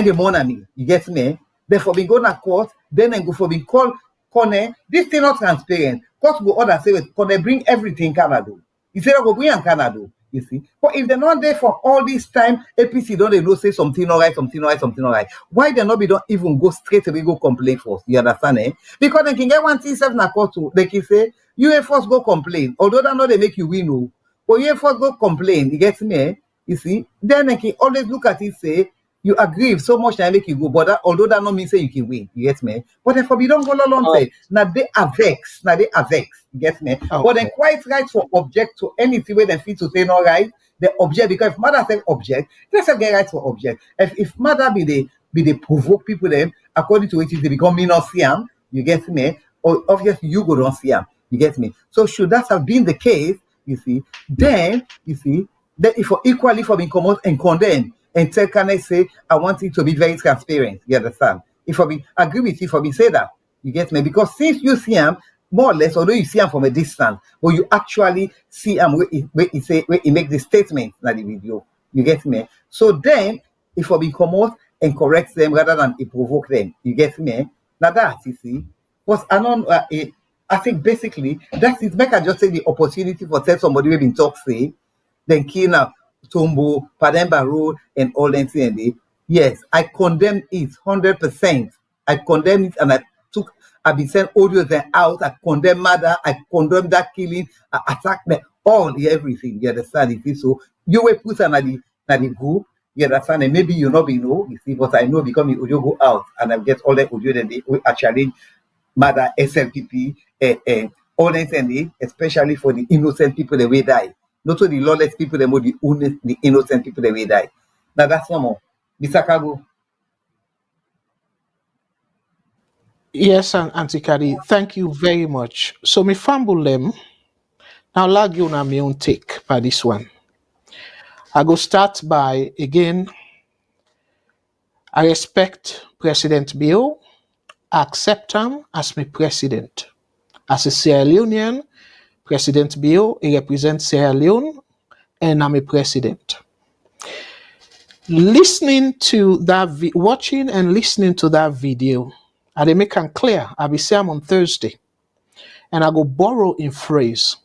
[SPEAKER 2] the morning. You get me? Therefore, we go to court, then I go for being called Kone. This thing not transparent. Court go order say, Kone bring everything Canada. You say, go bring Canada. You see? But if they're not there for all this time, APC don't they know say something all right, something all right, something all right. Why they not be don't even go straight away go complain first? You understand? Eh? Because they can get 137 na court to they can say, you first go complain. Although they know they make you win, no. But you first go complain, you get me? Eh? You see? Then they can always look at it say, you agree if so much I make you go, but that, although that not mean say you can win, you get me? But therefore we don't go along say now they are vexed, you get me? But then quite right for object to anything where they feel to say no right, they object because if mother say object, they say get right for object. If mother be they provoke people them according to which they become me not see them, you get me? Or obviously you go don't see them, you get me? So should that have been the case, you see, then you see that if equally for being come out and condemn. And tell can I say I want it to be very transparent. You understand? If I agree with you, if I say that, you get me? Because since you see him more or less, although you see him from a distance, but you actually see him where he make the statement in the video. You get me? So then, if I come out and correct them rather than provoke them, you get me? Now that you see, but I think basically that is make I just say the opportunity for tell somebody we've been talk say, then Kina. Tombo, Pademba Road, and all that thing. Yes, I condemn it 100%. I condemn it, and I've been sent audios then out. I condemn murder. I condemn that killing. I attack them all, everything. You understand? It is so. You will put an the group. You understand? And maybe you not be know. You see, but I know because the audio go out, and I get all that audio. Then they actually murder SLPP, all that thing, especially for the innocent people that will die. Not only the lawless people, the innocent people that will die. Now that's no more. Mr. Kago.
[SPEAKER 1] Yes, and Auntie Kadi, thank you very much. So me fumble them. Now lag you on my own take by this one. I go start by again. I respect President Bill. I accept him as my president. As a Sierra Leonean, President Bill, he represents Sierra Leone, and I'm a president. Listening to that, watching and listening to that video, I dey make am clear. I be say I'm on Thursday, and I go borrow in phrase.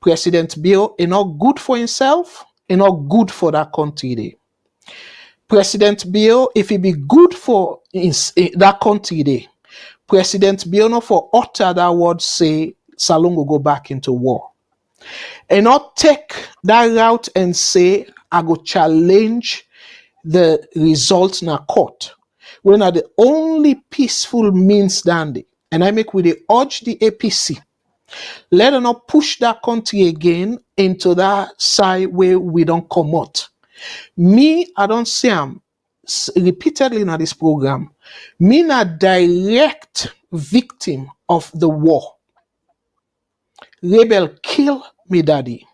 [SPEAKER 1] President Bill is not good for himself, is not good for that country there. President Bill, if he be good for that country there, President Bill not for utter that word say Salone will go back into war. And not take that route and say I go challenge the results in a court. When are the only peaceful means dandy. And I make with the urge the APC. Let us not push that country again into that side where we don't come out. Me, I don't say I'm repeatedly in this program. Me not direct victim of the war. Rebel kill me daddy.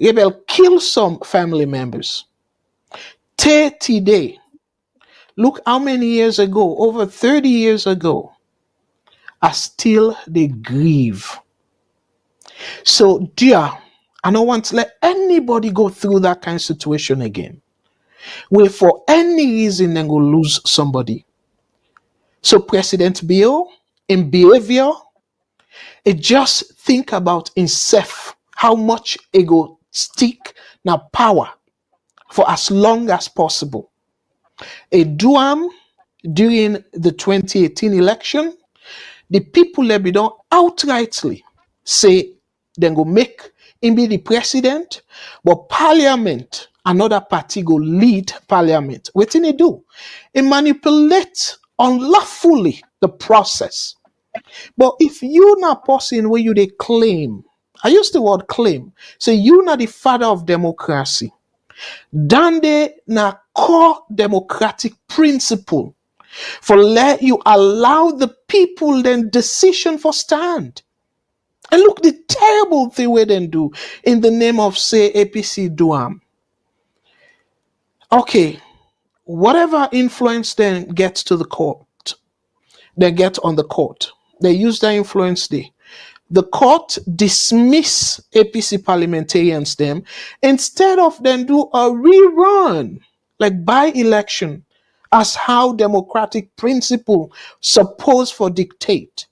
[SPEAKER 1] Rebel kill some family members. 30 days. Look how many years ago, over 30 years ago, I still they grieve. So, dear, I don't want to let anybody go through that kind of situation again, where for any reason they go lose somebody. So, President Bill, in behavior, it just think about himself, how much it go stick now power for as long as possible. A duam during the 2018 election, the people let be done outrightly say they go make him be the president, but parliament, another party go lead parliament. What did he do? He manipulate unlawfully the process. But if you not person where you they claim, I use the word claim, say you not the father of democracy, then they na core democratic principle for let you allow the people then decision for stand. And look the terrible thing we then do in the name of say APC Duam. Okay, whatever influence then gets to the court, they get on the court. They use their influence there. The court dismiss APC parliamentarians them instead of them do a rerun like by election as how democratic principle supposed for dictate.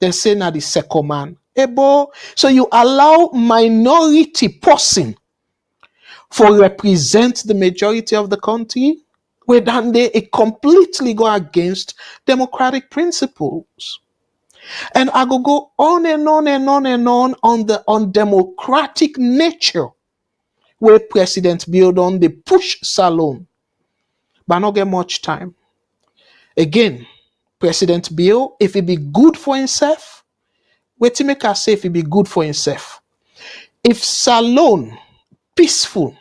[SPEAKER 1] They say now the second man. Ebo, so you allow minority person for represent the majority of the country, where then they completely go against democratic principles. And I go on and on and on and on the undemocratic nature where President build on the push Salone. But not get much time. Again, President Bill, if it be good for himself, wait to make us say if it be good for himself. If Salone peaceful,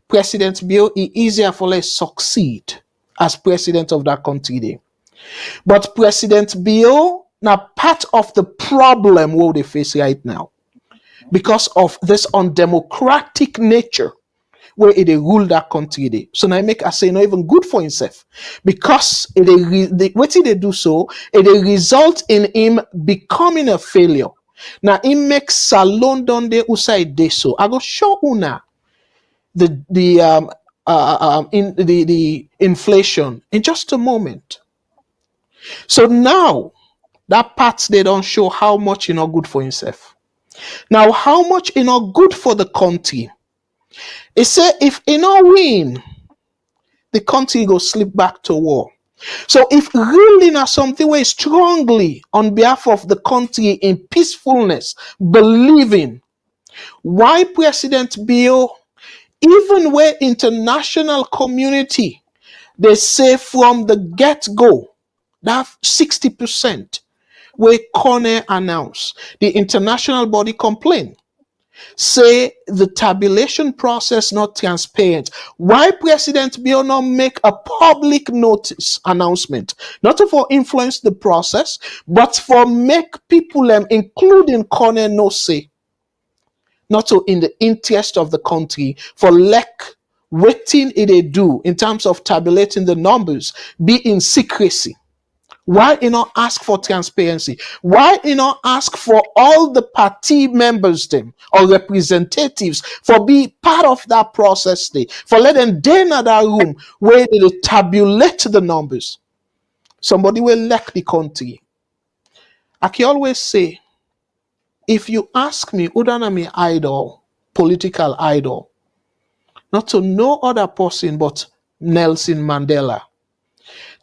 [SPEAKER 1] President Bill is easier for us succeed as president of that country there. But President Bill now part of the problem what they face right now because of this undemocratic nature where it rule that country there. So now I make us say not even good for himself because what they do so it result in him becoming a failure. Now it makes Salone done there usai de so. I go show una the inflation in just a moment. So now that part they don't show how much you know good for himself. Now how much you know good for the country. It say if you know win, the country go slip back to war. So if really not something where strongly on behalf of the country in peacefulness, believing, why President Bill, even where international community, they say from the get-go, that 60%, where Corner announced, the international body complained, say the tabulation process not transparent. Why President Bill not make a public notice announcement, not for influence the process, but for make people, including Corner, no say, not so in the interest of the country, for waiting it they do in terms of tabulating the numbers, be in secrecy. Why you not ask for transparency? Why you not ask for all the party members them or representatives for be part of that process day, for let them in that room where they tabulate the numbers? Somebody will elect the country. I can always say, if you ask me, Udanami idol, political idol, not to no other person but Nelson Mandela.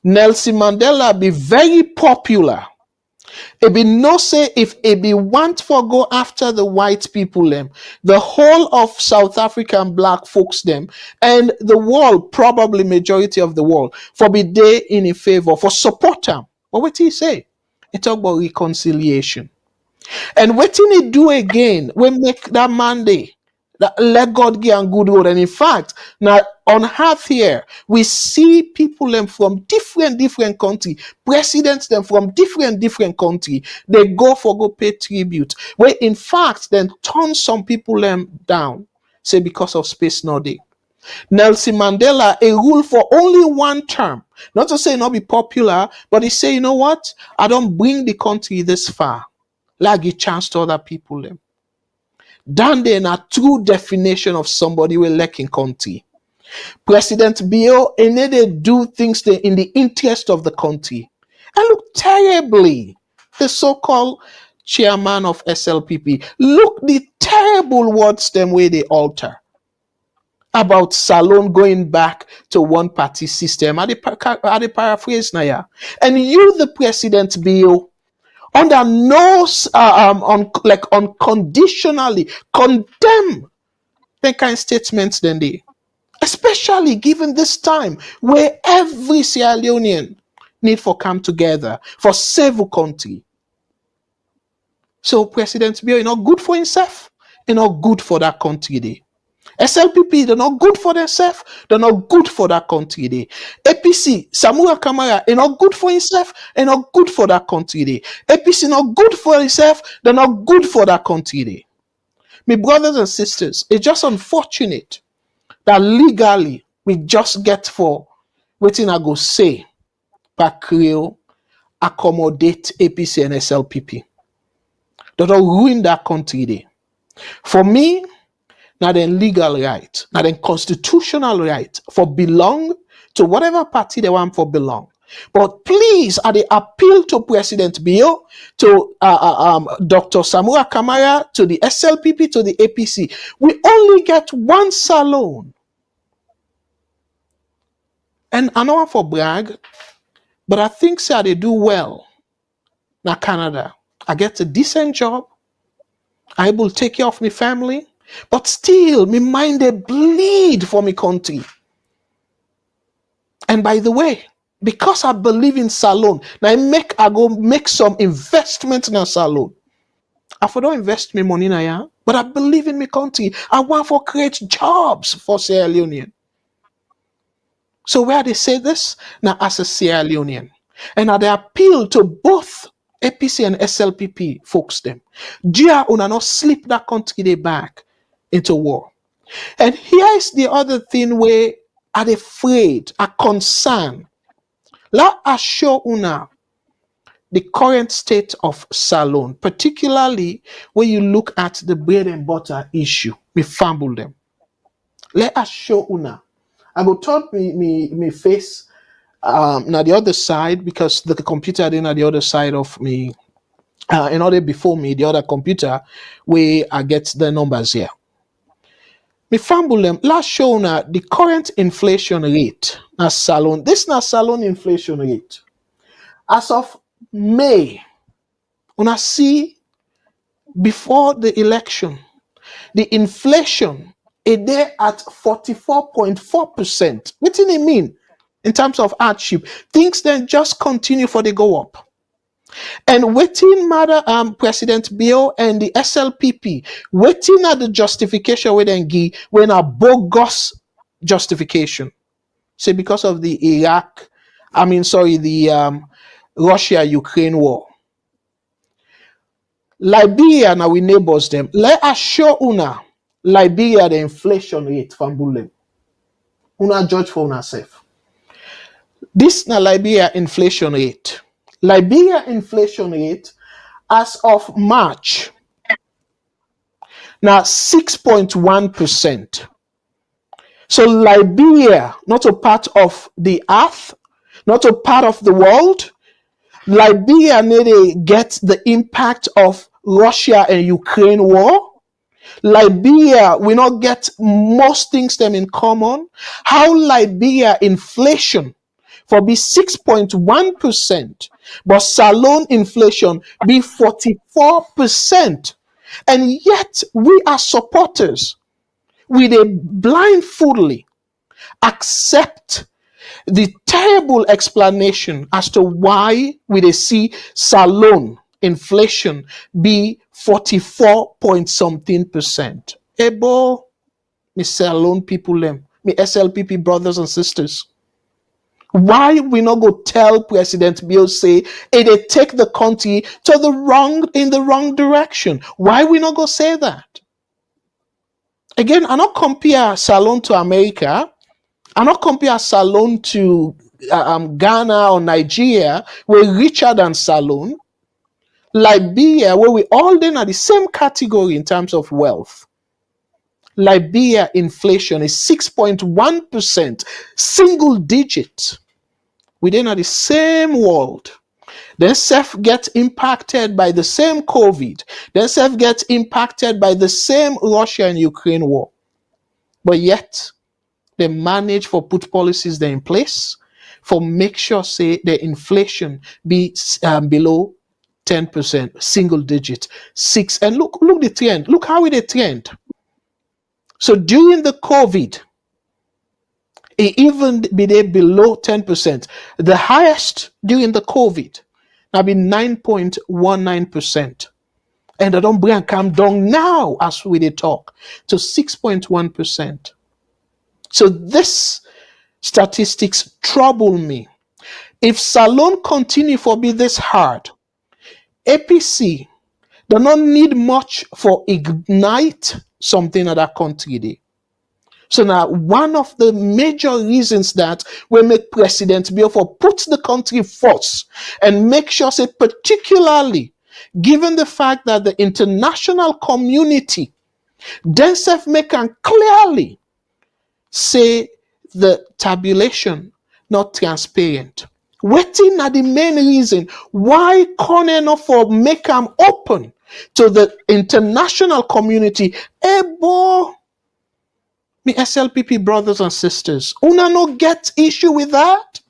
[SPEAKER 1] Nelson Mandela be very popular. It be no say if it be want for go after the white people them, the whole of South African black folks them, and the world, probably majority of the world, for be they in a favor, for support them. But what he say? He talk about reconciliation. And what he do again, we make that Monday, that let God give and good road. And in fact, now on half here, we see people them from different country, presidents them from different country. They go pay tribute. Where in fact, then turn some people them down, say because of space no day. Nelson Mandela, a rule for only one term. Not to say not be popular, but he say, you know what? I don't bring the country this far. Like a chance to other people them. Dan then a true definition of somebody with lacking country. President Bio and they do things in the interest of the country. And look terribly. The so-called chairman of SLPP. Look the terrible words them way they alter. About Salone going back to one party system. Are they paraphrase now? Yeah? And you, the President Bio, under no unconditionally condemn the kind of statements then they, especially given this time where every Sierra Leonean need for come together for save a country. So President Bio is not good for himself, and not good for that country day. SLPP, they're not good for themselves, they're not good for that country day. APC, Samura Kamara, is not good for himself, and not good for that country day. APC not good for himself, they're not good for that country day. My brothers and sisters, it's just unfortunate that legally we just get for waiting I go say back Creole accommodate APC and SLPP. They don't ruin that country day. For me, now then legal right, now then constitutional right for belong to whatever party they want for belong. But please, I appeal to President Bio, to Dr. Samura Kamara, to the SLPP, to the APC. We only get one Salone. And I don't want for brag, but I think say they do well in Canada. I get a decent job. I'm able to take care of my family. But still, my mind they bleed for my country. And by the way, because I believe in Salone, now I go make some investment in Salone. I for don't invest my money now, but I believe in my country. I want for create jobs for Sierra Leonean. So where they say this now as a Sierra Leonean, and they appeal to both APC and SLPP folks them. Dia una not slip that country they back into war. And here is the other thing where are afraid, are concerned. Let us show una the current state of Salone, particularly when you look at the bread and butter issue. Me fumble them. Let us show una. I go turn me face now the other side because the computer then at the other side of me. In order before me, the other computer where I get the numbers here. Me fumble them. Last show now the current inflation rate. Now Salone. This now Salone inflation rate. As of May, when I see before the election, the inflation is there at 44.4%. What do it mean in terms of hardship? Things then just continue for they go up. And waiting matter President Bio and the SLPP, waiting at the justification we then give when a bogus justification. Say because of the Russia-Ukraine war. Liberia now we neighbors them. Let us show una Liberia the inflation rate from Bulem. Una judge for una self. This na Liberia inflation rate. Liberia inflation rate as of March now 6.1%. So Liberia, not a part of the earth, not a part of the world. Liberia need to get the impact of Russia and Ukraine war. Liberia, we not get most things them in common. How Liberia inflation for be 6.1%, but Salone inflation be 44%. And yet we are supporters. We they blindfoldly accept the terrible explanation as to why we they see Salone inflation be 44 point something percent. Ebo, me Salone people them, me SLPP brothers and sisters. Why we not go tell President Bill say they take the country to the wrong direction? Why we not go say that? Again, I not compare Salone to America. I not compare Salone to Ghana or Nigeria, we're richer than Salone. Liberia, where we all then are the same category in terms of wealth. Liberia inflation is 6.1%, single digit. We then are the same world. Then self gets impacted by the same COVID. Then self gets impacted by the same Russia and Ukraine war. But yet, they manage for put policies there in place for make sure say the inflation be below 10%, single digit, 6. And look the trend. Look how it trend. So during the COVID, it even be there below 10%. The highest during the COVID, now be 9.19%. And they don't bring come down now as we they talk to 6.1%. So this statistics trouble me. If Salone continue for be this hard, APC do not need much for ignite something in that country there. So now one of the major reasons that we make President Bill for put the country first and make sure say particularly given the fact that the international community themselves make and clearly say the tabulation not transparent. Waiting are the main reason why Corner not for make them open to the international community. Ebo, me SLPP brothers and sisters, una no get issue with that.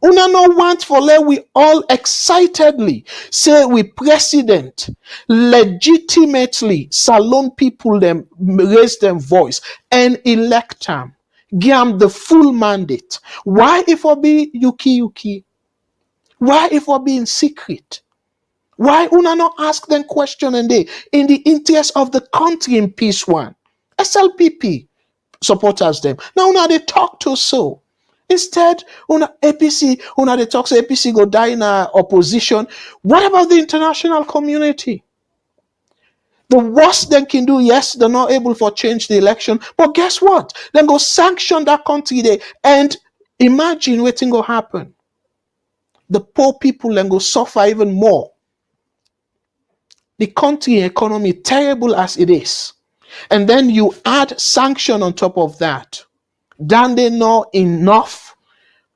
[SPEAKER 1] Una no want for let we all excitedly say we president legitimately Salone people them raise them voice and elect them. Give them the full mandate. Why if we be yuki? Why if we be in secret? Why una not ask them question and they in the interest of the country in peace one? SLPP supporters them. Now una they talk to so. Instead, una APC, una they talk so APC go die in opposition. What about the international community? The worst they can do, yes, they're not able to change the election, but guess what? Then go sanction that country there and imagine what thing go happen. The poor people then go suffer even more. The country economy terrible as it is, and then you add sanction on top of that. Then they know enough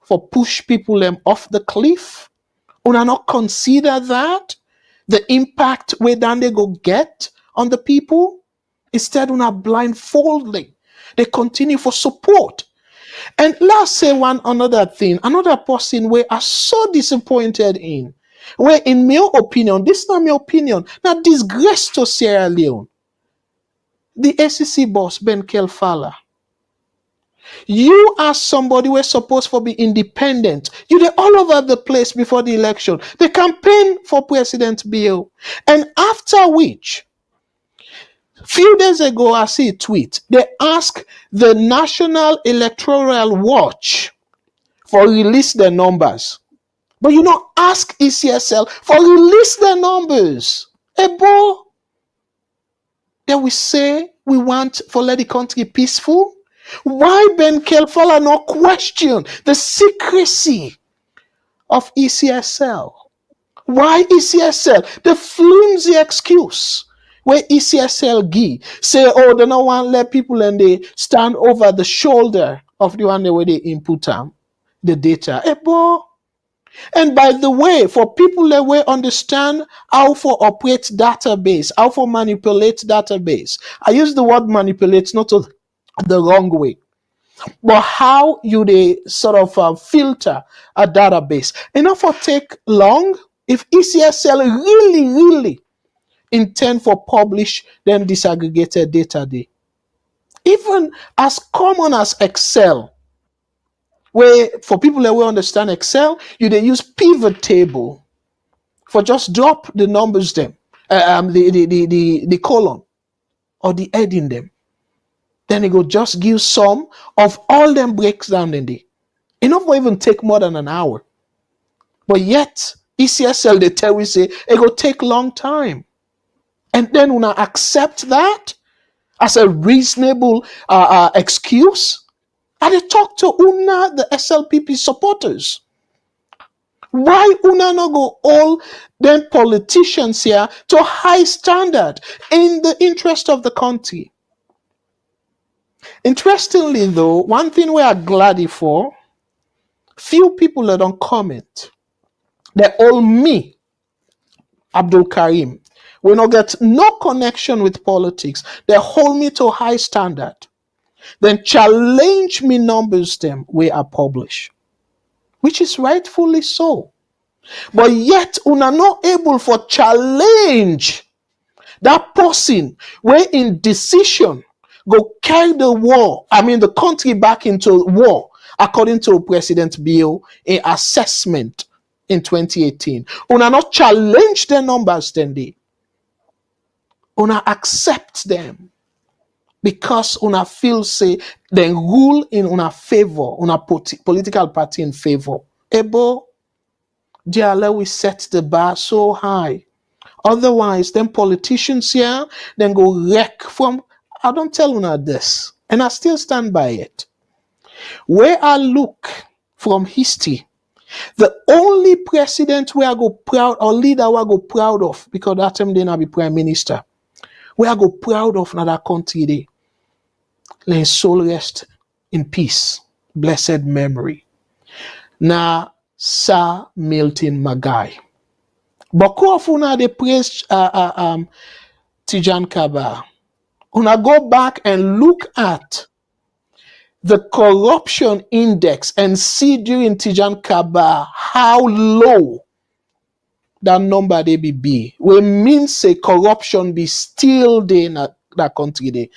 [SPEAKER 1] for push people them off the cliff. Una not consider that the impact where then they go get on the people. Instead, una blindfoldly they continue for support. And let's say one another thing, another person where are so disappointed in, where in my opinion, this is not my opinion, now disgrace to Sierra Leone. The ACC boss Ben Kelfala. You are somebody who is supposed to be independent. You were all over the place before the election. The campaign for President Bill. And after which, few days ago, I see a tweet. They asked the National Electoral Watch for release their numbers. But you don't ask ECSL for release their numbers. Ebo, then we say we want for let the country peaceful. Why Ben Kelfala not question the secrecy of ECSL? Why ECSL? The flimsy excuse where ECSL give say, oh, they don't want to let people and they stand over the shoulder of the one where they input the data. Ebo, And by the way, for people that will understand how to operate database, how to manipulate database. I use the word manipulate not the wrong way, but how you they sort of filter a database. Enough for take long if ECSL really intend for publish then disaggregated data day. Even as common as Excel, where for people that will understand Excel, you they use pivot table for just drop the numbers them, the column or the heading them. Then it go just give some of all them breaks down in the. Enough will even take more than an hour. But yet, ECSL they tell we say it go take long time. And then when I accept that as a reasonable excuse, I dey talk to una the SLPP supporters. Why una no go all them politicians here to high standard in the interest of the country? Interestingly, though, one thing we are glad for, few people that don't comment. They all me, Abdul Karim. We not get no connection with politics. They hold me to high standard. Then challenge me numbers them where I publish, which is rightfully so. But yet, una not able for challenge that person where in decision go carry the country back into war, according to President Bill, in assessment in 2018. Una not challenge the numbers then they. Una accept them because una feel say they rule in una favor, una political party in favor. Ebo, dear, we set the bar so high. Otherwise, them politicians here then go wreck from. I don't tell una this, and I still stand by it. Where I look from history, the only president where I go proud or leader where I go proud of, because that time they not be prime minister, where I go proud of na that country day. Let his soul rest in peace, blessed memory. Na Sir Milton Magai. Beaucoup of una they praise Tijan Kaba. Una go back and look at the corruption index and see during Tijan Kaba how low that number they be. We mean say corruption be still there in that country there.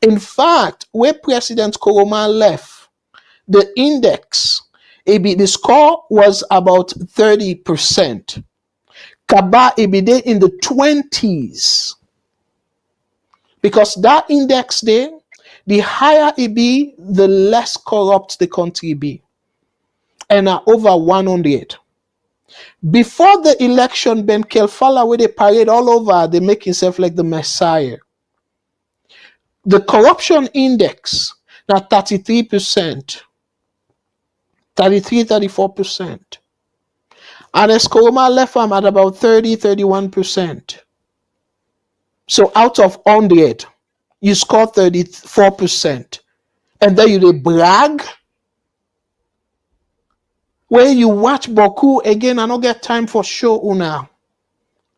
[SPEAKER 1] In fact, where President Koroma left, the index, the score was about 30%. Kaba there in the 20s. Because that index there, the higher it be, the less corrupt the country be. And over 100. Before the election, Ben Kelfala, where they parade all over, they make himself like the Messiah. The corruption index, now 33%. 34%. And Eskoroma left him at about 31%. So out of 100, you score 34%. And then you brag. Where you watch Boku, again, I don't get time for show una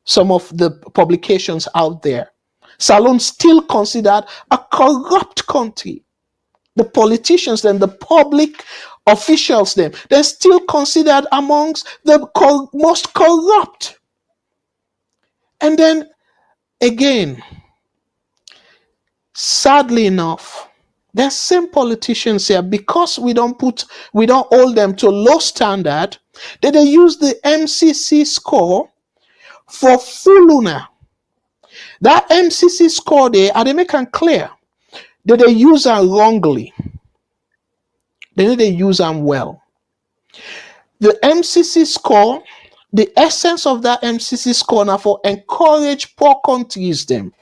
[SPEAKER 1] some of the publications out there. Salone still considered a corrupt country. The politicians and the public officials them, they're still considered amongst the most corrupt. And then again, sadly enough, there's same politicians here, because we don't hold them to low standard, that they use the MCC score for Fuluna. That MCC score there, and they make it clear that they use them wrongly. They use them well. The MCC score, the essence of that MCC score now for encourage poor countries them,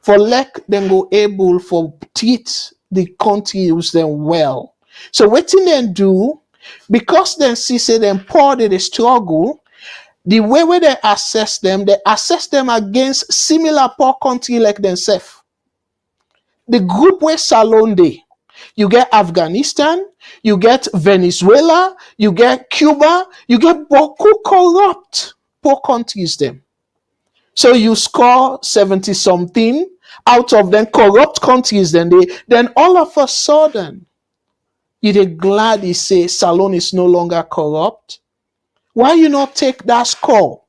[SPEAKER 1] for let them go able for treat the countries them well. So what they do, because then see say them poor they struggle, the way where they assess them against similar poor country like themselves. The group where Salone they, You get Afghanistan, you get Venezuela, you get Cuba, you get Boku corrupt poor countries them. So you score 70 something out of them corrupt countries, then all of a sudden you dey glad you say Salone is no longer corrupt. Why you not take that score?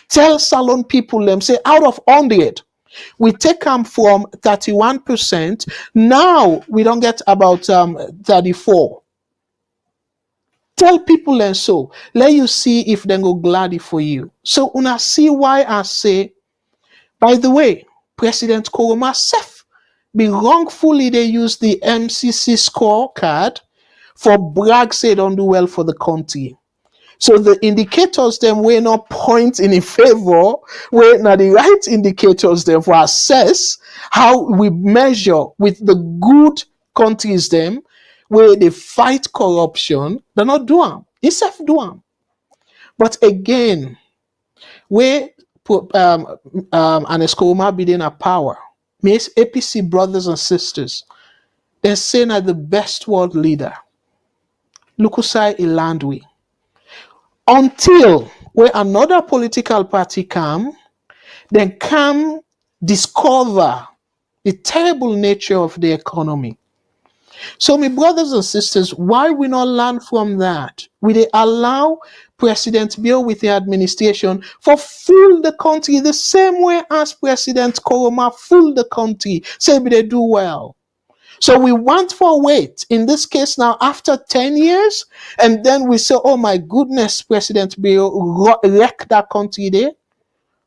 [SPEAKER 1] Tell Salone people them say out of 100, we take them from 31%. Now we don't get about 34. Tell people and so let you see if they go gladly for you. So una see why I say, by the way, President Koroma self be wrongfully they use the MCC scorecard for brag say don't do well for the country. So the indicators them were not point in favor, where now the right indicators them for assess how we measure with the good countries them where they fight corruption, they're not do them. Itself do them. But again, where an Escoma bidding a power, makes APC brothers and sisters, they're saying that the best world leader, Lukusai Ilandwi, until where another political party come, then come discover the terrible nature of the economy. So, my brothers and sisters, why we not learn from that? We they allow President Bill with the administration for fool the country the same way as President Koroma fool the country. Say they do well. So we want for wait, in this case now, after 10 years, and then we say, oh my goodness, President Bill wreck that country there.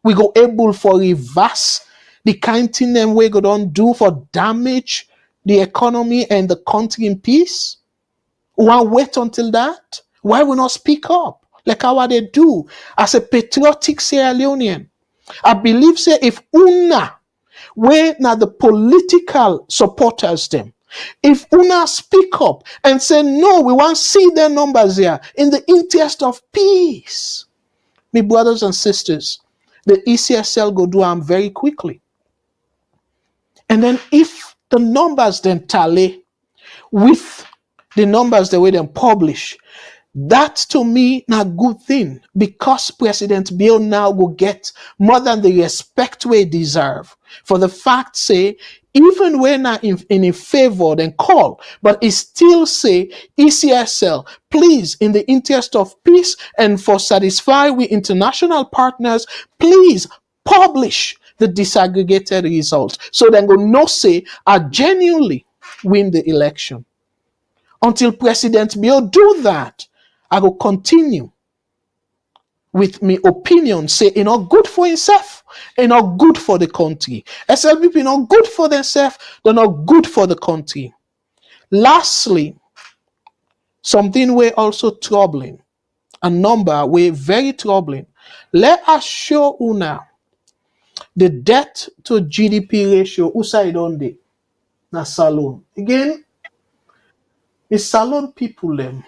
[SPEAKER 1] We go able for reverse the kind thing them we go don't do for damage the economy and the country in peace. Why wait until that? Why we not speak up like how they do as a patriotic Sierra Leonean? I believe say if una where now the political supporters them, if una speak up and say no, we want to see their numbers here in the interest of peace, my brothers and sisters, the ECSL go do them very quickly. And then if the numbers then tally with the numbers the way they publish, that to me na good thing, because President Bill now will get more than the respect we deserve for the fact say even when not in a favor then call, but it still say ECSL, please, in the interest of peace and for satisfy with international partners, please publish the disaggregated results so then go no say I genuinely win the election. Until President Bill do that, I will continue with my opinion, say it's not good for himself, it's not good for the country. SLBP not good for themselves, they're not good for the country. Lastly, something we're also troubling, a number we're very troubling. Let us show una the debt to GDP ratio uside on the na Salone. Again, the Salone people them.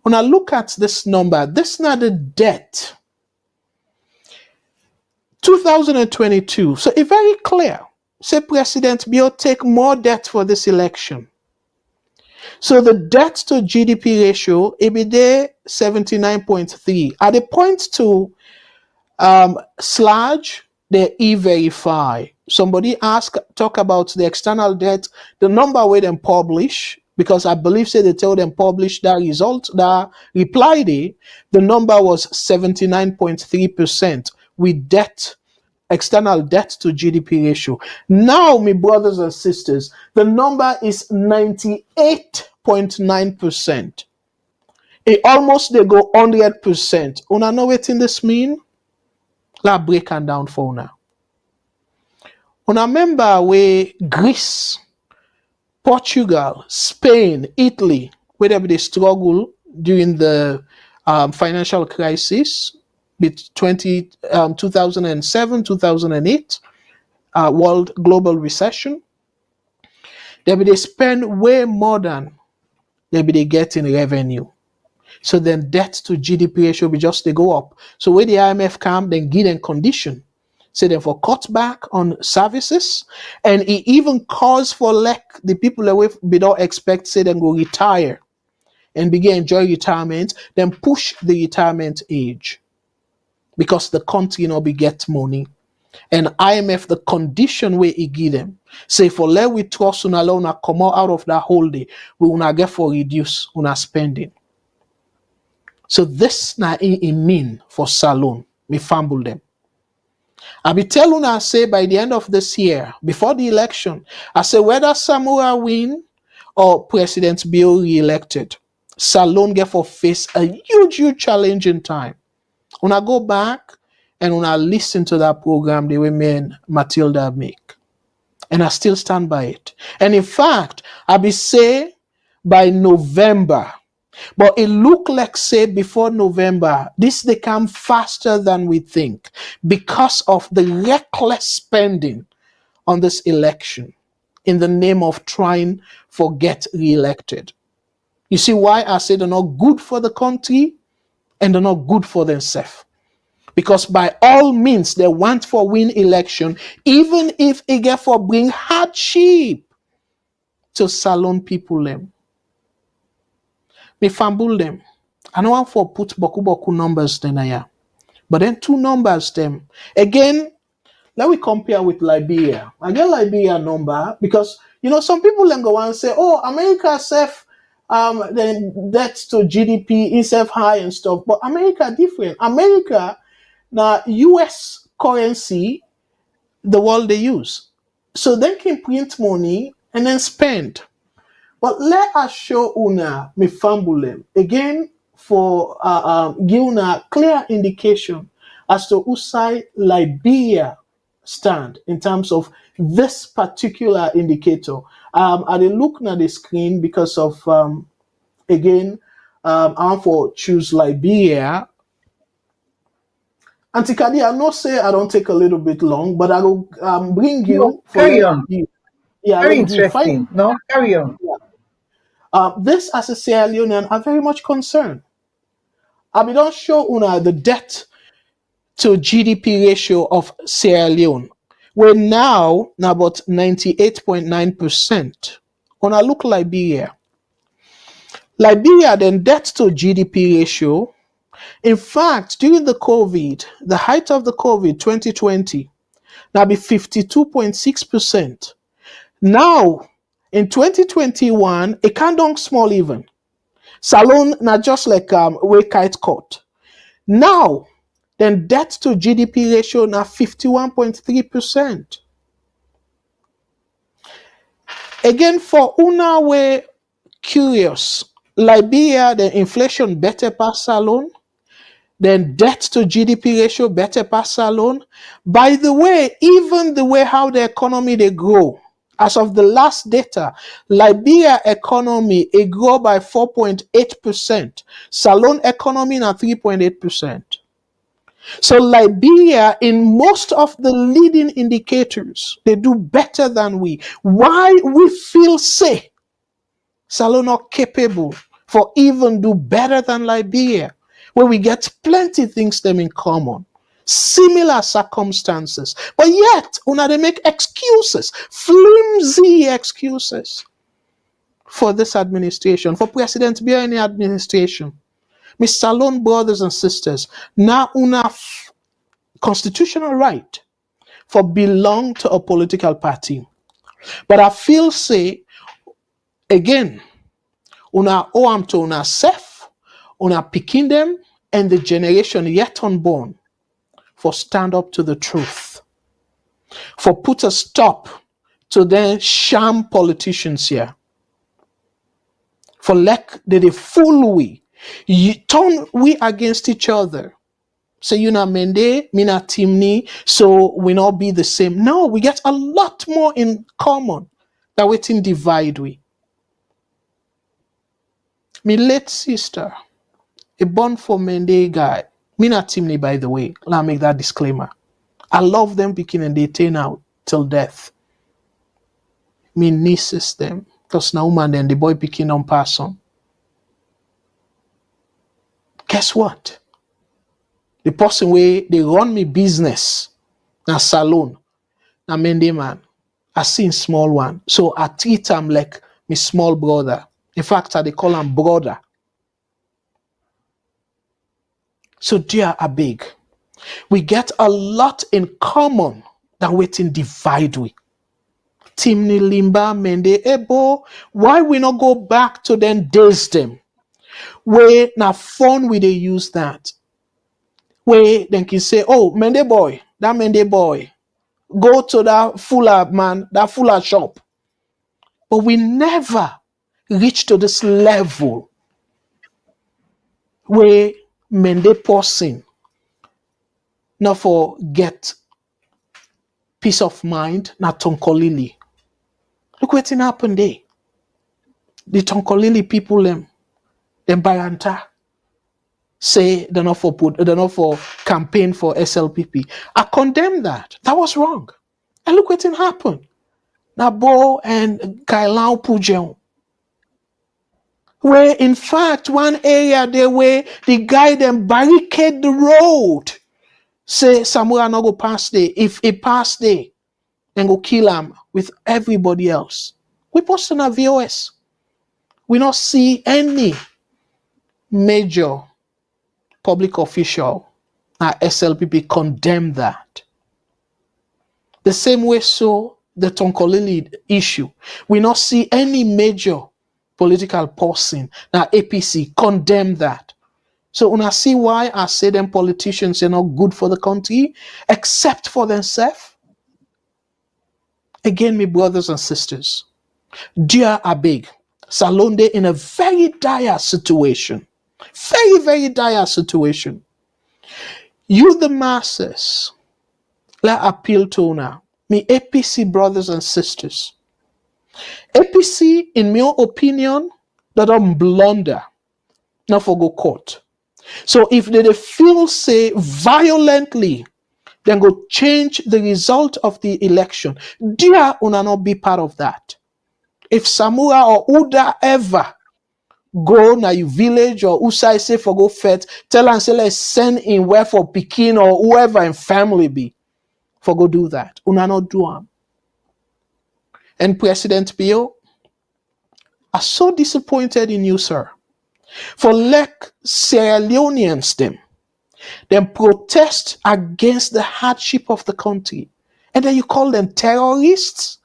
[SPEAKER 1] When I look at this number, this is not the debt. 2022. So it's very clear. Say President Bill take more debt for this election. So the debt to GDP ratio, it be there 79.3. At the point to sludge, the e-verify. Somebody talk about the external debt, the number where them publish, because I believe say they tell them publish that result, that reply day, the number was 79.3% with debt, external debt to GDP ratio. Now, my brothers and sisters, the number is 98.9%. It almost they go 100%. Una know what in this mean? La break and down for una. Una remember where Greece, Portugal, Spain, Italy, where they struggle during the financial crisis between 2007, 2008, world global recession. They spend way more than they get in revenue. So then debt to GDP ratio be just they go up. So when the IMF come, then give them condition. say them for cut back on services, and it even calls for like the people away we don't expect say them go retire and begin enjoy retirement, then push the retirement age because the country not be get money. And IMF the condition where it give them say for let we trust una alone come out of that whole day, we una get for reduce una spending. So this na it mean for Salone. Me fumble them. I be tell una say by the end of this year, before the election, I say whether Samura win or President Bill re-elected, Salone get for face a huge challenge in time. Una go back and una listen to that program the way me and Matilda make. And I still stand by it. And in fact, I be say by November, but it look like say before November, this they come faster than we think because of the reckless spending on this election in the name of trying to get re-elected. You see why I say they're not good for the country and they're not good for themselves. Because by all means, they want for win election, even if it get for bring hardship to Salone people them. Me fumble them. I don't want for put boku numbers then I but then two numbers them. Again, let we compare with Liberia. I get Liberia number because some people then go and say, oh, America self then debt to GDP is self high and stuff. But America different. America now US currency the world they use. So they can print money and then spend. But let us show una me fumble them again for give una clear indication as to whose side Liberia stand in terms of this particular indicator. I dey look at the screen because of again I want for choose Liberia. Auntie Kadi, I know say I don't take a little bit long, but I will bring you for
[SPEAKER 2] carry on.
[SPEAKER 1] Yeah,
[SPEAKER 2] Very
[SPEAKER 1] let me find.
[SPEAKER 2] interesting. No, carry on.
[SPEAKER 1] This as a Sierra Leonean are very much concerned. I mean, don't show una the debt to GDP ratio of Sierra Leone. We're now about 98.9%. Una look Liberia. Liberia then debt to GDP ratio. In fact, during the height of the COVID 2020, now be 52.6%. Now, in 2021, it can't down small even. Salone not just like way kite cut. Now, then debt to GDP ratio now 51.3%. Again, for una way curious, Liberia, the inflation better pass Salone. Then debt to GDP ratio better pass Salone. By the way, even the way how the economy they grow, as of the last data, Liberia economy it grow by 4.8%. Salone economy na 3.8%. So Liberia, in most of the leading indicators, they do better than we. Why we feel say Salone not capable for even do better than Liberia, where we get plenty things them in common, similar circumstances, but yet una they make excuses, flimsy excuses for this administration, for President Biya any administration. Miss Salone brothers and sisters, now una constitutional right for belong to a political party. But I feel say again, una owe am to una self, una picking them, and the generation yet unborn for stand up to the truth, for put a stop to the sham politicians here, for like they fool we, you turn we against each other. Say you na mende, me na timni, so we not be the same. No, we get a lot more in common that we can divide we. Me late sister, a born for mende guy. Me na timni, by the way. Let me make that disclaimer. I love them picking and they turn out till death. Me nieces them. Because now woman then the boy picking on person. Guess what? The person where they run me business na Salone, na Mende man. I seen small one. So I treat him like my small brother. In fact, I they call him brother. So dear Abeg, we get a lot in common that waiting divide we. Timni Limba Mende Ebo, why we not go back to them days them? Where na phone we they use that? Where then can say, oh, Mende boy, that Mende boy, go to that fuller man, that fuller shop. But we never reach to this level where Mende person not for get peace of mind, na tonkolili. Look what's happened there. The tonkolili people them bayanta say they're not for campaign for SLPP. I condemn that. That was wrong. And look what happened. Nabo and Kailau Pujeon. Where in fact one area there where the guy them barricade the road. Say Samura no go pass there. If he pass there, then go kill him with everybody else. We post on our VOS. We not see any major public official at SLPP condemn that. The same way so the Tonkolili issue. We not see any major political person at APC condemn that. So when I see why I say them politicians are not good for the country, except for themselves. Again, my brothers and sisters, dear Abeg, Salone in a very dire situation. Very, very dire situation. You the masses, let appeal to now. Me APC brothers and sisters. APC, in my opinion, that don't blunder, not for go court. So if they feel say violently, then go change the result of the election. Dear una not be part of that. If Samura or Uda ever go na you village or Usai say for go fet, tell and say let's send in where for Pekin or whoever in family be for go do that. Una not do am. And President Bio, I'm so disappointed in you, sir. For like Sierra Leoneans them protest against the hardship of the country. And then you call them terrorists?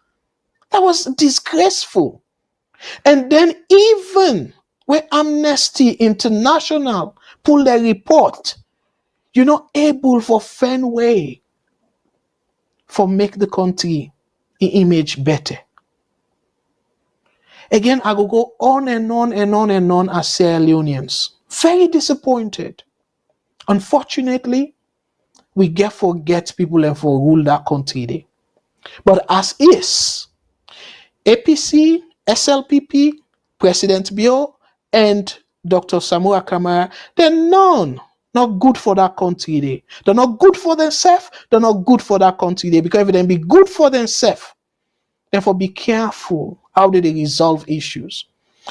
[SPEAKER 1] That was disgraceful. And then even when Amnesty International pull their report, you're not able for find way for make the country image better. Again, I will go on and on and on and on as Sierra Leoneans. Very disappointed. Unfortunately, we get forget people and for rule that country there. But as is, APC, SLPP, President Bio, and Dr. Samura Kamara, they're none not good for that country there. They're not good for themselves, they're not good for that country there. Because if they be good for themselves, therefore be careful how they resolve issues.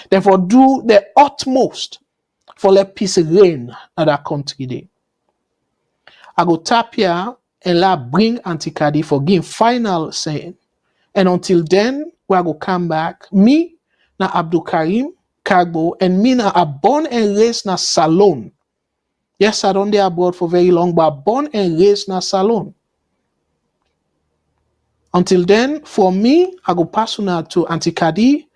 [SPEAKER 1] Therefore do the utmost for let peace reign in that country there. I go tap here and la bring Antikadi for giving final saying. And until then, we go come back. Me, na Abdul Karim, Kagbo, and me na born and raised na Salone. Yes, I don't dey abroad for very long, but born and raised na Salone. Until then, for me, I go pass una to Antikadi,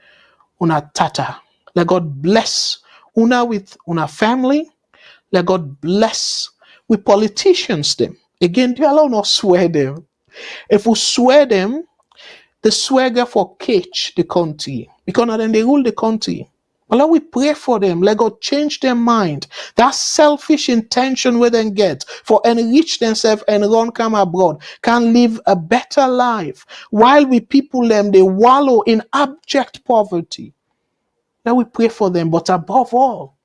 [SPEAKER 1] una tata. Let God bless una with una family. Let God bless with politicians them. Again, do allow not swear them. If we swear them, the swagger for catch the country. Because then they rule the country. But let we pray for them. Let God change their mind. That selfish intention we then get for enrich themselves and run come abroad can live a better life. While we people them, they wallow in abject poverty. Let we pray for them. But above all,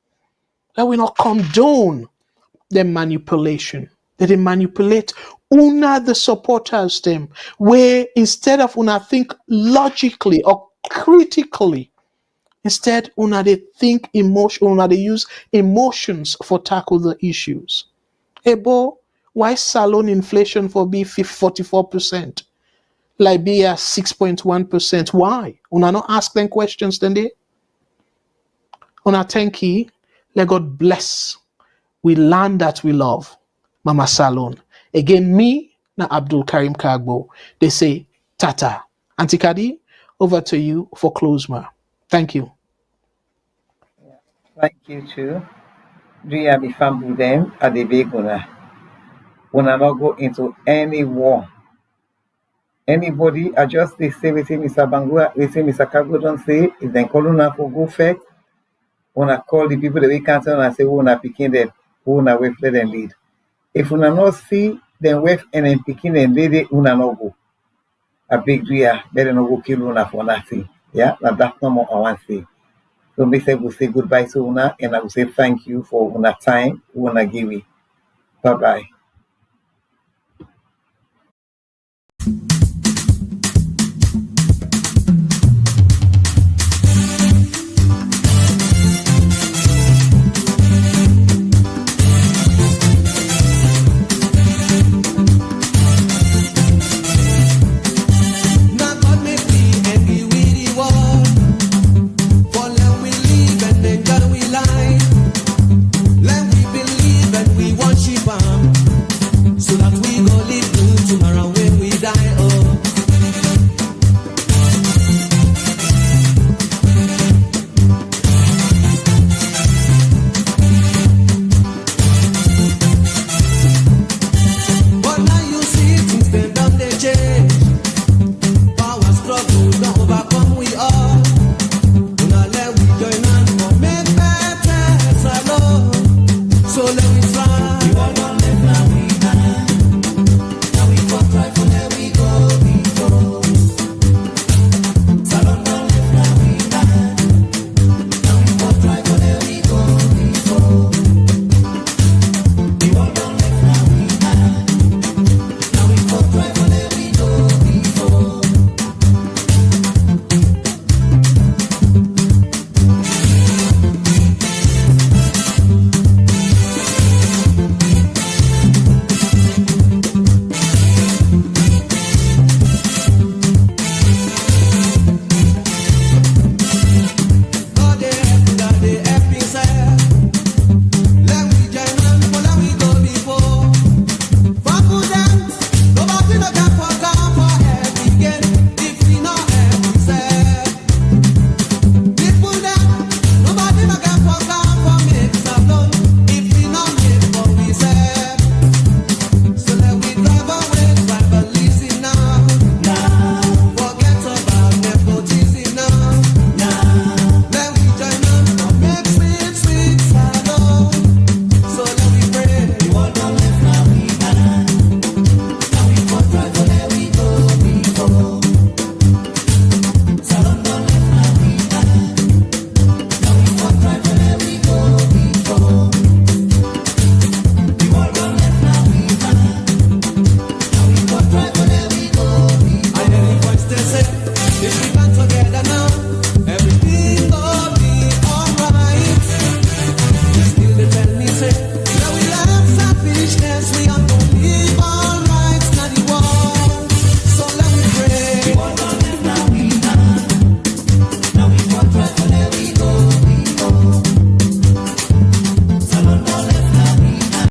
[SPEAKER 1] let we not condone their manipulation. That they manipulate una the supporters them, where instead of una think logically or critically, instead una they think emotion, una they use emotions for tackle the issues. Ebo, Why Salone inflation for be 44%? Liberia 6.1%. Why? Una not ask them questions then they? Una thank you. Let God bless. We land that we love. Mama Salone. Again, me, na Abdul Karim Kagbo. They say, Tata. Auntie Kadi, over to you for close, ma. Thank you.
[SPEAKER 2] Thank you too. Do you have a family them at the big una? Una not go into any war. Anybody, I just say within Mr. Bangua, within Mr. Kagbo don't say, if they call una for go first, una call the people that we cancel and say, who una picking them, who una wave let them lead. If una not see, then wave and then picking them, they una not go. A big deal, better not go kill una for nothing. Yeah, now that's not more I want to say. So me say we say goodbye to una and I will say thank you for una time, una give me. Bye bye.